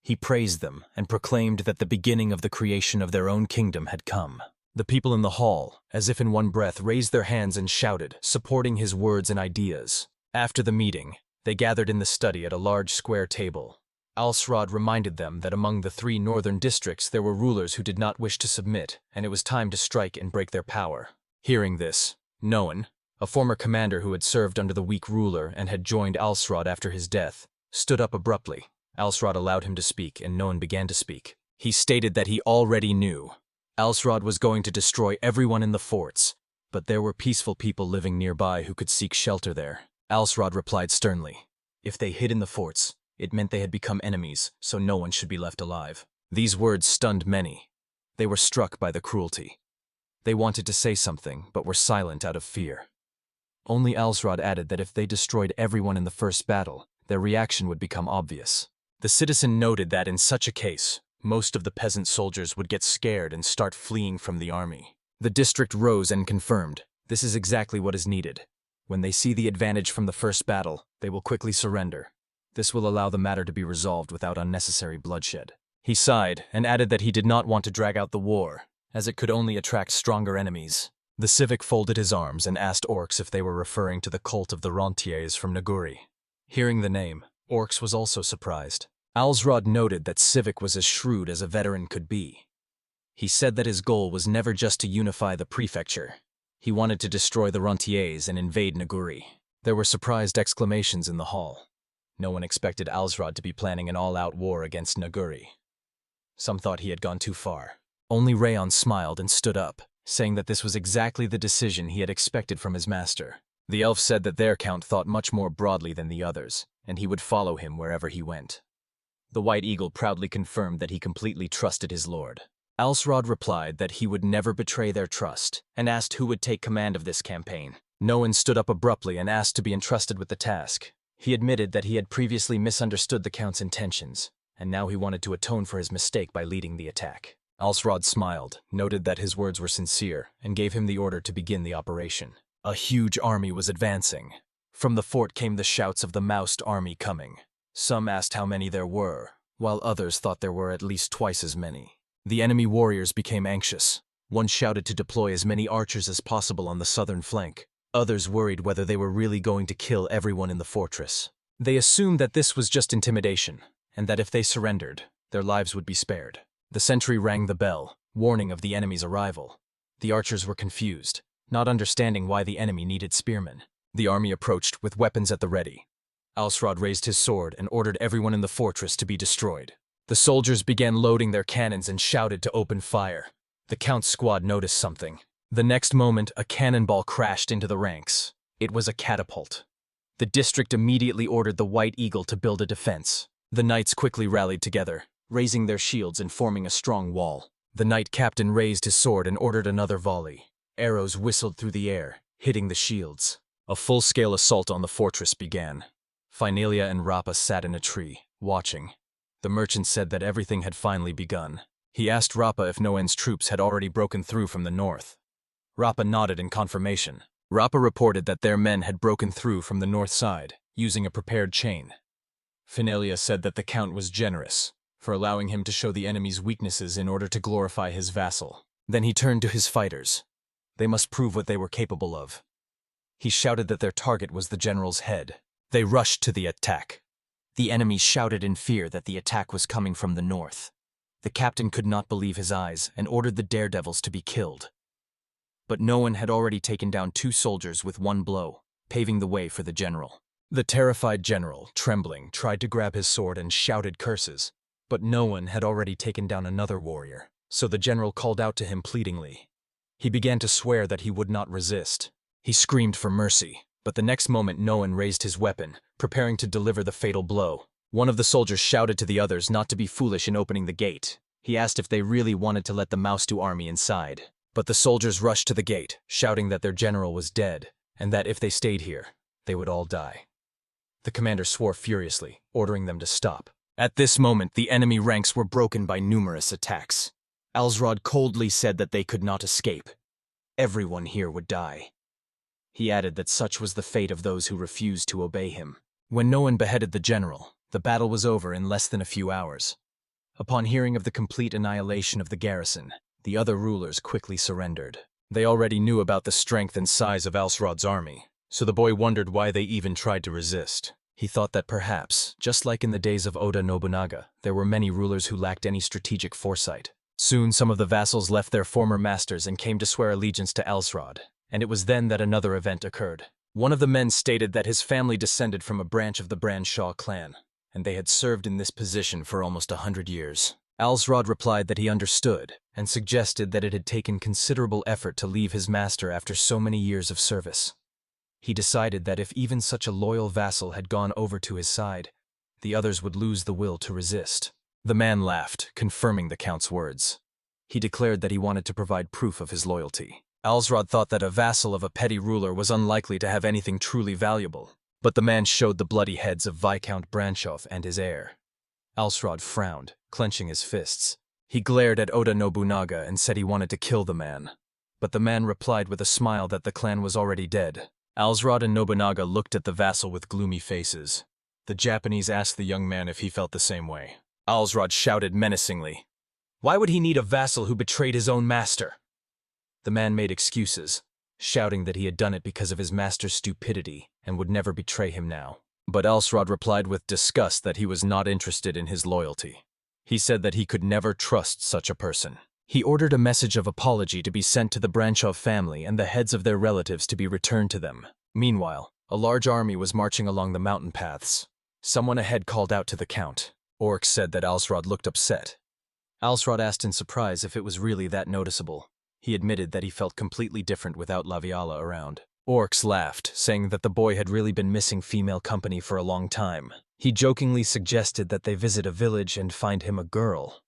He praised them and proclaimed that the beginning of the creation of their own kingdom had come. The people in the hall, as if in one breath, raised their hands and shouted, supporting his words and ideas. After the meeting, they gathered in the study at a large square table. Alsrod reminded them that among the 3 northern districts there were rulers who did not wish to submit, and it was time to strike and break their power. Hearing this, Noan, a former commander who had served under the weak ruler and had joined Alsrod after his death, stood up abruptly. Alsrod allowed him to speak, and Noan began to speak. He stated that he already knew Alsrod was going to destroy everyone in the forts, but there were peaceful people living nearby who could seek shelter there. Alsrod replied sternly, if they hid in the forts, it meant they had become enemies, so no one should be left alive. These words stunned many. They were struck by the cruelty. They wanted to say something, but were silent out of fear. Only Alsrod added that if they destroyed everyone in the first battle, their reaction would become obvious. The citizen noted that in such a case, most of the peasant soldiers would get scared and start fleeing from the army. The district rose and confirmed, this is exactly what is needed. When they see the advantage from the first battle, they will quickly surrender. This will allow the matter to be resolved without unnecessary bloodshed. He sighed and added that he did not want to drag out the war, as it could only attract stronger enemies. The civic folded his arms and asked Orcs if they were referring to the cult of the rentiers from Naguri. Hearing the name, Orcs was also surprised. Alsrod noted that Civic was as shrewd as a veteran could be. He said that his goal was never just to unify the prefecture. He wanted to destroy the rentiers and invade Naguri. There were surprised exclamations in the hall. No one expected Alsrod to be planning an all-out war against Naguri. Some thought he had gone too far. Only Rayon smiled and stood up, saying that this was exactly the decision he had expected from his master. The elf said that their count thought much more broadly than the others, and he would follow him wherever he went. The White Eagle proudly confirmed that he completely trusted his lord. Alsrod replied that he would never betray their trust, and asked who would take command of this campaign. Noan stood up abruptly and asked to be entrusted with the task. He admitted that he had previously misunderstood the Count's intentions, and now he wanted to atone for his mistake by leading the attack. Alsrod smiled, noted that his words were sincere, and gave him the order to begin the operation. A huge army was advancing. From the fort came the shouts of the Moused army coming. Some asked how many there were, while others thought there were at least twice as many. The enemy warriors became anxious. One shouted to deploy as many archers as possible on the southern flank. Others worried whether they were really going to kill everyone in the fortress. They assumed that this was just intimidation, and that if they surrendered, their lives would be spared. The sentry rang the bell, warning of the enemy's arrival. The archers were confused, not understanding why the enemy needed spearmen. The army approached with weapons at the ready. Alsrod raised his sword and ordered everyone in the fortress to be destroyed. The soldiers began loading their cannons and shouted to open fire. The Count's squad noticed something. The next moment, a cannonball crashed into the ranks. It was a catapult. The district immediately ordered the White Eagle to build a defense. The knights quickly rallied together, raising their shields and forming a strong wall. The knight captain raised his sword and ordered another volley. Arrows whistled through the air, hitting the shields. A full-scale assault on the fortress began. Finalia and Rappa sat in a tree, watching. The merchant said that everything had finally begun. He asked Rappa if Noen's troops had already broken through from the north. Rappa nodded in confirmation. Rappa reported that their men had broken through from the north side, using a prepared chain. Finalia said that the Count was generous, for allowing him to show the enemy's weaknesses in order to glorify his vassal. Then he turned to his fighters. They must prove what they were capable of. He shouted that their target was the general's head. They rushed to the attack. The enemy shouted in fear that the attack was coming from the north. The captain could not believe his eyes and ordered the daredevils to be killed. But Noan had already taken down 2 soldiers with one blow, paving the way for the general. The terrified general, trembling, tried to grab his sword and shouted curses. But no one had already taken down another warrior, so the general called out to him pleadingly. He began to swear that he would not resist. He screamed for mercy, but the next moment no one raised his weapon, preparing to deliver the fatal blow. One of the soldiers shouted to the others not to be foolish in opening the gate. He asked if they really wanted to let the Mouse-2 army inside. But the soldiers rushed to the gate, shouting that their general was dead, and that if they stayed here, they would all die. The commander swore furiously, ordering them to stop. At this moment, the enemy ranks were broken by numerous attacks. Alsrod coldly said that they could not escape. Everyone here would die. He added that such was the fate of those who refused to obey him. When no one beheaded the general, the battle was over in less than a few hours. Upon hearing of the complete annihilation of the garrison, the other rulers quickly surrendered. They already knew about the strength and size of Alsrod's army, so the boy wondered why they even tried to resist. He thought that perhaps, just like in the days of Oda Nobunaga, there were many rulers who lacked any strategic foresight. Soon some of the vassals left their former masters and came to swear allegiance to Alsrod, and it was then that another event occurred. One of the men stated that his family descended from a branch of the Branshaw clan, and they had served in this position for almost 100 years. Alsrod replied that he understood, and suggested that it had taken considerable effort to leave his master after so many years of service. He decided that if even such a loyal vassal had gone over to his side, the others would lose the will to resist. The man laughed, confirming the count's words. He declared that he wanted to provide proof of his loyalty. Alsrod thought that a vassal of a petty ruler was unlikely to have anything truly valuable, but the man showed the bloody heads of Viscount Branshaw and his heir. Alsrod frowned, clenching his fists. He glared at Oda Nobunaga and said he wanted to kill the man. But the man replied with a smile that the clan was already dead. Alsrod and Nobunaga looked at the vassal with gloomy faces. The Japanese asked the young man if he felt the same way. Alsrod shouted menacingly, "Why would he need a vassal who betrayed his own master?" The man made excuses, shouting that he had done it because of his master's stupidity and would never betray him now. But Alsrod replied with disgust that he was not interested in his loyalty. He said that he could never trust such a person. He ordered a message of apology to be sent to the Branshaw family and the heads of their relatives to be returned to them. Meanwhile, a large army was marching along the mountain paths. Someone ahead called out to the count. Orcs said that Alsrod looked upset. Alsrod asked in surprise if it was really that noticeable. He admitted that he felt completely different without Laviala around. Orcs laughed, saying that the boy had really been missing female company for a long time. He jokingly suggested that they visit a village and find him a girl.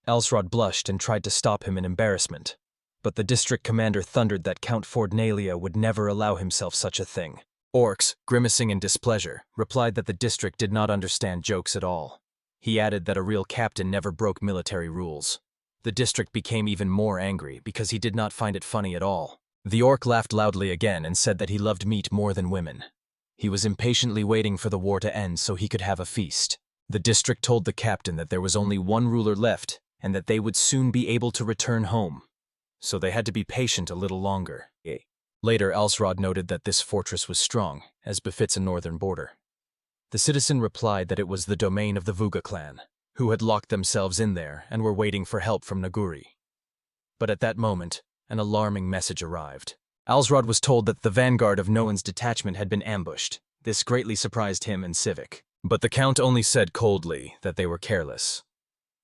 Alsrod blushed and tried to stop him in embarrassment, but the district commander thundered that Count Fordnalia would never allow himself such a thing. Orcs, grimacing in displeasure, replied that the district did not understand jokes at all. He added that a real captain never broke military rules. The district became even more angry because he did not find it funny at all. The orc laughed loudly again and said that he loved meat more than women. He was impatiently waiting for the war to end so he could have a feast. The district told the captain that there was only one ruler left and that they would soon be able to return home. So they had to be patient a little longer. Later, Alsrod noted that this fortress was strong, as befits a northern border. The citizen replied that it was the domain of the Vuga clan, who had locked themselves in there and were waiting for help from Naguri. But at that moment, an alarming message arrived. Alsrod was told that the vanguard of Noan's detachment had been ambushed. This greatly surprised him and Civic. But the Count only said coldly that they were careless.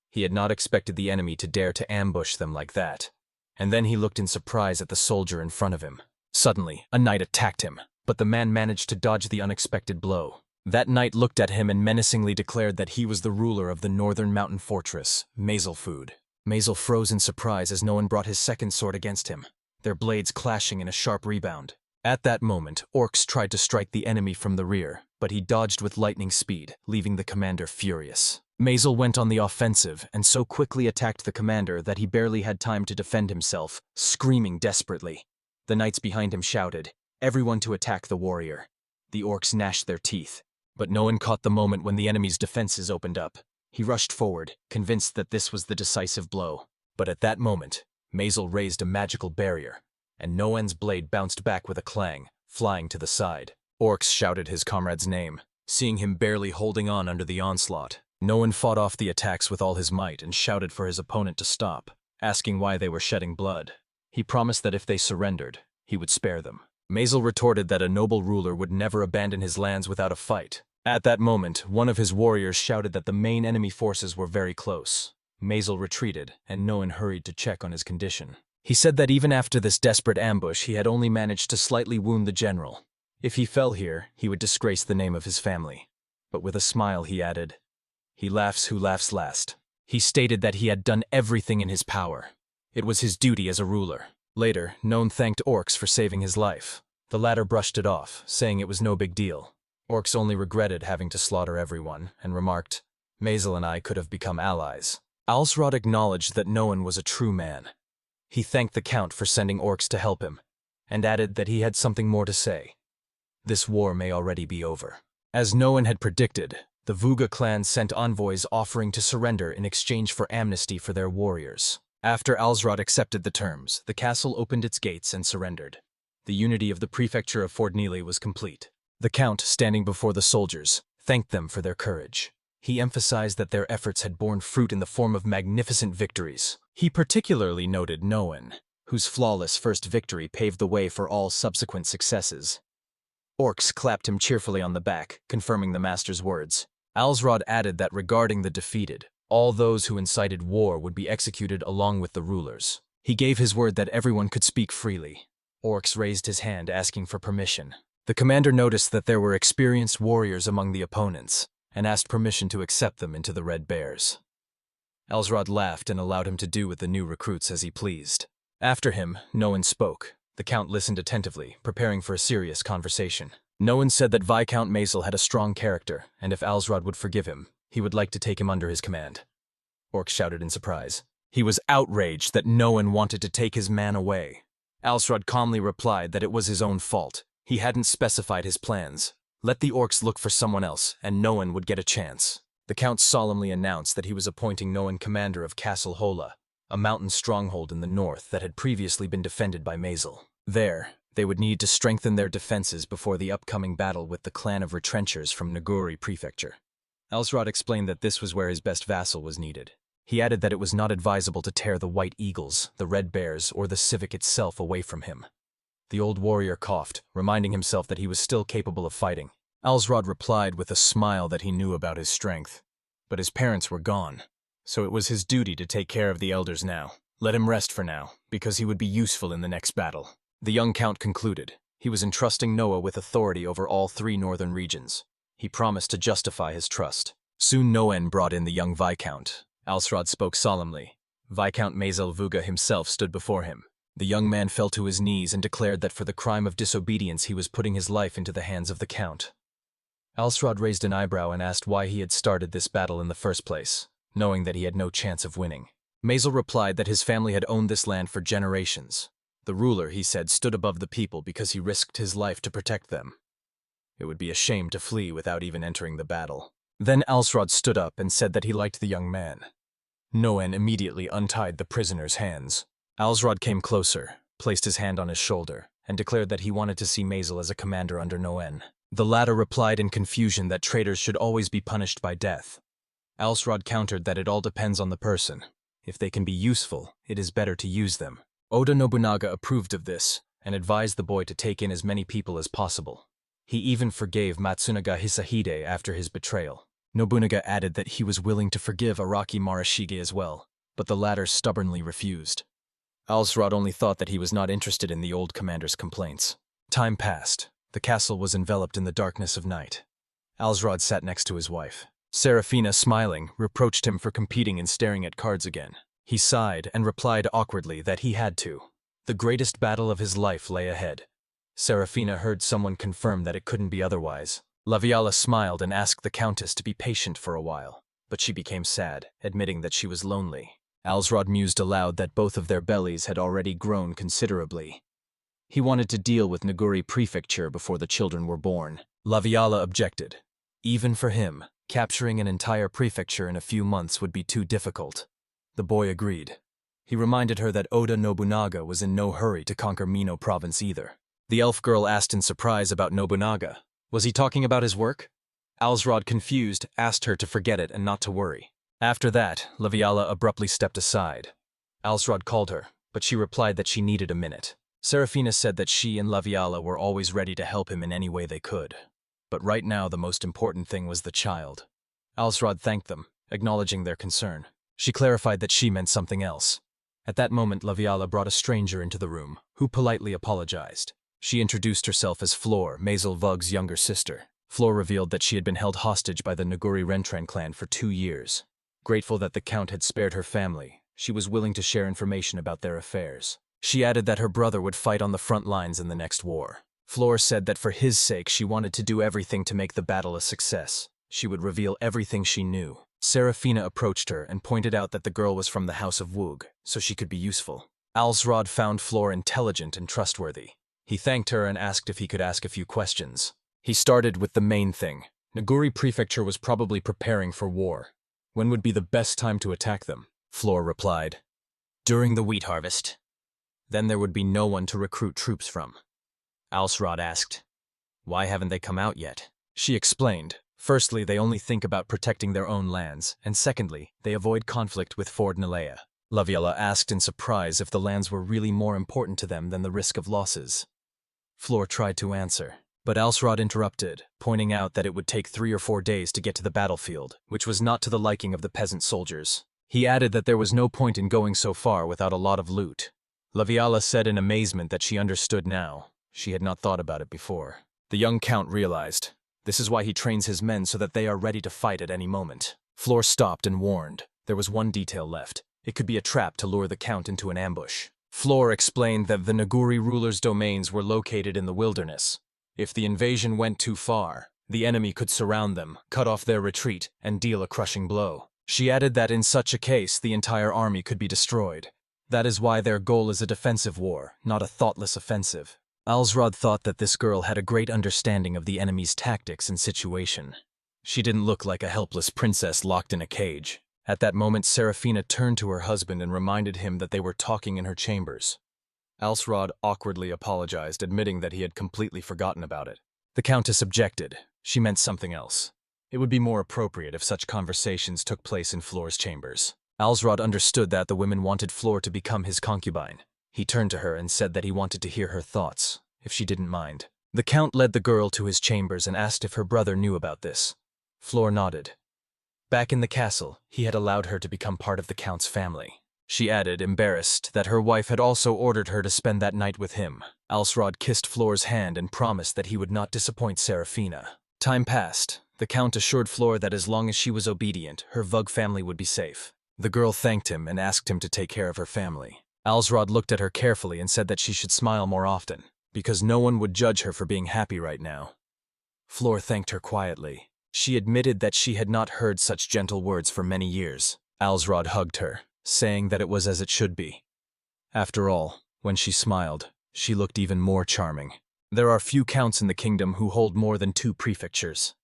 He had not expected the enemy to dare to ambush them like that. And then he looked in surprise at the soldier in front of him. Suddenly, a knight attacked him, but the man managed to dodge the unexpected blow. That knight looked at him and menacingly declared that he was the ruler of the northern mountain fortress, Mazelfood. Mazel froze in surprise as Noan brought his second sword against him, their blades clashing in a sharp rebound. At that moment, orcs tried to strike the enemy from the rear, but he dodged with lightning speed, leaving the commander furious. Mazel went on the offensive and so quickly attacked the commander that he barely had time to defend himself, screaming desperately. The knights behind him shouted, "Everyone to attack the warrior." The orcs gnashed their teeth, but no one caught the moment when the enemy's defenses opened up. He rushed forward, convinced that this was the decisive blow. But at that moment, Mazel raised a magical barrier, and Noan's blade bounced back with a clang, flying to the side. Orcs shouted his comrade's name, seeing him barely holding on under the onslaught. Noan fought off the attacks with all his might and shouted for his opponent to stop, asking why they were shedding blood. He promised that if they surrendered, he would spare them. Mazel retorted that a noble ruler would never abandon his lands without a fight, At that moment, one of his warriors shouted that the main enemy forces were very close. Mazel retreated, and Noen hurried to check on his condition. He said that even after this desperate ambush, he had only managed to slightly wound the general. If he fell here, he would disgrace the name of his family. But with a smile he added, "He laughs who laughs last." He stated that he had done everything in his power. It was his duty as a ruler. Later, Noen thanked Orcs for saving his life. The latter brushed it off, saying it was no big deal. Orcs only regretted having to slaughter everyone, and remarked, "Mazel and I could have become allies." Alsrod acknowledged that Noen was a true man. He thanked the Count for sending Orcs to help him, and added that he had something more to say. This war may already be over. As Noen had predicted, the Vuga clan sent envoys offering to surrender in exchange for amnesty for their warriors. After Alsrod accepted the terms, the castle opened its gates and surrendered. The unity of the prefecture of Fordneely was complete. The Count, standing before the soldiers, thanked them for their courage. He emphasized that their efforts had borne fruit in the form of magnificent victories. He particularly noted Noen, whose flawless first victory paved the way for all subsequent successes. Orcs clapped him cheerfully on the back, confirming the master's words. Alsrod added that regarding the defeated, all those who incited war would be executed along with the rulers. He gave his word that everyone could speak freely. Orcs raised his hand asking for permission. The commander noticed that there were experienced warriors among the opponents, and asked permission to accept them into the Red Bears. Alsrod laughed and allowed him to do with the new recruits as he pleased. After him, Noen spoke. The Count listened attentively, preparing for a serious conversation. Noen said that Viscount Mazel had a strong character, and if Alsrod would forgive him, he would like to take him under his command. Orcs shouted in surprise. He was outraged that Noen wanted to take his man away. Alsrod calmly replied that it was his own fault. He hadn't specified his plans. Let the Orcs look for someone else, and Noen would get a chance. The Count solemnly announced that he was appointing Noen commander of Castle Hola, a mountain stronghold in the north that had previously been defended by Mazel. There, they would need to strengthen their defenses before the upcoming battle with the clan of retrenchers from Naguri Prefecture. Alsrod explained that this was where his best vassal was needed. He added that it was not advisable to tear the White Eagles, the Red Bears, or the Civic itself away from him. The old warrior coughed, reminding himself that he was still capable of fighting. Alsrod replied with a smile that he knew about his strength. But his parents were gone, so it was his duty to take care of the elders now. Let him rest for now, because he would be useful in the next battle. The young Count concluded. He was entrusting Noah with authority over all 3 northern regions. He promised to justify his trust. Soon Noen brought in the young Viscount. Alsrod spoke solemnly. Viscount Mazel Vuga himself stood before him. The young man fell to his knees and declared that for the crime of disobedience he was putting his life into the hands of the Count. Alsrod raised an eyebrow and asked why he had started this battle in the first place, knowing that he had no chance of winning. Mazel replied that his family had owned this land for generations. The ruler, he said, stood above the people because he risked his life to protect them. It would be a shame to flee without even entering the battle. Then Alsrod stood up and said that he liked the young man. Noen immediately untied the prisoner's hands. Alsrod came closer, placed his hand on his shoulder, and declared that he wanted to see Mazel as a commander under Noen. The latter replied in confusion that traitors should always be punished by death. Alsrod countered that it all depends on the person. If they can be useful, it is better to use them. Oda Nobunaga approved of this, and advised the boy to take in as many people as possible. He even forgave Matsunaga Hisahide after his betrayal. Nobunaga added that he was willing to forgive Araki Marashige as well, but the latter stubbornly refused. Alsrod only thought that he was not interested in the old commander's complaints. Time passed. The castle was enveloped in the darkness of night. Alsrod sat next to his wife. Serafina, smiling, reproached him for competing and staring at cards again. He sighed and replied awkwardly that he had to. The greatest battle of his life lay ahead. Serafina heard someone confirm that it couldn't be otherwise. Laviala smiled and asked the Countess to be patient for a while, but she became sad, admitting that she was lonely. Alsrod mused aloud that both of their bellies had already grown considerably. He wanted to deal with Naguri Prefecture before the children were born. Laviala objected. Even for him, capturing an entire prefecture in a few months would be too difficult. The boy agreed. He reminded her that Oda Nobunaga was in no hurry to conquer Mino province either. The elf girl asked in surprise about Nobunaga. Was he talking about his work? Alsrod, confused, asked her to forget it and not to worry. After that, Laviala abruptly stepped aside. Alsrod called her, but she replied that she needed a minute. Serafina said that she and Laviala were always ready to help him in any way they could. but right now the most important thing was the child. Alsrod thanked them, acknowledging their concern. She clarified that she meant something else. At that moment, Laviala brought a stranger into the room, who politely apologized. She introduced herself as Flor, Maisel Vug's younger sister. Flor revealed that she had been held hostage by the Naguri Rentran clan for 2 years. Grateful that the Count had spared her family, she was willing to share information about their affairs. She added that her brother would fight on the front lines in the next war. Flor said that for his sake she wanted to do everything to make the battle a success. She would reveal everything she knew. Serafina approached her and pointed out that the girl was from the House of Wug, so she could be useful. Alsrod found Flor intelligent and trustworthy. He thanked her and asked if he could ask a few questions. He started with the main thing. Naguri Prefecture was probably preparing for war. When would be the best time to attack them? Flor replied. During the wheat harvest. Then there would be no one to recruit troops from. Alsrod asked, why haven't they come out yet? She explained, firstly, they only think about protecting their own lands, and secondly, they avoid conflict with Ford Nalea. Laviala asked in surprise if the lands were really more important to them than the risk of losses. Flor tried to answer, but Alsrod interrupted, pointing out that it would take 3 or 4 days to get to the battlefield, which was not to the liking of the peasant soldiers. He added that there was no point in going so far without a lot of loot. Laviala said in amazement that she understood now. She had not thought about it before. The young count realized. This is why he trains his men so that they are ready to fight at any moment. Flor stopped and warned. There was one detail left. It could be a trap to lure the count into an ambush. Flor explained that the Naguri rulers' domains were located in the wilderness. If the invasion went too far, the enemy could surround them, cut off their retreat, and deal a crushing blow. She added that in such a case, the entire army could be destroyed. That is why their goal is a defensive war, not a thoughtless offensive. Alsrod thought that this girl had a great understanding of the enemy's tactics and situation. She didn't look like a helpless princess locked in a cage. At that moment, Serafina turned to her husband and reminded him that they were talking in her chambers. Alsrod awkwardly apologized, admitting that he had completely forgotten about it. The Countess objected. She meant something else. It would be more appropriate if such conversations took place in Flor's chambers. Alsrod understood that the women wanted Flor to become his concubine. He turned to her and said that he wanted to hear her thoughts, if she didn't mind. The Count led the girl to his chambers and asked if her brother knew about this. Flor nodded. Back in the castle, he had allowed her to become part of the Count's family. She added, embarrassed, that her wife had also ordered her to spend that night with him. Alsrod kissed Flor's hand and promised that he would not disappoint Serafina. Time passed. The Count assured Flor that as long as she was obedient, her Vug family would be safe. The girl thanked him and asked him to take care of her family. Alsrod looked at her carefully and said that she should smile more often, because no one would judge her for being happy right now. Flor thanked her quietly. She admitted that she had not heard such gentle words for many years. Alsrod hugged her, saying that it was as it should be. After all, when she smiled, she looked even more charming. There are few counts in the kingdom who hold more than 2 prefectures,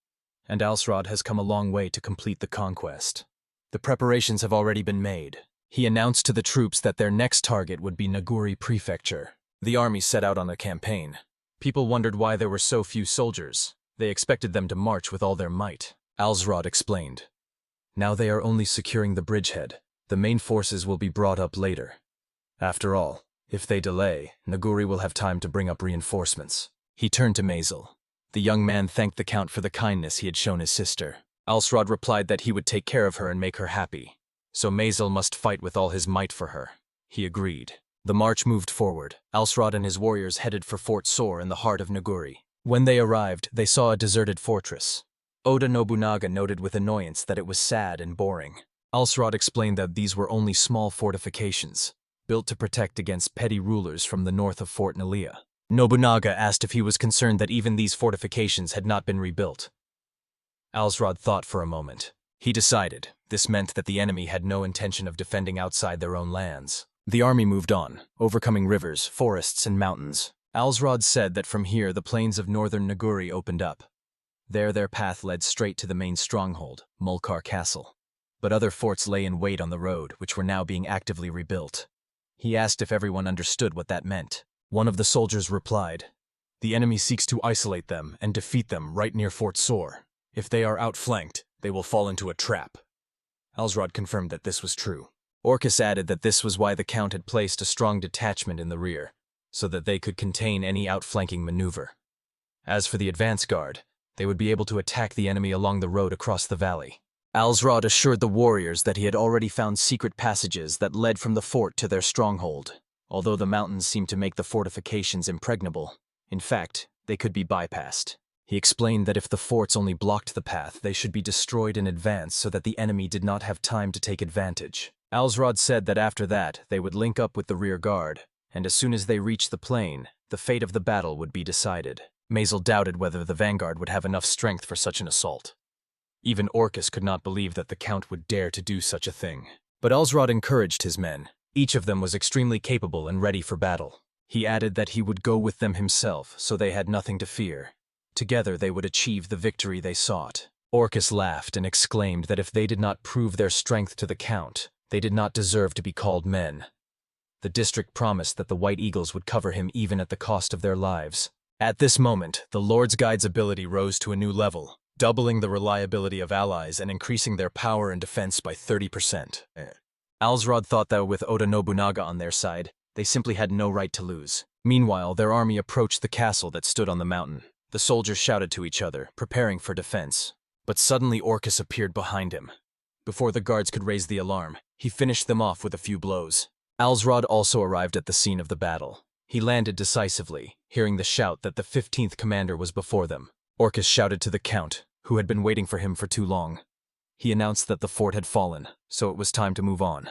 and Alsrod has come a long way to complete the conquest. The preparations have already been made. He announced to the troops that their next target would be Naguri Prefecture. The army set out on a campaign. People wondered why there were so few soldiers. They expected them to march with all their might. Alsrod explained. Now they are only securing the bridgehead. The main forces will be brought up later. After all, if they delay, Naguri will have time to bring up reinforcements. He turned to Maisel. The young man thanked the Count for the kindness he had shown his sister. Alsrod replied that he would take care of her and make her happy. So Maisel must fight with all his might for her. He agreed. The march moved forward. Alsrod and his warriors headed for Fort Sor in the heart of Naguri. When they arrived, they saw a deserted fortress. Oda Nobunaga noted with annoyance that it was sad and boring. Alsrod explained that these were only small fortifications, built to protect against petty rulers from the north of Fort Nalea. Nobunaga asked if he was concerned that even these fortifications had not been rebuilt. Alsrod thought for a moment. He decided this meant that the enemy had no intention of defending outside their own lands. The army moved on, overcoming rivers, forests, and mountains. Alsrod said that from here the plains of northern Naguri opened up. There their path led straight to the main stronghold, Mulkar Castle. But other forts lay in wait on the road, which were now being actively rebuilt. He asked if everyone understood what that meant. One of the soldiers replied, "The enemy seeks to isolate them and defeat them right near Fort Sor. If they are outflanked, they will fall into a trap." Alsrod confirmed that this was true. Orcus added that this was why the Count had placed a strong detachment in the rear, so that they could contain any outflanking maneuver. As for the advance guard, they would be able to attack the enemy along the road across the valley. Alsrod assured the warriors that he had already found secret passages that led from the fort to their stronghold. Although the mountains seemed to make the fortifications impregnable, in fact, they could be bypassed. He explained that if the forts only blocked the path, they should be destroyed in advance so that the enemy did not have time to take advantage. Alsrod said that after that, they would link up with the rear guard, and as soon as they reached the plain, the fate of the battle would be decided. Mazel doubted whether the vanguard would have enough strength for such an assault. Even Orcus could not believe that the Count would dare to do such a thing. But Alsrod encouraged his men. Each of them was extremely capable and ready for battle. He added that he would go with them himself, so they had nothing to fear. Together they would achieve the victory they sought. Orcus laughed and exclaimed that if they did not prove their strength to the Count, they did not deserve to be called men. The district promised that the White Eagles would cover him even at the cost of their lives. At this moment, the Lord's Guide's ability rose to a new level, doubling the reliability of allies and increasing their power and defense by 30%. Alsrod thought that with Oda Nobunaga on their side, they simply had no right to lose. Meanwhile, their army approached the castle that stood on the mountain. The soldiers shouted to each other, preparing for defense. But suddenly Orcus appeared behind him. Before the guards could raise the alarm, he finished them off with a few blows. Alsrod also arrived at the scene of the battle. He landed decisively, hearing the shout that the 15th commander was before them. Orcus shouted to the Count, who had been waiting for him for too long. He announced that the fort had fallen, so it was time to move on.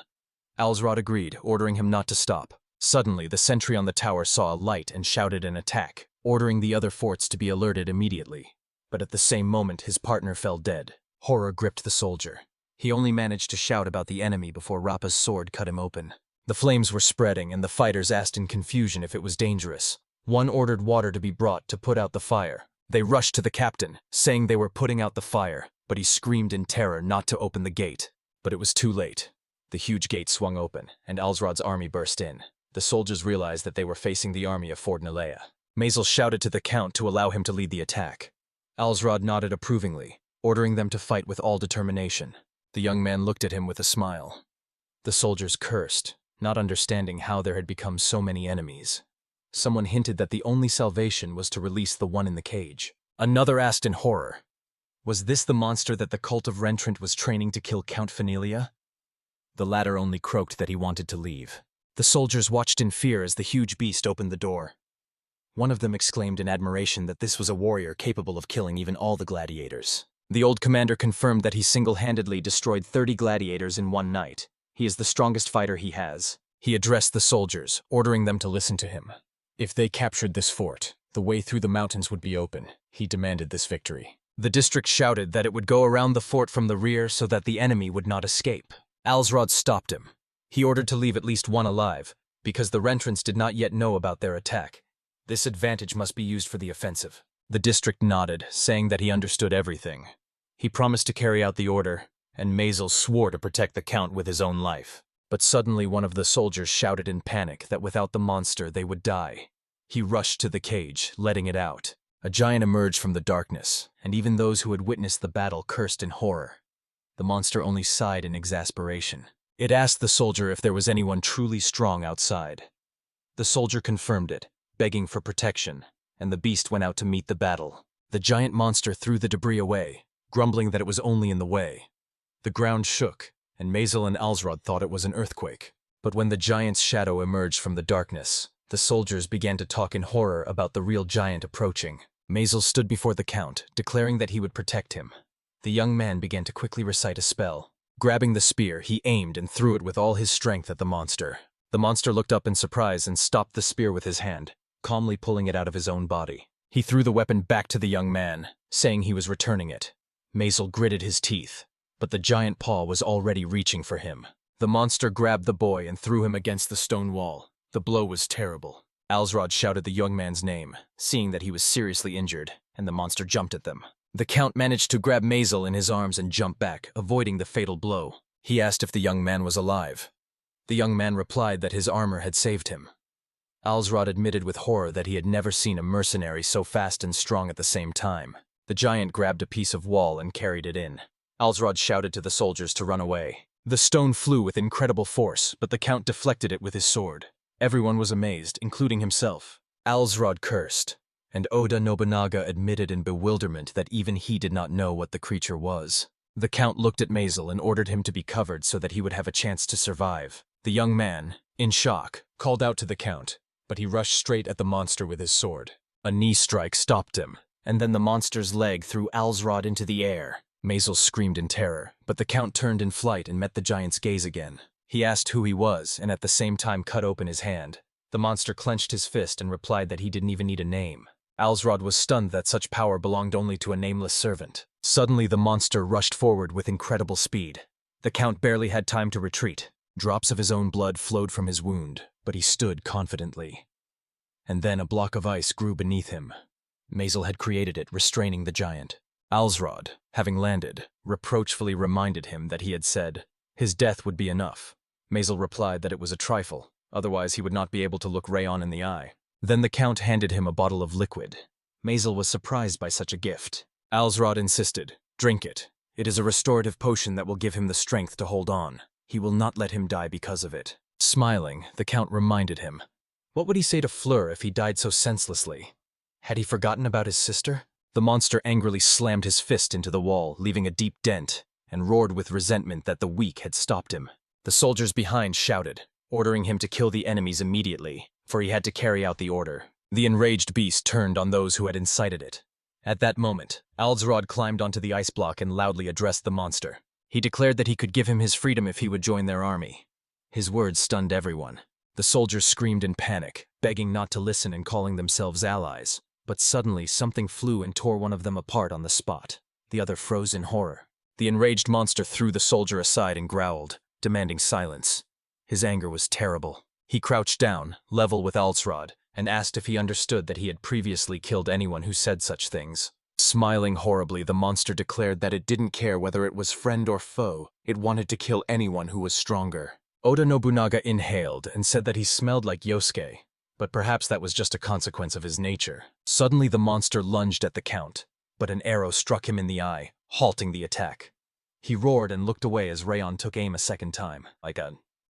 Alsrod agreed, ordering him not to stop. Suddenly, the sentry on the tower saw a light and shouted an attack, ordering the other forts to be alerted immediately. But at the same moment, his partner fell dead. Horror gripped the soldier. He only managed to shout about the enemy before Rappa's sword cut him open. The flames were spreading, and the fighters asked in confusion if it was dangerous. One ordered water to be brought to put out the fire. They rushed to the captain, saying they were putting out the fire, but he screamed in terror not to open the gate. But it was too late. The huge gate swung open, and Alsrod's army burst in. The soldiers realized that they were facing the army of Ford Nalea. Mazel shouted to the Count to allow him to lead the attack. Alsrod nodded approvingly, ordering them to fight with all determination. The young man looked at him with a smile. The soldiers cursed, not understanding how there had become so many enemies. Someone hinted that the only salvation was to release the one in the cage. Another asked in horror, was this the monster that the cult of Rentrant was training to kill Count Fenilia? The latter only croaked that he wanted to leave. The soldiers watched in fear as the huge beast opened the door. One of them exclaimed in admiration that this was a warrior capable of killing even all the gladiators. The old commander confirmed that he single-handedly destroyed 30 gladiators in one night. He is the strongest fighter he has. He addressed the soldiers, ordering them to listen to him. If they captured this fort, the way through the mountains would be open. He demanded this victory. The district shouted that it would go around the fort from the rear so that the enemy would not escape. Alsrod stopped him. He ordered to leave at least one alive, because the Rentrants did not yet know about their attack. This advantage must be used for the offensive. The district nodded, saying that he understood everything. He promised to carry out the order, and Mazel swore to protect the Count with his own life. But suddenly one of the soldiers shouted in panic that without the monster they would die. He rushed to the cage, letting it out. A giant emerged from the darkness, and even those who had witnessed the battle cursed in horror. The monster only sighed in exasperation. It asked the soldier if there was anyone truly strong outside. The soldier confirmed it, begging for protection, and the beast went out to meet the battle. The giant monster threw the debris away, grumbling that it was only in the way. The ground shook, and Mazel and Alsrod thought it was an earthquake. But when the giant's shadow emerged from the darkness, the soldiers began to talk in horror about the real giant approaching. Mazel stood before the Count, declaring that he would protect him. The young man began to quickly recite a spell. Grabbing the spear, he aimed and threw it with all his strength at the monster. The monster looked up in surprise and stopped the spear with his hand, calmly pulling it out of his own body. He threw the weapon back to the young man, saying he was returning it. Mazel gritted his teeth, but the giant paw was already reaching for him. The monster grabbed the boy and threw him against the stone wall. The blow was terrible. Alsrod shouted the young man's name, seeing that he was seriously injured, and the monster jumped at them. The Count managed to grab Mazel in his arms and jump back, avoiding the fatal blow. He asked if the young man was alive. The young man replied that his armor had saved him. Alsrod admitted with horror that he had never seen a mercenary so fast and strong at the same time. The giant grabbed a piece of wall and carried it in. Alsrod shouted to the soldiers to run away. The stone flew with incredible force, but the Count deflected it with his sword. Everyone was amazed, including himself. Alsrod cursed. and Oda Nobunaga admitted in bewilderment that even he did not know what the creature was. The Count looked at Maisel and ordered him to be covered so that he would have a chance to survive. The young man, in shock, called out to the Count, but he rushed straight at the monster with his sword. A knee strike stopped him, and then the monster's leg threw Alsrod into the air. Maisel screamed in terror, but the Count turned in flight and met the giant's gaze again. He asked who he was and at the same time cut open his hand. The monster clenched his fist and replied that he didn't even need a name. Alsrod was stunned that such power belonged only to a nameless servant. Suddenly the monster rushed forward with incredible speed. The Count barely had time to retreat. Drops of his own blood flowed from his wound, but he stood confidently. And then a block of ice grew beneath him. Maisel had created it, restraining the giant. Alsrod, having landed, reproachfully reminded him that he had said his death would be enough. Maisel replied that it was a trifle, otherwise he would not be able to look Rayon in the eye. Then the Count handed him a bottle of liquid. Maisel was surprised by such a gift. Alsrod insisted, "Drink it. It is a restorative potion that will give him the strength to hold on. He will not let him die because of it." Smiling, the Count reminded him. What would he say to Fleur if he died so senselessly? Had he forgotten about his sister? The monster angrily slammed his fist into the wall, leaving a deep dent, and roared with resentment that the weak had stopped him. The soldiers behind shouted, ordering him to kill the enemies immediately, for he had to carry out the order. The enraged beast turned on those who had incited it. At that moment, Alsrod climbed onto the ice block and loudly addressed the monster. He declared that he could give him his freedom if he would join their army. His words stunned everyone. The soldiers screamed in panic, begging not to listen and calling themselves allies. But suddenly something flew and tore one of them apart on the spot. The other froze in horror. The enraged monster threw the soldier aside and growled, demanding silence. His anger was terrible. He crouched down, level with Alsrod, and asked if he understood that he had previously killed anyone who said such things. Smiling horribly, the monster declared that it didn't care whether it was friend or foe. It wanted to kill anyone who was stronger. Oda Nobunaga inhaled and said that he smelled like Yosuke, but perhaps that was just a consequence of his nature. Suddenly the monster lunged at the Count, but an arrow struck him in the eye, halting the attack. He roared and looked away as Rayon took aim a second time.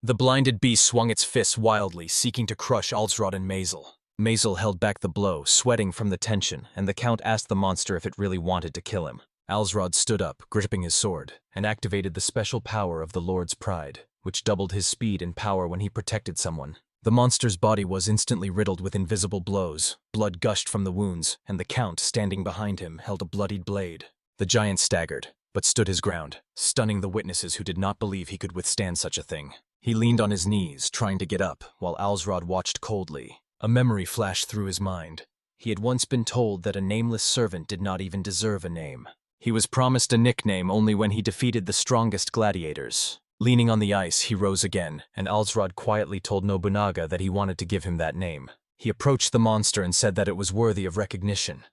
The blinded beast swung its fists wildly, seeking to crush Alsrod and Maisel. Maisel held back the blow, sweating from the tension, and the Count asked the monster if it really wanted to kill him. Alsrod stood up, gripping his sword, and activated the special power of the Lord's Pride, which doubled his speed and power when he protected someone. The monster's body was instantly riddled with invisible blows. Blood gushed from the wounds, and the Count, standing behind him, held a bloodied blade. The giant staggered, but stood his ground, stunning the witnesses who did not believe he could withstand such a thing. He leaned on his knees, trying to get up, while Alsrod watched coldly. A memory flashed through his mind. He had once been told that a nameless servant did not even deserve a name. He was promised a nickname only when he defeated the strongest gladiators. Leaning on the ice, he rose again, and Alsrod quietly told Nobunaga that he wanted to give him that name. He approached the monster and said that it was worthy of recognition,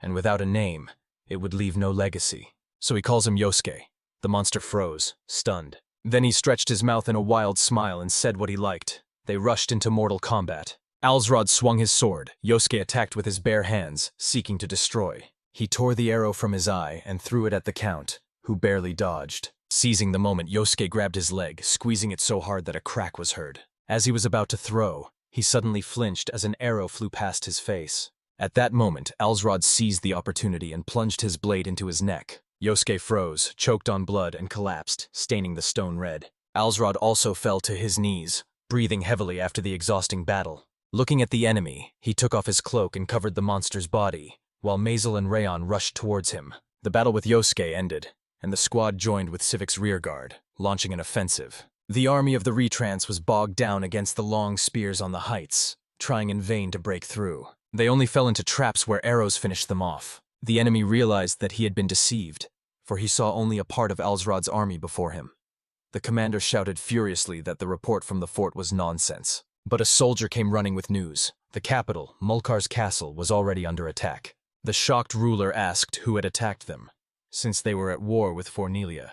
and without a name, it would leave no legacy. So he calls him Yosuke. The monster froze, stunned. Then he stretched his mouth in a wild smile and said what he liked. They rushed into mortal combat. Alsrod swung his sword. Yosuke attacked with his bare hands, seeking to destroy. He tore the arrow from his eye and threw it at the Count, who barely dodged. Seizing the moment, Yosuke grabbed his leg, squeezing it so hard that a crack was heard. As he was about to throw, he suddenly flinched as an arrow flew past his face. At that moment, Alsrod seized the opportunity and plunged his blade into his neck. Yosuke froze, choked on blood, and collapsed, staining the stone red. Alsrod also fell to his knees, breathing heavily after the exhausting battle. Looking at the enemy, he took off his cloak and covered the monster's body, while Maisel and Rayon rushed towards him. The battle with Yosuke ended, and the squad joined with Civic's rearguard, launching an offensive. The army of the Retrants was bogged down against the long spears on the heights, trying in vain to break through. They only fell into traps where arrows finished them off. The enemy realized that he had been deceived, for he saw only a part of Alsrod's army before him. The commander shouted furiously that the report from the fort was nonsense. But a soldier came running with news. The capital, Mulkar's castle, was already under attack. The shocked ruler asked who had attacked them, since they were at war with Fornelia.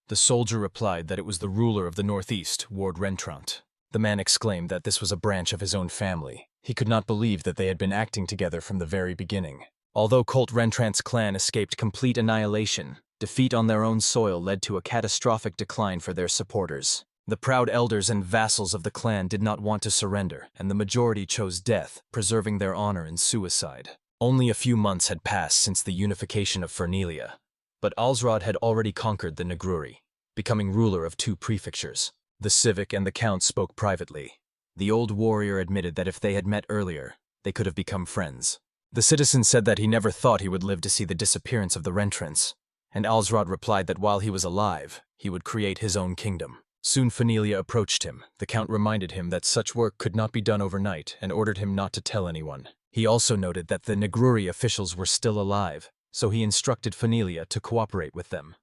The soldier replied that it was the ruler of the northeast, Ward Rentrant. The man exclaimed that this was a branch of his own family. He could not believe that they had been acting together from the very beginning. Although Colt Rentrant's clan escaped complete annihilation, defeat on their own soil led to a catastrophic decline for their supporters. The proud elders and vassals of the clan did not want to surrender, and the majority chose death, preserving their honor in suicide. Only a few months had passed since the unification of Fernelia, but Alsrod had already conquered the Negruri, becoming ruler of 2 prefectures. The civic and the count spoke privately. The old warrior admitted that if they had met earlier, they could have become friends. The citizen said that he never thought he would live to see the disappearance of the Rentrance, and Alsrod replied that while he was alive, he would create his own kingdom. Soon Fernelia approached him. The count reminded him that such work could not be done overnight and ordered him not to tell anyone. He also noted that the Negruri officials were still alive, so he instructed Fernelia to cooperate with them.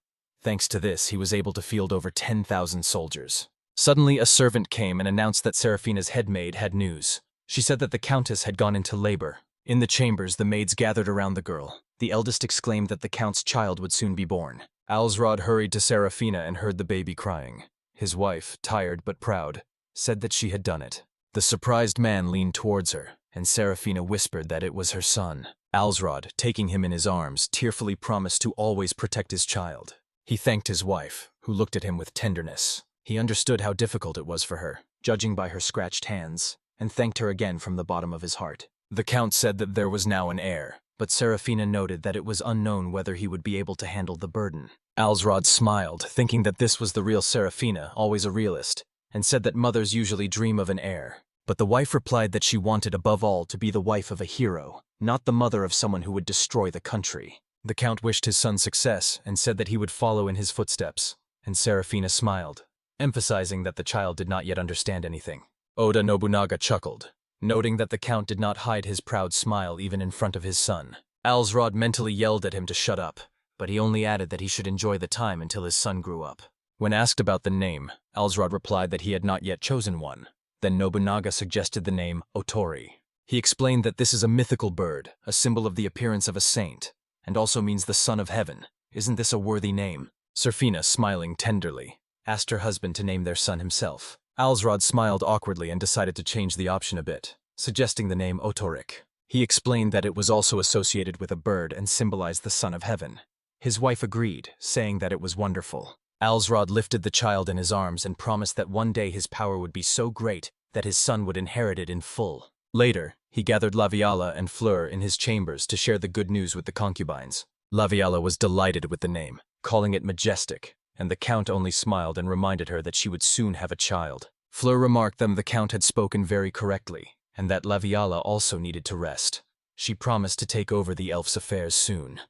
Thanks to this, he was able to field over 10,000 soldiers. Suddenly, a servant came and announced that Serafina's head maid had news. She said that the countess had gone into labor. In the chambers, the maids gathered around the girl. The eldest exclaimed that the count's child would soon be born. Alsrod hurried to Serafina and heard the baby crying. His wife, tired but proud, said that she had done it. The surprised man leaned towards her, and Serafina whispered that it was her son. Alsrod, taking him in his arms, tearfully promised to always protect his child. He thanked his wife, who looked at him with tenderness. He understood how difficult it was for her, judging by her scratched hands, and thanked her again from the bottom of his heart. The count said that there was now an heir, but Serafina noted that it was unknown whether he would be able to handle the burden. Alsrod smiled, thinking that this was the real Serafina, always a realist, and said that mothers usually dream of an heir. But the wife replied that she wanted above all to be the wife of a hero, not the mother of someone who would destroy the country. The count wished his son success and said that he would follow in his footsteps, and Serafina smiled, emphasizing that the child did not yet understand anything. Oda Nobunaga chuckled, noting that the count did not hide his proud smile even in front of his son. Alsrod mentally yelled at him to shut up, but he only added that he should enjoy the time until his son grew up. When asked about the name, Alsrod replied that he had not yet chosen one. Then Nobunaga suggested the name Otori. He explained that this is a mythical bird, a symbol of the appearance of a saint, and also means the son of heaven. Isn't this a worthy name? Serafina, smiling tenderly, asked her husband to name their son himself. Alsrod smiled awkwardly and decided to change the option a bit, suggesting the name Otorik. He explained that it was also associated with a bird and symbolized the son of heaven. His wife agreed, saying that it was wonderful. Alsrod lifted the child in his arms and promised that one day his power would be so great that his son would inherit it in full. Later, he gathered Laviala and Fleur in his chambers to share the good news with the concubines. Laviala was delighted with the name, calling it majestic, and the count only smiled and reminded her that she would soon have a child. Fleur remarked that the count had spoken very correctly, and that Laviala also needed to rest. She promised to take over the elf's affairs soon.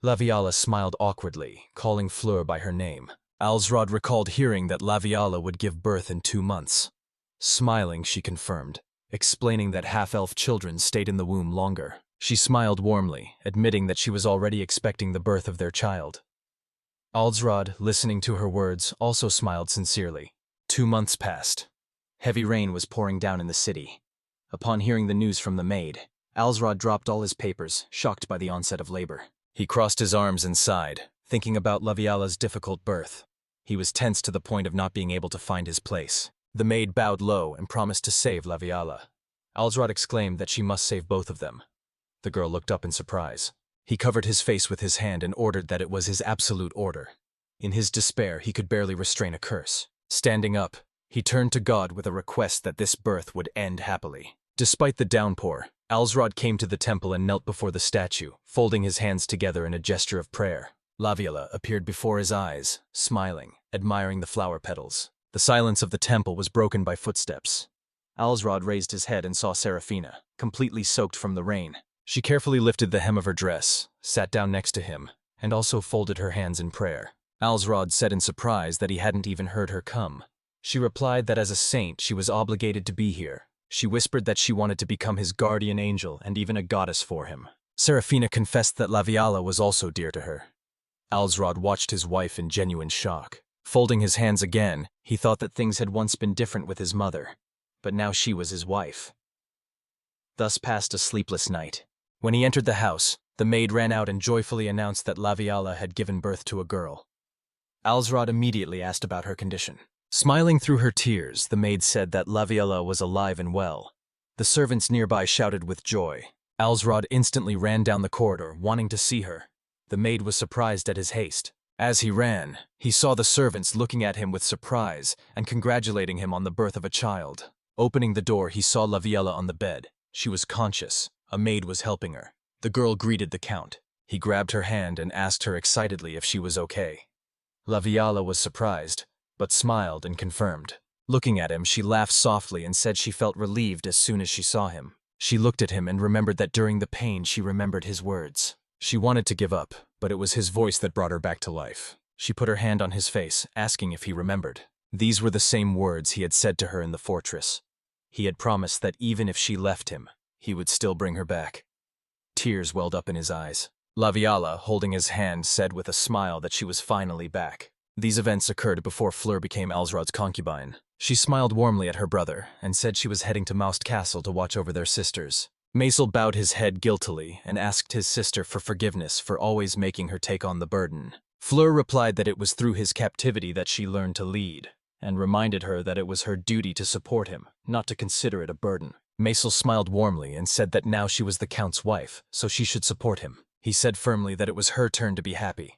Laviala smiled awkwardly, calling Fleur by her name. Alsrod recalled hearing that Laviala would give birth in 2 months. Smiling, she confirmed, explaining that half-elf children stayed in the womb longer. She smiled warmly, admitting that she was already expecting the birth of their child. Alsrod, listening to her words, also smiled sincerely. 2 months passed. Heavy rain was pouring down in the city. Upon hearing the news from the maid, Alsrod dropped all his papers, shocked by the onset of labor. He crossed his arms and sighed, thinking about Laviala's difficult birth. He was tense to the point of not being able to find his place. The maid bowed low and promised to save Laviala. Alsrod exclaimed that she must save both of them. The girl looked up in surprise. He covered his face with his hand and ordered that it was his absolute order. In his despair, he could barely restrain a curse. Standing up, he turned to God with a request that this birth would end happily. Despite the downpour, Alsrod came to the temple and knelt before the statue, folding his hands together in a gesture of prayer. Laviala appeared before his eyes, smiling, admiring the flower petals. The silence of the temple was broken by footsteps. Alsrod raised his head and saw Serafina, completely soaked from the rain. She carefully lifted the hem of her dress, sat down next to him, and also folded her hands in prayer. Alsrod said in surprise that he hadn't even heard her come. She replied that as a saint she was obligated to be here. She whispered that she wanted to become his guardian angel and even a goddess for him. Serafina confessed that Laviala was also dear to her. Alsrod watched his wife in genuine shock. Folding his hands again, he thought that things had once been different with his mother, but now she was his wife. Thus passed a sleepless night. When he entered the house, the maid ran out and joyfully announced that Laviala had given birth to a girl. Alsrod immediately asked about her condition. Smiling through her tears, the maid said that Laviala was alive and well. The servants nearby shouted with joy. Alsrod instantly ran down the corridor, wanting to see her. The maid was surprised at his haste. As he ran, he saw the servants looking at him with surprise and congratulating him on the birth of a child. Opening the door, he saw Laviala on the bed. She was conscious. A maid was helping her. The girl greeted the count. He grabbed her hand and asked her excitedly if she was okay. Laviala was surprised, but smiled and confirmed. Looking at him, she laughed softly and said she felt relieved as soon as she saw him. She looked at him and remembered that during the pain she remembered his words. She wanted to give up, but it was his voice that brought her back to life. She put her hand on his face, asking if he remembered. These were the same words he had said to her in the fortress. He had promised that even if she left him, he would still bring her back. Tears welled up in his eyes. Laviala, holding his hand, said with a smile that she was finally back. These events occurred before Fleur became Alsrod's concubine. She smiled warmly at her brother and said she was heading to Moust Castle to watch over their sisters. Maisel bowed his head guiltily and asked his sister for forgiveness for always making her take on the burden. Fleur replied that it was through his captivity that she learned to lead, and reminded her that it was her duty to support him, not to consider it a burden. Maisel smiled warmly and said that now she was the Count's wife, so she should support him. He said firmly that it was her turn to be happy.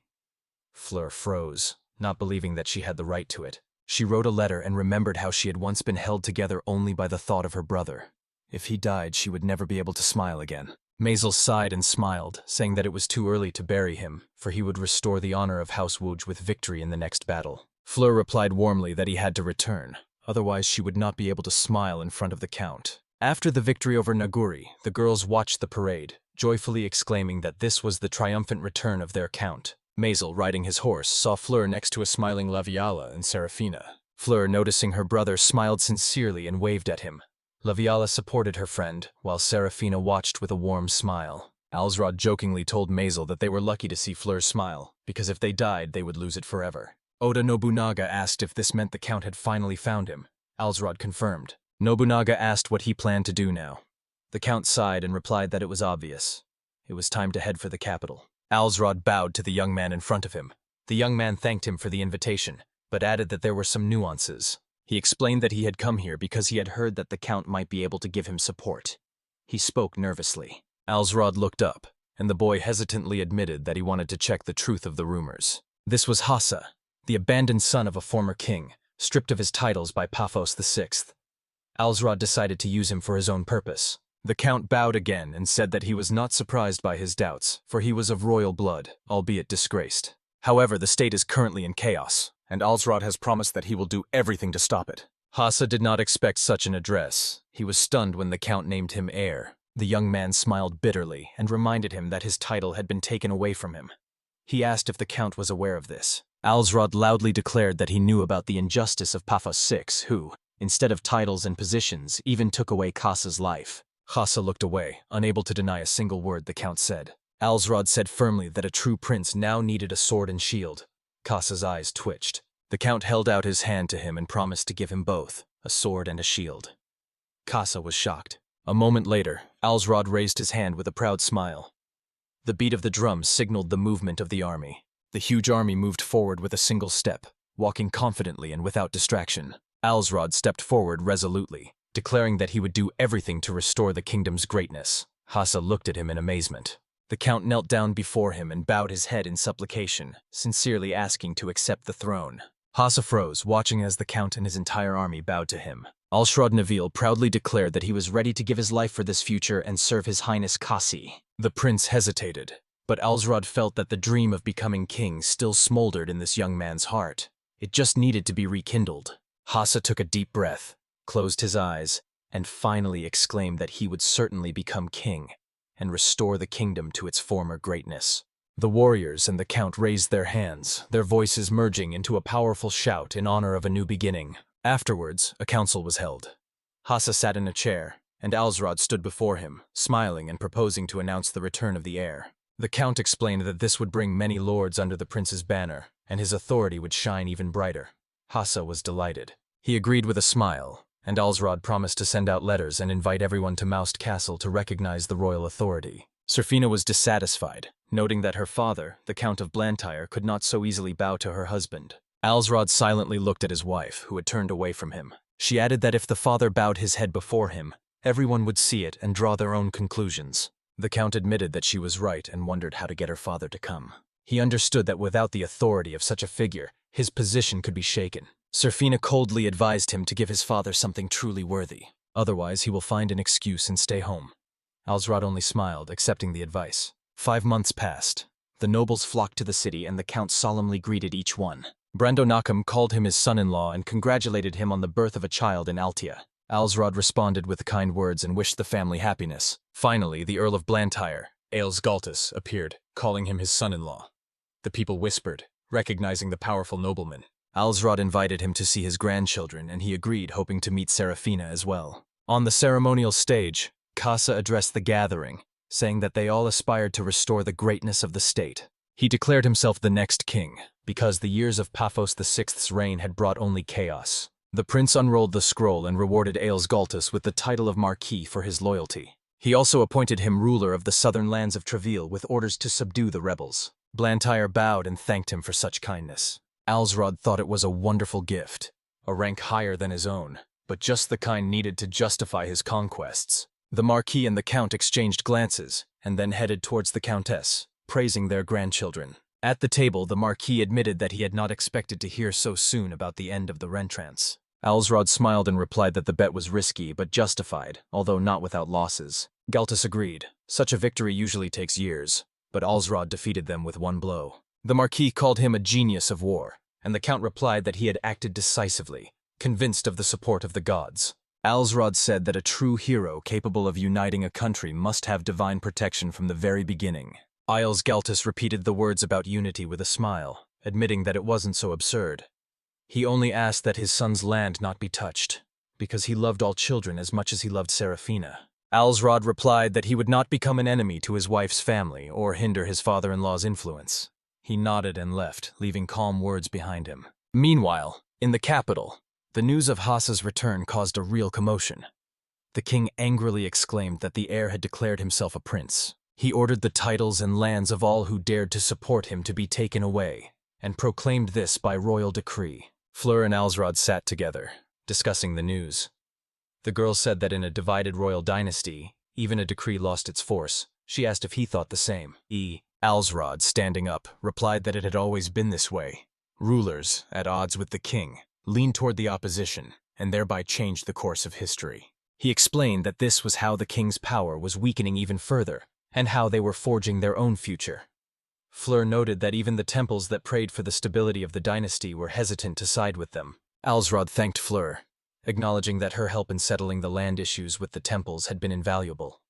Fleur froze, not believing that she had the right to it. She wrote a letter and remembered how she had once been held together only by the thought of her brother. If he died, she would never be able to smile again. Maisel sighed and smiled, saying that it was too early to bury him, for he would restore the honor of House Wuj with victory in the next battle. Fleur replied warmly that he had to return, otherwise she would not be able to smile in front of the Count. After the victory over Naguri, the girls watched the parade, joyfully exclaiming that this was the triumphant return of their Count. Maisel, riding his horse, saw Fleur next to a smiling Laviala and Serafina. Fleur, noticing her brother, smiled sincerely and waved at him. Laviala supported her friend, while Serafina watched with a warm smile. Alsrod jokingly told Maisel that they were lucky to see Fleur smile, because if they died, they would lose it forever. Oda Nobunaga asked if this meant the Count had finally found him. Alsrod confirmed. Nobunaga asked what he planned to do now. The Count sighed and replied that it was obvious. It was time to head for the capital. Alsrod bowed to the young man in front of him. The young man thanked him for the invitation, but added that there were some nuances. He explained that he had come here because he had heard that the Count might be able to give him support. He spoke nervously. Alsrod looked up, and the boy hesitantly admitted that he wanted to check the truth of the rumors. This was Hassa, the abandoned son of a former king, stripped of his titles by Paphos VI. Alsrod decided to use him for his own purpose. The Count bowed again and said that he was not surprised by his doubts, for he was of royal blood, albeit disgraced. However, the state is currently in chaos, and Alsrod has promised that he will do everything to stop it. Hassa did not expect such an address. He was stunned when the Count named him heir. The young man smiled bitterly and reminded him that his title had been taken away from him. He asked if the Count was aware of this. Alsrod loudly declared that he knew about the injustice of Paphos VI, who, instead of titles and positions, even took away Kassa's life. Hassa looked away, unable to deny a single word the Count said. Alsrod said firmly that a true prince now needed a sword and shield. Kassa's eyes twitched. The Count held out his hand to him and promised to give him both, a sword and a shield. Kassa was shocked. A moment later, Alsrod raised his hand with a proud smile. The beat of the drums signaled the movement of the army. The huge army moved forward with a single step, walking confidently and without distraction. Alsrod stepped forward resolutely, declaring that he would do everything to restore the kingdom's greatness. Hassa looked at him in amazement. The Count knelt down before him and bowed his head in supplication, sincerely asking to accept the throne. Hassa froze, watching as the Count and his entire army bowed to him. Alsrod Neville proudly declared that he was ready to give his life for this future and serve His Highness Kasi. The prince hesitated, but Alsrod felt that the dream of becoming king still smoldered in this young man's heart. It just needed to be rekindled. Hassa took a deep breath, closed his eyes, and finally exclaimed that he would certainly become king and restore the kingdom to its former greatness. The warriors and the Count raised their hands, their voices merging into a powerful shout in honor of a new beginning. Afterwards, a council was held. Hassa sat in a chair, and Alsrod stood before him, smiling and proposing to announce the return of the heir. The Count explained that this would bring many lords under the prince's banner, and his authority would shine even brighter. Hassa was delighted. He agreed with a smile, and Alsrod promised to send out letters and invite everyone to Moust Castle to recognize the royal authority. Serafina was dissatisfied, noting that her father, the Count of Blantyre, could not so easily bow to her husband. Alsrod silently looked at his wife, who had turned away from him. She added that if the father bowed his head before him, everyone would see it and draw their own conclusions. The Count admitted that she was right and wondered how to get her father to come. He understood that without the authority of such a figure, his position could be shaken. Serafina coldly advised him to give his father something truly worthy. Otherwise, he will find an excuse and stay home. Alsrod only smiled, accepting the advice. 5 months passed. The nobles flocked to the city and the count solemnly greeted each one. Brando Nakam called him his son-in-law and congratulated him on the birth of a child in Altia. Alsrod responded with kind words and wished the family happiness. Finally, the Earl of Blantyre, Aelsgaltus, appeared, calling him his son-in-law. The people whispered, recognizing the powerful nobleman. Alsrod invited him to see his grandchildren, and he agreed, hoping to meet Seraphina as well. On the ceremonial stage, Kasa addressed the gathering, saying that they all aspired to restore the greatness of the state. He declared himself the next king, because the years of Paphos VI's reign had brought only chaos. The prince unrolled the scroll and rewarded Aelsgaltus with the title of Marquis for his loyalty. He also appointed him ruler of the southern lands of Travail with orders to subdue the rebels. Blantyre bowed and thanked him for such kindness. Alsrod thought it was a wonderful gift, a rank higher than his own, but just the kind needed to justify his conquests. The Marquis and the Count exchanged glances, and then headed towards the Countess, praising their grandchildren. At the table, the Marquis admitted that he had not expected to hear so soon about the end of the rentrance. Alsrod smiled and replied that the bet was risky but justified, although not without losses. Galtus agreed. Such a victory usually takes years, but Alsrod defeated them with one blow. The Marquis called him a genius of war, and the Count replied that he had acted decisively, convinced of the support of the gods. Alsrod said that a true hero capable of uniting a country must have divine protection from the very beginning. Aelsgaltus repeated the words about unity with a smile, admitting that it wasn't so absurd. He only asked that his son's land not be touched, because he loved all children as much as he loved Seraphina. Alsrod replied that he would not become an enemy to his wife's family or hinder his father-in-law's influence. He nodded and left, leaving calm words behind him. Meanwhile, in the capital, the news of Hasa's return caused a real commotion. The king angrily exclaimed that the heir had declared himself a prince. He ordered the titles and lands of all who dared to support him to be taken away, and proclaimed this by royal decree. Fleur and Alsrod sat together, discussing the news. The girl said that in a divided royal dynasty, even a decree lost its force. She asked if he thought the same. Alsrod, standing up, replied that it had always been this way. Rulers, at odds with the king, leaned toward the opposition, and thereby changed the course of history. He explained that this was how the king's power was weakening even further, and how they were forging their own future. Fleur noted that even the temples that prayed for the stability of the dynasty were hesitant to side with them. Alsrod thanked Fleur, acknowledging that her help in settling the land issues with the temples had been invaluable.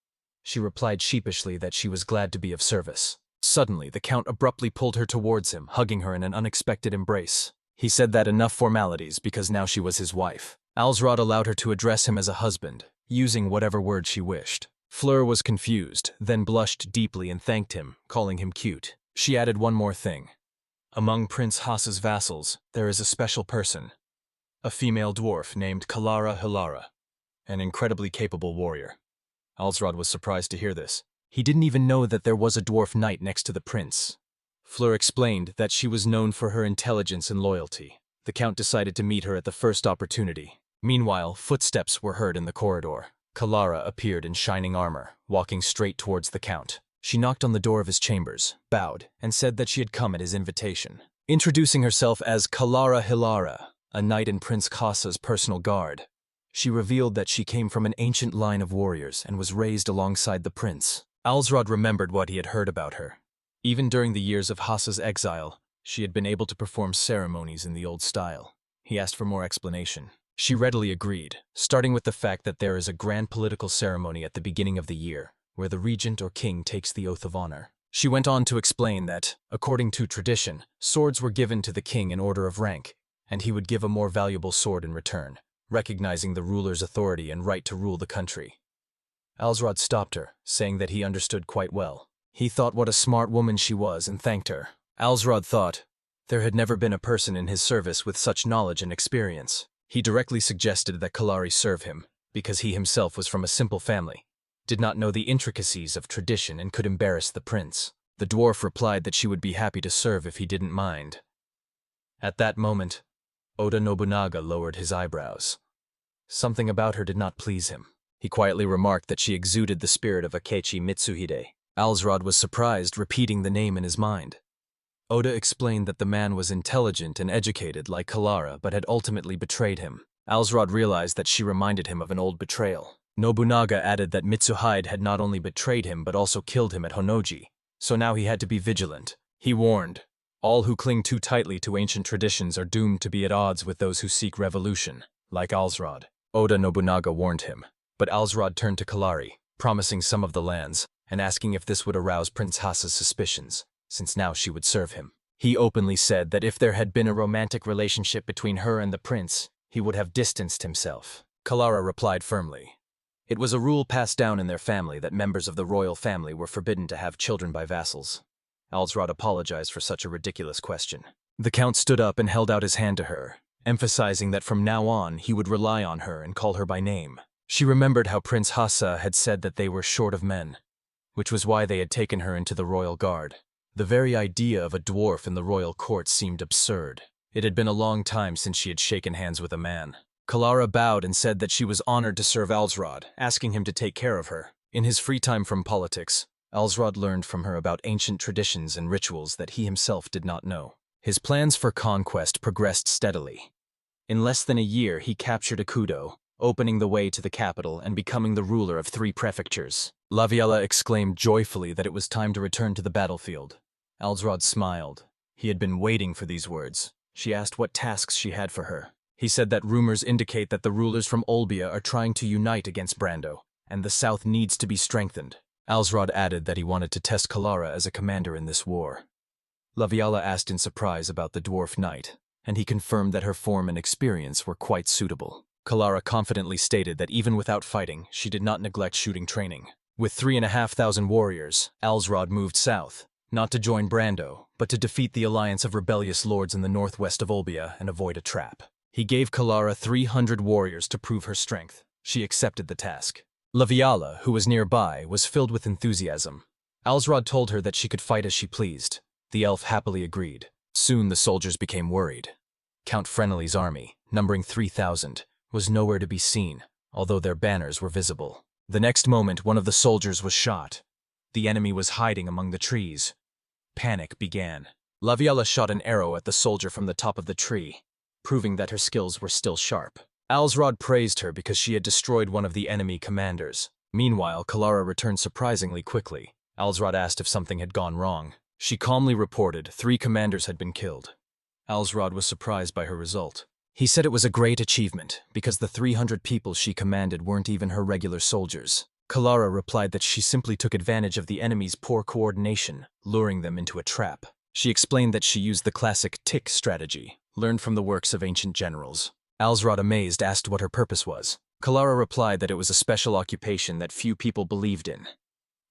She replied sheepishly that she was glad to be of service. Suddenly, the Count abruptly pulled her towards him, hugging her in an unexpected embrace. He said that enough formalities, because now she was his wife. Alsrod allowed her to address him as a husband, using whatever word she wished. Fleur was confused, then blushed deeply and thanked him, calling him cute. She added one more thing. Among Prince Hasa's vassals, there is a special person, a female dwarf named Kalara Hilara, an incredibly capable warrior. Alsrod was surprised to hear this. He didn't even know that there was a dwarf knight next to the prince. Fleur explained that she was known for her intelligence and loyalty. The Count decided to meet her at the first opportunity. Meanwhile, footsteps were heard in the corridor. Kalara appeared in shining armor, walking straight towards the Count. She knocked on the door of his chambers, bowed, and said that she had come at his invitation. Introducing herself as Kalara Hilara, a knight in Prince Kasa's personal guard, she revealed that she came from an ancient line of warriors and was raised alongside the prince. Alsrod remembered what he had heard about her. Even during the years of Hasa's exile, she had been able to perform ceremonies in the old style. He asked for more explanation. She readily agreed, starting with the fact that there is a grand political ceremony at the beginning of the year, where the regent or king takes the oath of honor. She went on to explain that, according to tradition, swords were given to the king in order of rank, and he would give a more valuable sword in return, recognizing the ruler's authority and right to rule the country. Alsrod stopped her, saying that he understood quite well. He thought what a smart woman she was and thanked her. Alsrod thought there had never been a person in his service with such knowledge and experience. He directly suggested that Kalari serve him, because he himself was from a simple family, did not know the intricacies of tradition and could embarrass the prince. The dwarf replied that she would be happy to serve if he didn't mind. At that moment, Oda Nobunaga lowered his eyebrows. Something about her did not please him. He quietly remarked that she exuded the spirit of Akechi Mitsuhide. Alsrod was surprised, repeating the name in his mind. Oda explained that the man was intelligent and educated like Kalara, but had ultimately betrayed him. Alsrod realized that she reminded him of an old betrayal. Nobunaga added that Mitsuhide had not only betrayed him but also killed him at Honnoji, so now he had to be vigilant. He warned, all who cling too tightly to ancient traditions are doomed to be at odds with those who seek revolution, like Alsrod. Oda Nobunaga warned him, but Alsrod turned to Kalari, promising some of the lands, and asking if this would arouse Prince Hasa's suspicions, since now she would serve him. He openly said that if there had been a romantic relationship between her and the prince, he would have distanced himself. Kalara replied firmly. It was a rule passed down in their family that members of the royal family were forbidden to have children by vassals. Alsrod apologized for such a ridiculous question. The count stood up and held out his hand to her, emphasizing that from now on he would rely on her and call her by name. She remembered how Prince Hasa had said that they were short of men, which was why they had taken her into the royal guard. The very idea of a dwarf in the royal court seemed absurd. It had been a long time since she had shaken hands with a man. Kalara bowed and said that she was honored to serve Alsrod, asking him to take care of her. In his free time from politics, Alsrod learned from her about ancient traditions and rituals that he himself did not know. His plans for conquest progressed steadily. In less than a year, he captured Akudo, opening the way to the capital and becoming the ruler of 3 prefectures. Laviella exclaimed joyfully that it was time to return to the battlefield. Alsrod smiled. He had been waiting for these words. She asked what tasks she had for her. He said that rumors indicate that the rulers from Olbia are trying to unite against Brando, and the south needs to be strengthened. Alsrod added that he wanted to test Kalara as a commander in this war. Laviella asked in surprise about the dwarf knight, and he confirmed that her form and experience were quite suitable. Kalara confidently stated that even without fighting, she did not neglect shooting training. With 3,500 warriors, Alsrod moved south, not to join Brando, but to defeat the alliance of rebellious lords in the northwest of Olbia and avoid a trap. He gave Kalara 300 warriors to prove her strength. She accepted the task. Laviella, who was nearby, was filled with enthusiasm. Alsrod told her that she could fight as she pleased. The elf happily agreed. Soon the soldiers became worried. Count Frenely's army, numbering 3,000, was nowhere to be seen, although their banners were visible. The next moment, one of the soldiers was shot. The enemy was hiding among the trees. Panic began. Laviella shot an arrow at the soldier from the top of the tree, proving that her skills were still sharp. Alsrod praised her because she had destroyed one of the enemy commanders. Meanwhile, Kalara returned surprisingly quickly. Alsrod asked if something had gone wrong. She calmly reported 3 commanders had been killed. Alsrod was surprised by her result. He said it was a great achievement because the 300 people she commanded weren't even her regular soldiers. Kalara replied that she simply took advantage of the enemy's poor coordination, luring them into a trap. She explained that she used the classic tick strategy, learned from the works of ancient generals. Alsrod, amazed, asked what her purpose was. Kalara replied that it was a special occupation that few people believed in.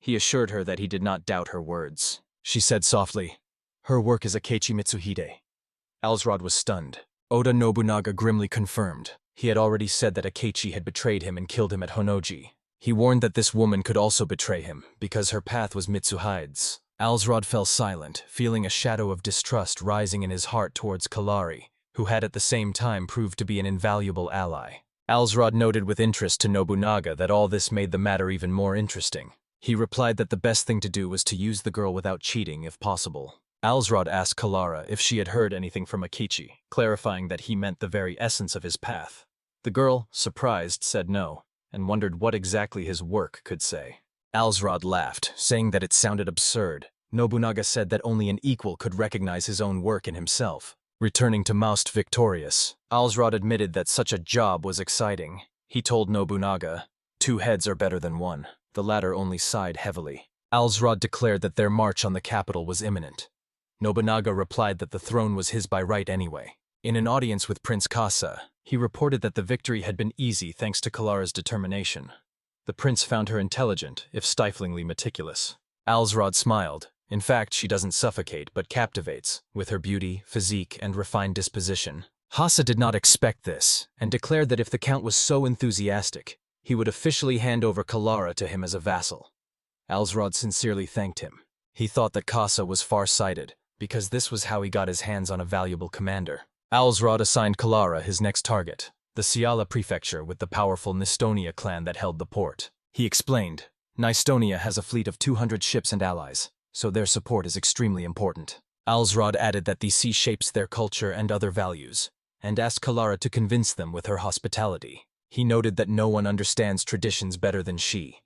He assured her that he did not doubt her words. She said softly, "Her work is Akechi Mitsuhide." Alsrod was stunned. Oda Nobunaga grimly confirmed. He had already said that Akechi had betrayed him and killed him at Honnoji. He warned that this woman could also betray him, because her path was Mitsuhide's. Alsrod fell silent, feeling a shadow of distrust rising in his heart towards Kalari, who had at the same time proved to be an invaluable ally. Alsrod noted with interest to Nobunaga that all this made the matter even more interesting. He replied that the best thing to do was to use the girl without cheating if possible. Alsrod asked Kalara if she had heard anything from Akechi, clarifying that he meant the very essence of his path. The girl, surprised, said no, and wondered what exactly his work could say. Alsrod laughed, saying that it sounded absurd. Nobunaga said that only an equal could recognize his own work in himself. Returning to Maust victorious, Alsrod admitted that such a job was exciting. He told Nobunaga, 2 heads are better than 1. The latter only sighed heavily. Alsrod declared that their march on the capital was imminent. Nobunaga replied that the throne was his by right anyway. In an audience with Prince Kasa, he reported that the victory had been easy thanks to Kalara's determination. The prince found her intelligent, if stiflingly meticulous. Alsrod smiled. In fact, she doesn't suffocate, but captivates, with her beauty, physique, and refined disposition. Hasa did not expect this, and declared that if the count was so enthusiastic, he would officially hand over Kalara to him as a vassal. Alsrod sincerely thanked him. He thought that Kasa was far-sighted, because this was how he got his hands on a valuable commander. Alsrod assigned Kalara his next target, the Siala prefecture with the powerful Nistonia clan that held the port. He explained, Nistonia has a fleet of 200 ships and allies, so their support is extremely important. Alsrod added that the sea shapes their culture and other values, and asked Kalara to convince them with her hospitality. He noted that no one understands traditions better than she.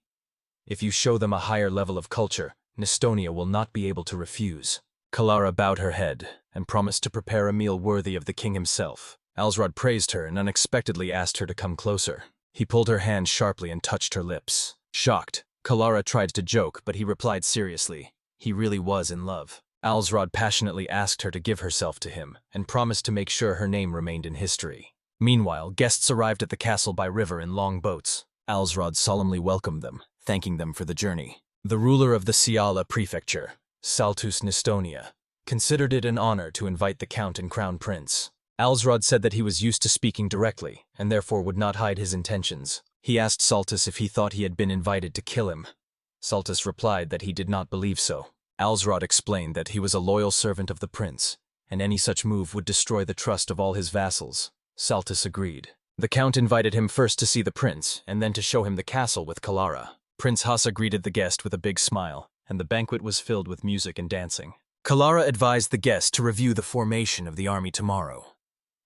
If you show them a higher level of culture, Nestonia will not be able to refuse. Kalara bowed her head and promised to prepare a meal worthy of the king himself. Alsrod praised her and unexpectedly asked her to come closer. He pulled her hand sharply and touched her lips. Shocked, Kalara tried to joke, but he replied seriously. He really was in love. Alsrod passionately asked her to give herself to him and promised to make sure her name remained in history. Meanwhile, guests arrived at the castle by river in long boats. Alsrod solemnly welcomed them, thanking them for the journey. The ruler of the Siala prefecture, Saltus Nestonia, considered it an honor to invite the count and crown prince. Alsrod said that he was used to speaking directly, and therefore would not hide his intentions. He asked Saltus if he thought he had been invited to kill him. Saltus replied that he did not believe so. Alsrod explained that he was a loyal servant of the prince, and any such move would destroy the trust of all his vassals. Saltus agreed. The count invited him first to see the prince, and then to show him the castle with Kalara. Prince Hassa greeted the guest with a big smile, and the banquet was filled with music and dancing. Kalara advised the guest to review the formation of the army tomorrow.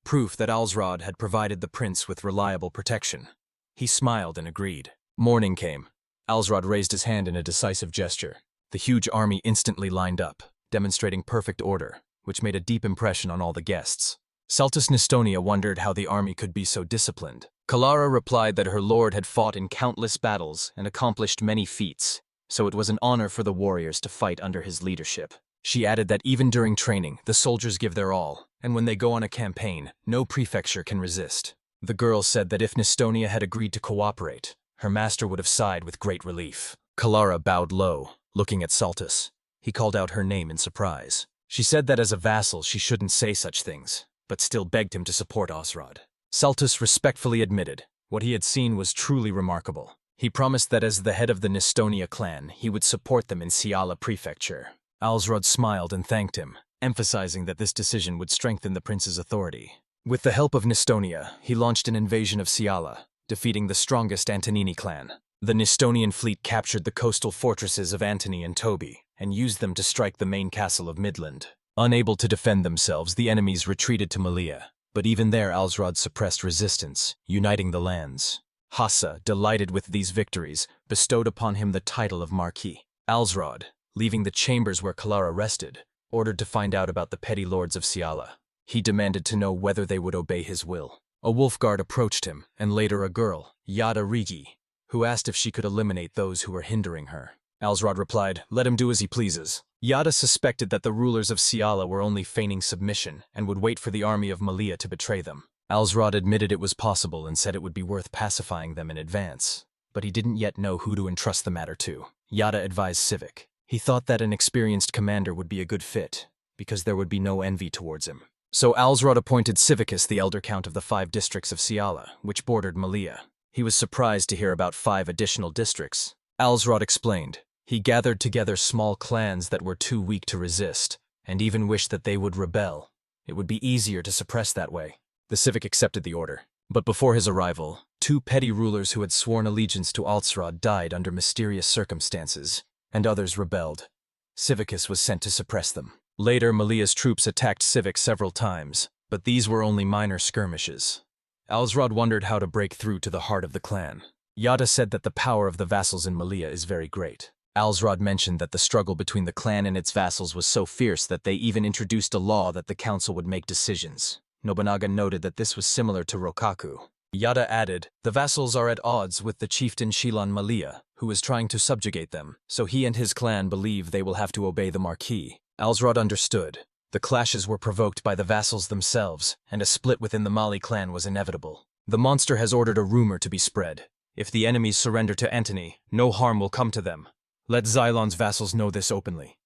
Proof that Alsrod had provided the prince with reliable protection. He smiled and agreed. Morning came. Alsrod raised his hand in a decisive gesture. The huge army instantly lined up, demonstrating perfect order, which made a deep impression on all the guests. Saltus Nestonia wondered how the army could be so disciplined. Kalara replied that her lord had fought in countless battles and accomplished many feats, so it was an honor for the warriors to fight under his leadership. She added that even during training, the soldiers give their all, and when they go on a campaign, no prefecture can resist. The girl said that if Nestonia had agreed to cooperate, her master would have sighed with great relief. Kalara bowed low, looking at Saltus. He called out her name in surprise. She said that as a vassal she shouldn't say such things, but still begged him to support Alsrod. Saltus respectfully admitted what he had seen was truly remarkable. He promised that as the head of the Nestonia clan, he would support them in Siala prefecture. Alsrod smiled and thanked him, emphasizing that this decision would strengthen the prince's authority. With the help of Nestonia, he launched an invasion of Siala, defeating the strongest Antonini clan. The Nestonian fleet captured the coastal fortresses of Antony and Tobi, and used them to strike the main castle of Midland. Unable to defend themselves, the enemies retreated to Malia, but even there Alsrod suppressed resistance, uniting the lands. Hassa, delighted with these victories, bestowed upon him the title of Marquis. Alsrod, leaving the chambers where Kalara rested, ordered to find out about the petty lords of Siala. He demanded to know whether they would obey his will. A wolf guard approached him, and later a girl, yandere, who asked if she could eliminate those who were hindering her. Alsrod replied, "Let him do as he pleases." Yada suspected that the rulers of Siala were only feigning submission and would wait for the army of Malia to betray them. Alsrod admitted it was possible and said it would be worth pacifying them in advance, but he didn't yet know who to entrust the matter to. Yada advised Civic. He thought that an experienced commander would be a good fit, because there would be no envy towards him. So Alsrod appointed Civicus the elder count of the 5 districts of Siala, which bordered Malia. He was surprised to hear about 5 additional districts. Alsrod explained. He gathered together small clans that were too weak to resist, and even wished that they would rebel. It would be easier to suppress that way. The Civic accepted the order. But before his arrival, 2 petty rulers who had sworn allegiance to Alsrod died under mysterious circumstances, and others rebelled. Civicus was sent to suppress them. Later, Malia's troops attacked Civic several times, but these were only minor skirmishes. Alsrod wondered how to break through to the heart of the clan. Yada said that the power of the vassals in Malia is very great. Alsrod mentioned that the struggle between the clan and its vassals was so fierce that they even introduced a law that the council would make decisions. Nobunaga noted that this was similar to Rokaku. Yada added, the vassals are at odds with the chieftain Shilan Malia, who is trying to subjugate them, so he and his clan believe they will have to obey the Marquis. Alsrod understood. The clashes were provoked by the vassals themselves, and a split within the Mali clan was inevitable. The monster has ordered a rumor to be spread. If the enemies surrender to Antony, no harm will come to them. Let Xylon's vassals know this openly.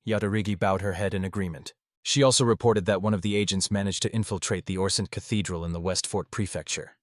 Yadarigi bowed her head in agreement. She also reported that one of the agents managed to infiltrate the Orsent Cathedral in the West Fort Prefecture.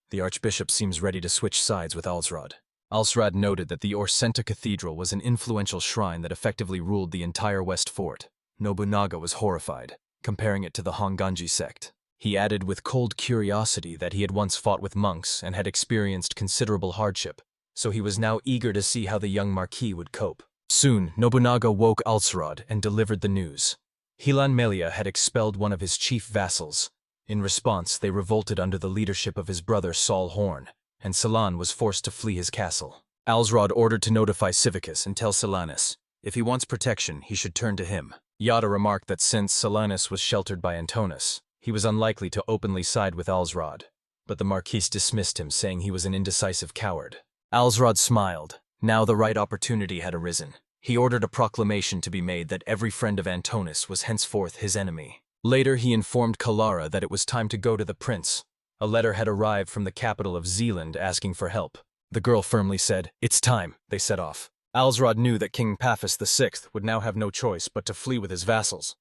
The Archbishop seems ready to switch sides with Alsrod. Alsrod noted that the Orsenta Cathedral was an influential shrine that effectively ruled the entire West Fort. Nobunaga was horrified, comparing it to the Honganji sect. He added with cold curiosity that he had once fought with monks and had experienced considerable hardship, so he was now eager to see how the young Marquis would cope. Soon, Nobunaga woke Alsrod and delivered the news. Hilan Melia had expelled one of his chief vassals, In response, they revolted under the leadership of his brother Saul Horn, and Silan was forced to flee his castle. Alsrod ordered to notify Civicus and tell Silanus, if he wants protection, he should turn to him. Yada remarked that since Silanus was sheltered by Antonis, he was unlikely to openly side with Alsrod, but the Marquis dismissed him, saying he was an indecisive coward. Alsrod smiled. Now the right opportunity had arisen. He ordered a proclamation to be made that every friend of Antonis was henceforth his enemy. Later he informed Kalara that it was time to go to the prince. A letter had arrived from the capital of Zealand asking for help. The girl firmly said, "It's time." They set off. Alsrod knew that King Paphos VI would now have no choice but to flee with his vassals.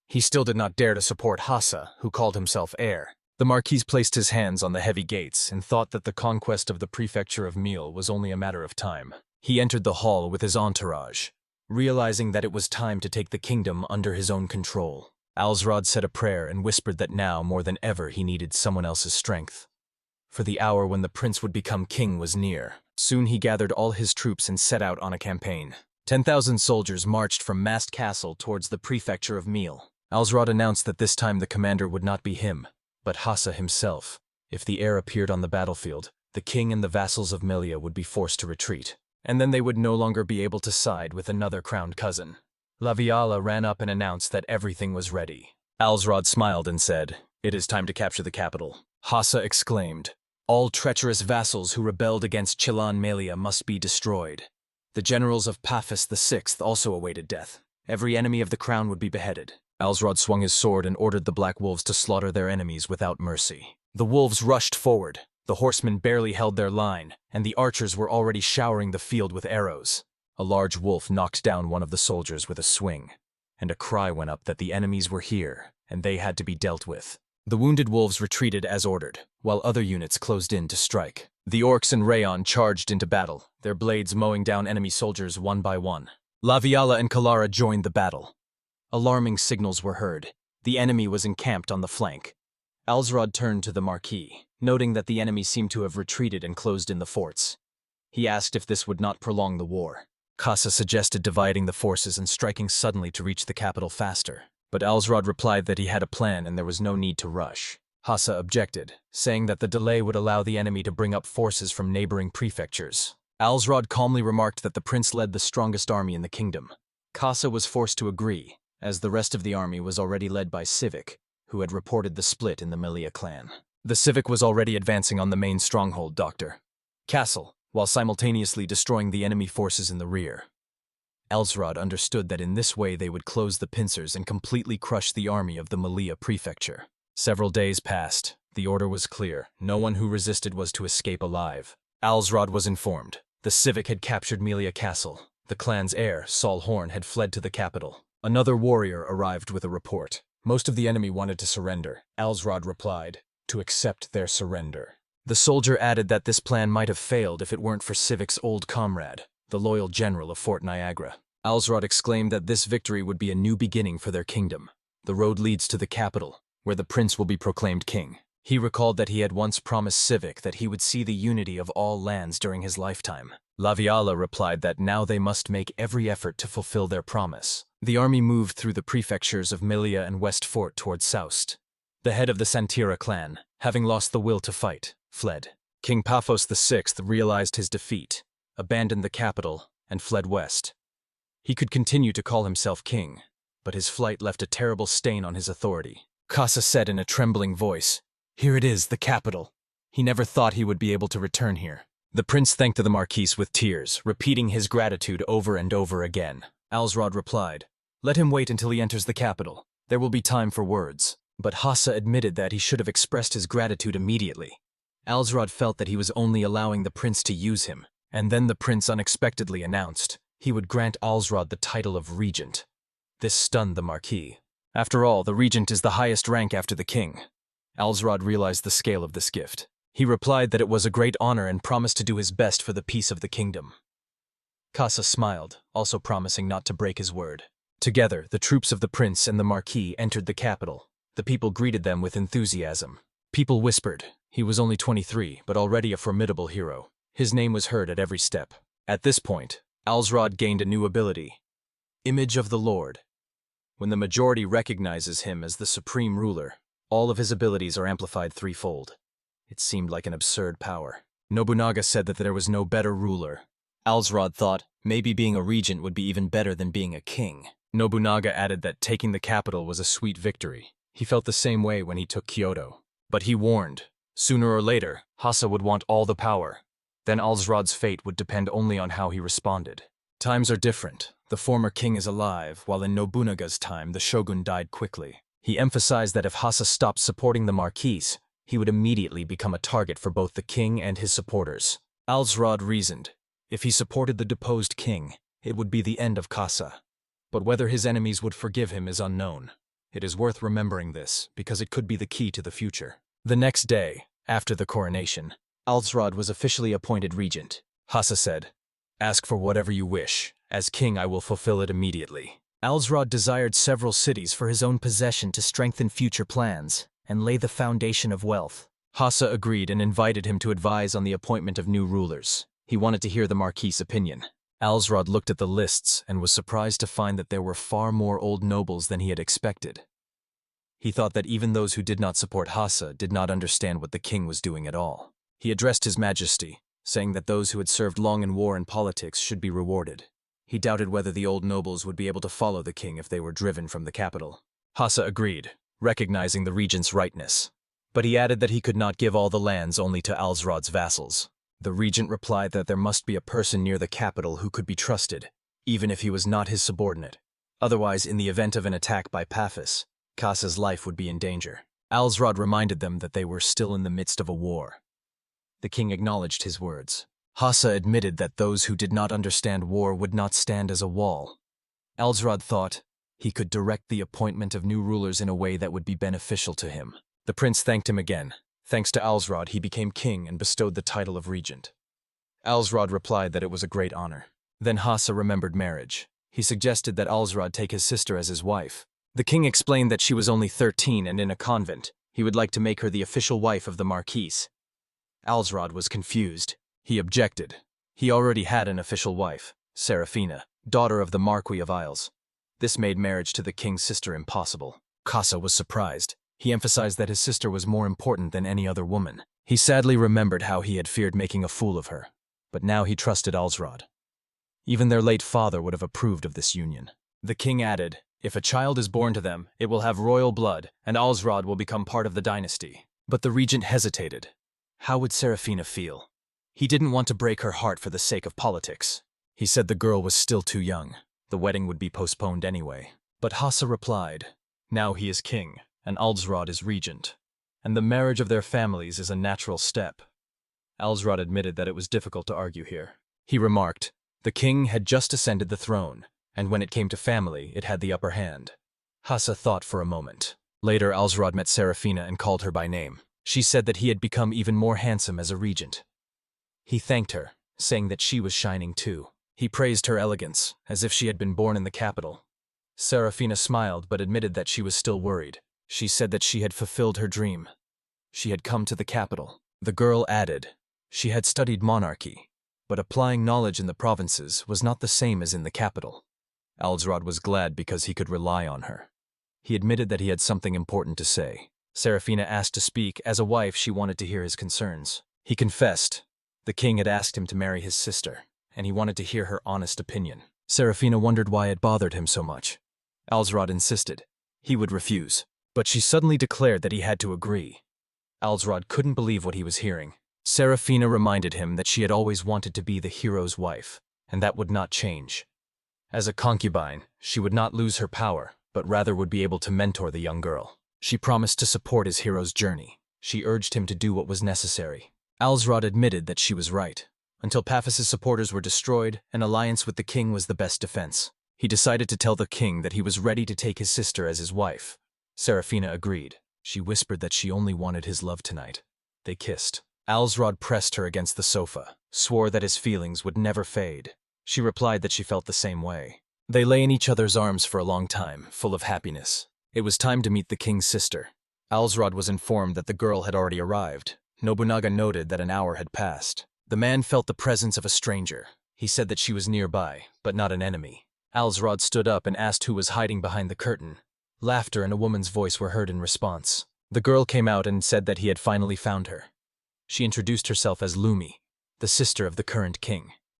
He still did not dare to support Hassa, who called himself heir. The Marquis placed his hands on the heavy gates and thought that the conquest of the prefecture of Mille was only a matter of time. He entered the hall with his entourage, realizing that it was time to take the kingdom under his own control. Alsrod said a prayer and whispered that now, more than ever, he needed someone else's strength. For the hour when the prince would become king was near. Soon he gathered all his troops and set out on a campaign. 10,000 soldiers marched from Mast Castle towards the prefecture of Mille. Alsrod announced that this time the commander would not be him, but Hassa himself. If the heir appeared on the battlefield, the king and the vassals of Milia would be forced to retreat, and then they would no longer be able to side with another crowned cousin. Laviala ran up and announced that everything was ready. Alsrod smiled and said, "It is time to capture the capital." Hassa exclaimed, "All treacherous vassals who rebelled against Chilan Melia must be destroyed." The generals of Paphos VI also awaited death. Every enemy of the crown would be beheaded. Alsrod swung his sword and ordered the black wolves to slaughter their enemies without mercy. The wolves rushed forward. The horsemen barely held their line, and the archers were already showering the field with arrows. A large wolf knocked down one of the soldiers with a swing, and a cry went up that the enemies were here, and they had to be dealt with. The wounded wolves retreated as ordered, while other units closed in to strike. The orcs and Rayon charged into battle, their blades mowing down enemy soldiers one by one. Laviala and Kalara joined the battle. Alarming signals were heard. The enemy was encamped on the flank. Alsrod turned to the Marquis, noting that the enemy seemed to have retreated and closed in the forts. He asked if this would not prolong the war. Hassa suggested dividing the forces and striking suddenly to reach the capital faster, but Alsrod replied that he had a plan and there was no need to rush. Hassa objected, saying that the delay would allow the enemy to bring up forces from neighboring prefectures. Alsrod calmly remarked that the prince led the strongest army in the kingdom. Hassa was forced to agree, as the rest of the army was already led by Civic, who had reported the split in the Melia clan. The Civic was already advancing on the main stronghold, Dr. Castle, while simultaneously destroying the enemy forces in the rear. Alsrod understood that in this way they would close the pincers and completely crush the army of the Melia prefecture. Several days passed. The order was clear. No one who resisted was to escape alive. Alsrod was informed. The Civic had captured Melia Castle. The clan's heir, Saul Horn, had fled to the capital. Another warrior arrived with a report. Most of the enemy wanted to surrender. Alsrod replied, to accept their surrender. The soldier added that this plan might have failed if it weren't for Civic's old comrade, the loyal general of Fort Niagara. Alsrod exclaimed that this victory would be a new beginning for their kingdom. The road leads to the capital, where the prince will be proclaimed king. He recalled that he had once promised Civic that he would see the unity of all lands during his lifetime. Laviala replied that now they must make every effort to fulfill their promise. The army moved through the prefectures of Melia and West Fort towards Soust. The head of the Santira clan, having lost the will to fight, fled. King Paphos VI realized his defeat, abandoned the capital, and fled west. He could continue to call himself king, but his flight left a terrible stain on his authority. Hassa said in a trembling voice, "Here it is, the capital." He never thought he would be able to return here. The prince thanked the Marquis with tears, repeating his gratitude over and over again. Alsrod replied, "Let him wait until he enters the capital. There will be time for words." But Hassa admitted that he should have expressed his gratitude immediately. Alsrod felt that he was only allowing the prince to use him, and then the prince unexpectedly announced he would grant Alsrod the title of regent. This stunned the Marquis. After all, the regent is the highest rank after the king. Alsrod realized the scale of this gift. He replied that it was a great honor and promised to do his best for the peace of the kingdom. Hassa smiled, also promising not to break his word. Together, the troops of the prince and the Marquis entered the capital. The people greeted them with enthusiasm. People whispered. He was only 23, but already a formidable hero. His name was heard at every step. At this point, Alsrod gained a new ability. Image of the Lord. When the majority recognizes him as the supreme ruler, All of his abilities are amplified threefold. It seemed like an absurd power. Nobunaga said that there was no better ruler. Alsrod thought maybe being a regent would be even better than being a king. Nobunaga added that taking the capital was a sweet victory. He felt the same way when he took Kyoto. But he warned, sooner or later, Hasa would want all the power. Then Alsrod's fate would depend only on how he responded. Times are different. The former king is alive, while in Nobunaga's time the shogun died quickly. He emphasized that if Hasa stopped supporting the Marquis, he would immediately become a target for both the king and his supporters. Alsrod reasoned, if he supported the deposed king, it would be the end of Kasa. But whether his enemies would forgive him is unknown. It is worth remembering this, because it could be the key to the future. The next day, after the coronation, Alsrod was officially appointed regent. Hasa said, "Ask for whatever you wish. As king, I will fulfill it immediately." Alsrod desired several cities for his own possession to strengthen future plans and lay the foundation of wealth. Hasa agreed and invited him to advise on the appointment of new rulers. He wanted to hear the Marquis' opinion. Alsrod looked at the lists and was surprised to find that there were far more old nobles than he had expected. He thought that even those who did not support Hasa did not understand what the king was doing at all. He addressed His Majesty, saying that those who had served long in war and politics should be rewarded. He doubted whether the old nobles would be able to follow the king if they were driven from the capital. Hasa agreed, recognizing the regent's rightness. But he added that he could not give all the lands only to Alsrod's vassals. The regent replied that there must be a person near the capital who could be trusted, even if he was not his subordinate. Otherwise, in the event of an attack by Paphos, Kasa's life would be in danger. Alsrod reminded them that they were still in the midst of a war. The king acknowledged his words. Hasa admitted that those who did not understand war would not stand as a wall. Alsrod thought he could direct the appointment of new rulers in a way that would be beneficial to him. The prince thanked him again. Thanks to Alsrod, he became king and bestowed the title of regent. Alsrod replied that it was a great honor. Then Hasa remembered marriage. He suggested that Alsrod take his sister as his wife. The king explained that she was only 13 and in a convent. He would like to make her the official wife of the Marquis. Alsrod was confused. He objected. He already had an official wife, Serafina, daughter of the Marquis of Isles. This made marriage to the king's sister impossible. Kasa was surprised. He emphasized that his sister was more important than any other woman. He sadly remembered how he had feared making a fool of her. But now he trusted Alsrod. Even their late father would have approved of this union. The king added, if a child is born to them, it will have royal blood, and Alsrod will become part of the dynasty. But the regent hesitated. How would Serafina feel? He didn't want to break her heart for the sake of politics. He said the girl was still too young. The wedding would be postponed anyway. But Hasa replied, now he is king, and Alsrod is regent, and the marriage of their families is a natural step. Alsrod admitted that it was difficult to argue here. He remarked, the king had just ascended the throne, and when it came to family, it had the upper hand. Hasa thought for a moment. Later, Alsrod met Serafina and called her by name. She said that he had become even more handsome as a regent. He thanked her, saying that she was shining too. He praised her elegance, as if she had been born in the capital. Serafina smiled but admitted that she was still worried. She said that she had fulfilled her dream. She had come to the capital. The girl added, she had studied monarchy, but applying knowledge in the provinces was not the same as in the capital. Alsrod was glad because he could rely on her. He admitted that he had something important to say. Serafina asked to speak. As a wife, she wanted to hear his concerns. He confessed. The king had asked him to marry his sister, and he wanted to hear her honest opinion. Serafina wondered why it bothered him so much. Alsrod insisted. He would refuse. But she suddenly declared that he had to agree. Alsrod couldn't believe what he was hearing. Serafina reminded him that she had always wanted to be the hero's wife, and that would not change. As a concubine, she would not lose her power, but rather would be able to mentor the young girl. She promised to support his hero's journey. She urged him to do what was necessary. Alsrod admitted that she was right. Until Paphos' supporters were destroyed, an alliance with the king was the best defense. He decided to tell the king that he was ready to take his sister as his wife. Serafina agreed. She whispered that she only wanted his love tonight. They kissed. Alsrod pressed her against the sofa, swore that his feelings would never fade. She replied that she felt the same way. They lay in each other's arms for a long time, full of happiness. It was time to meet the king's sister. Alsrod was informed that the girl had already arrived. Nobunaga noted that an hour had passed. The man felt the presence of a stranger. He said that she was nearby, but not an enemy. Alsrod stood up and asked who was hiding behind the curtain. Laughter and a woman's voice were heard in response. The girl came out and said that he had finally found her. She introduced herself as Lumi, the sister of the current king.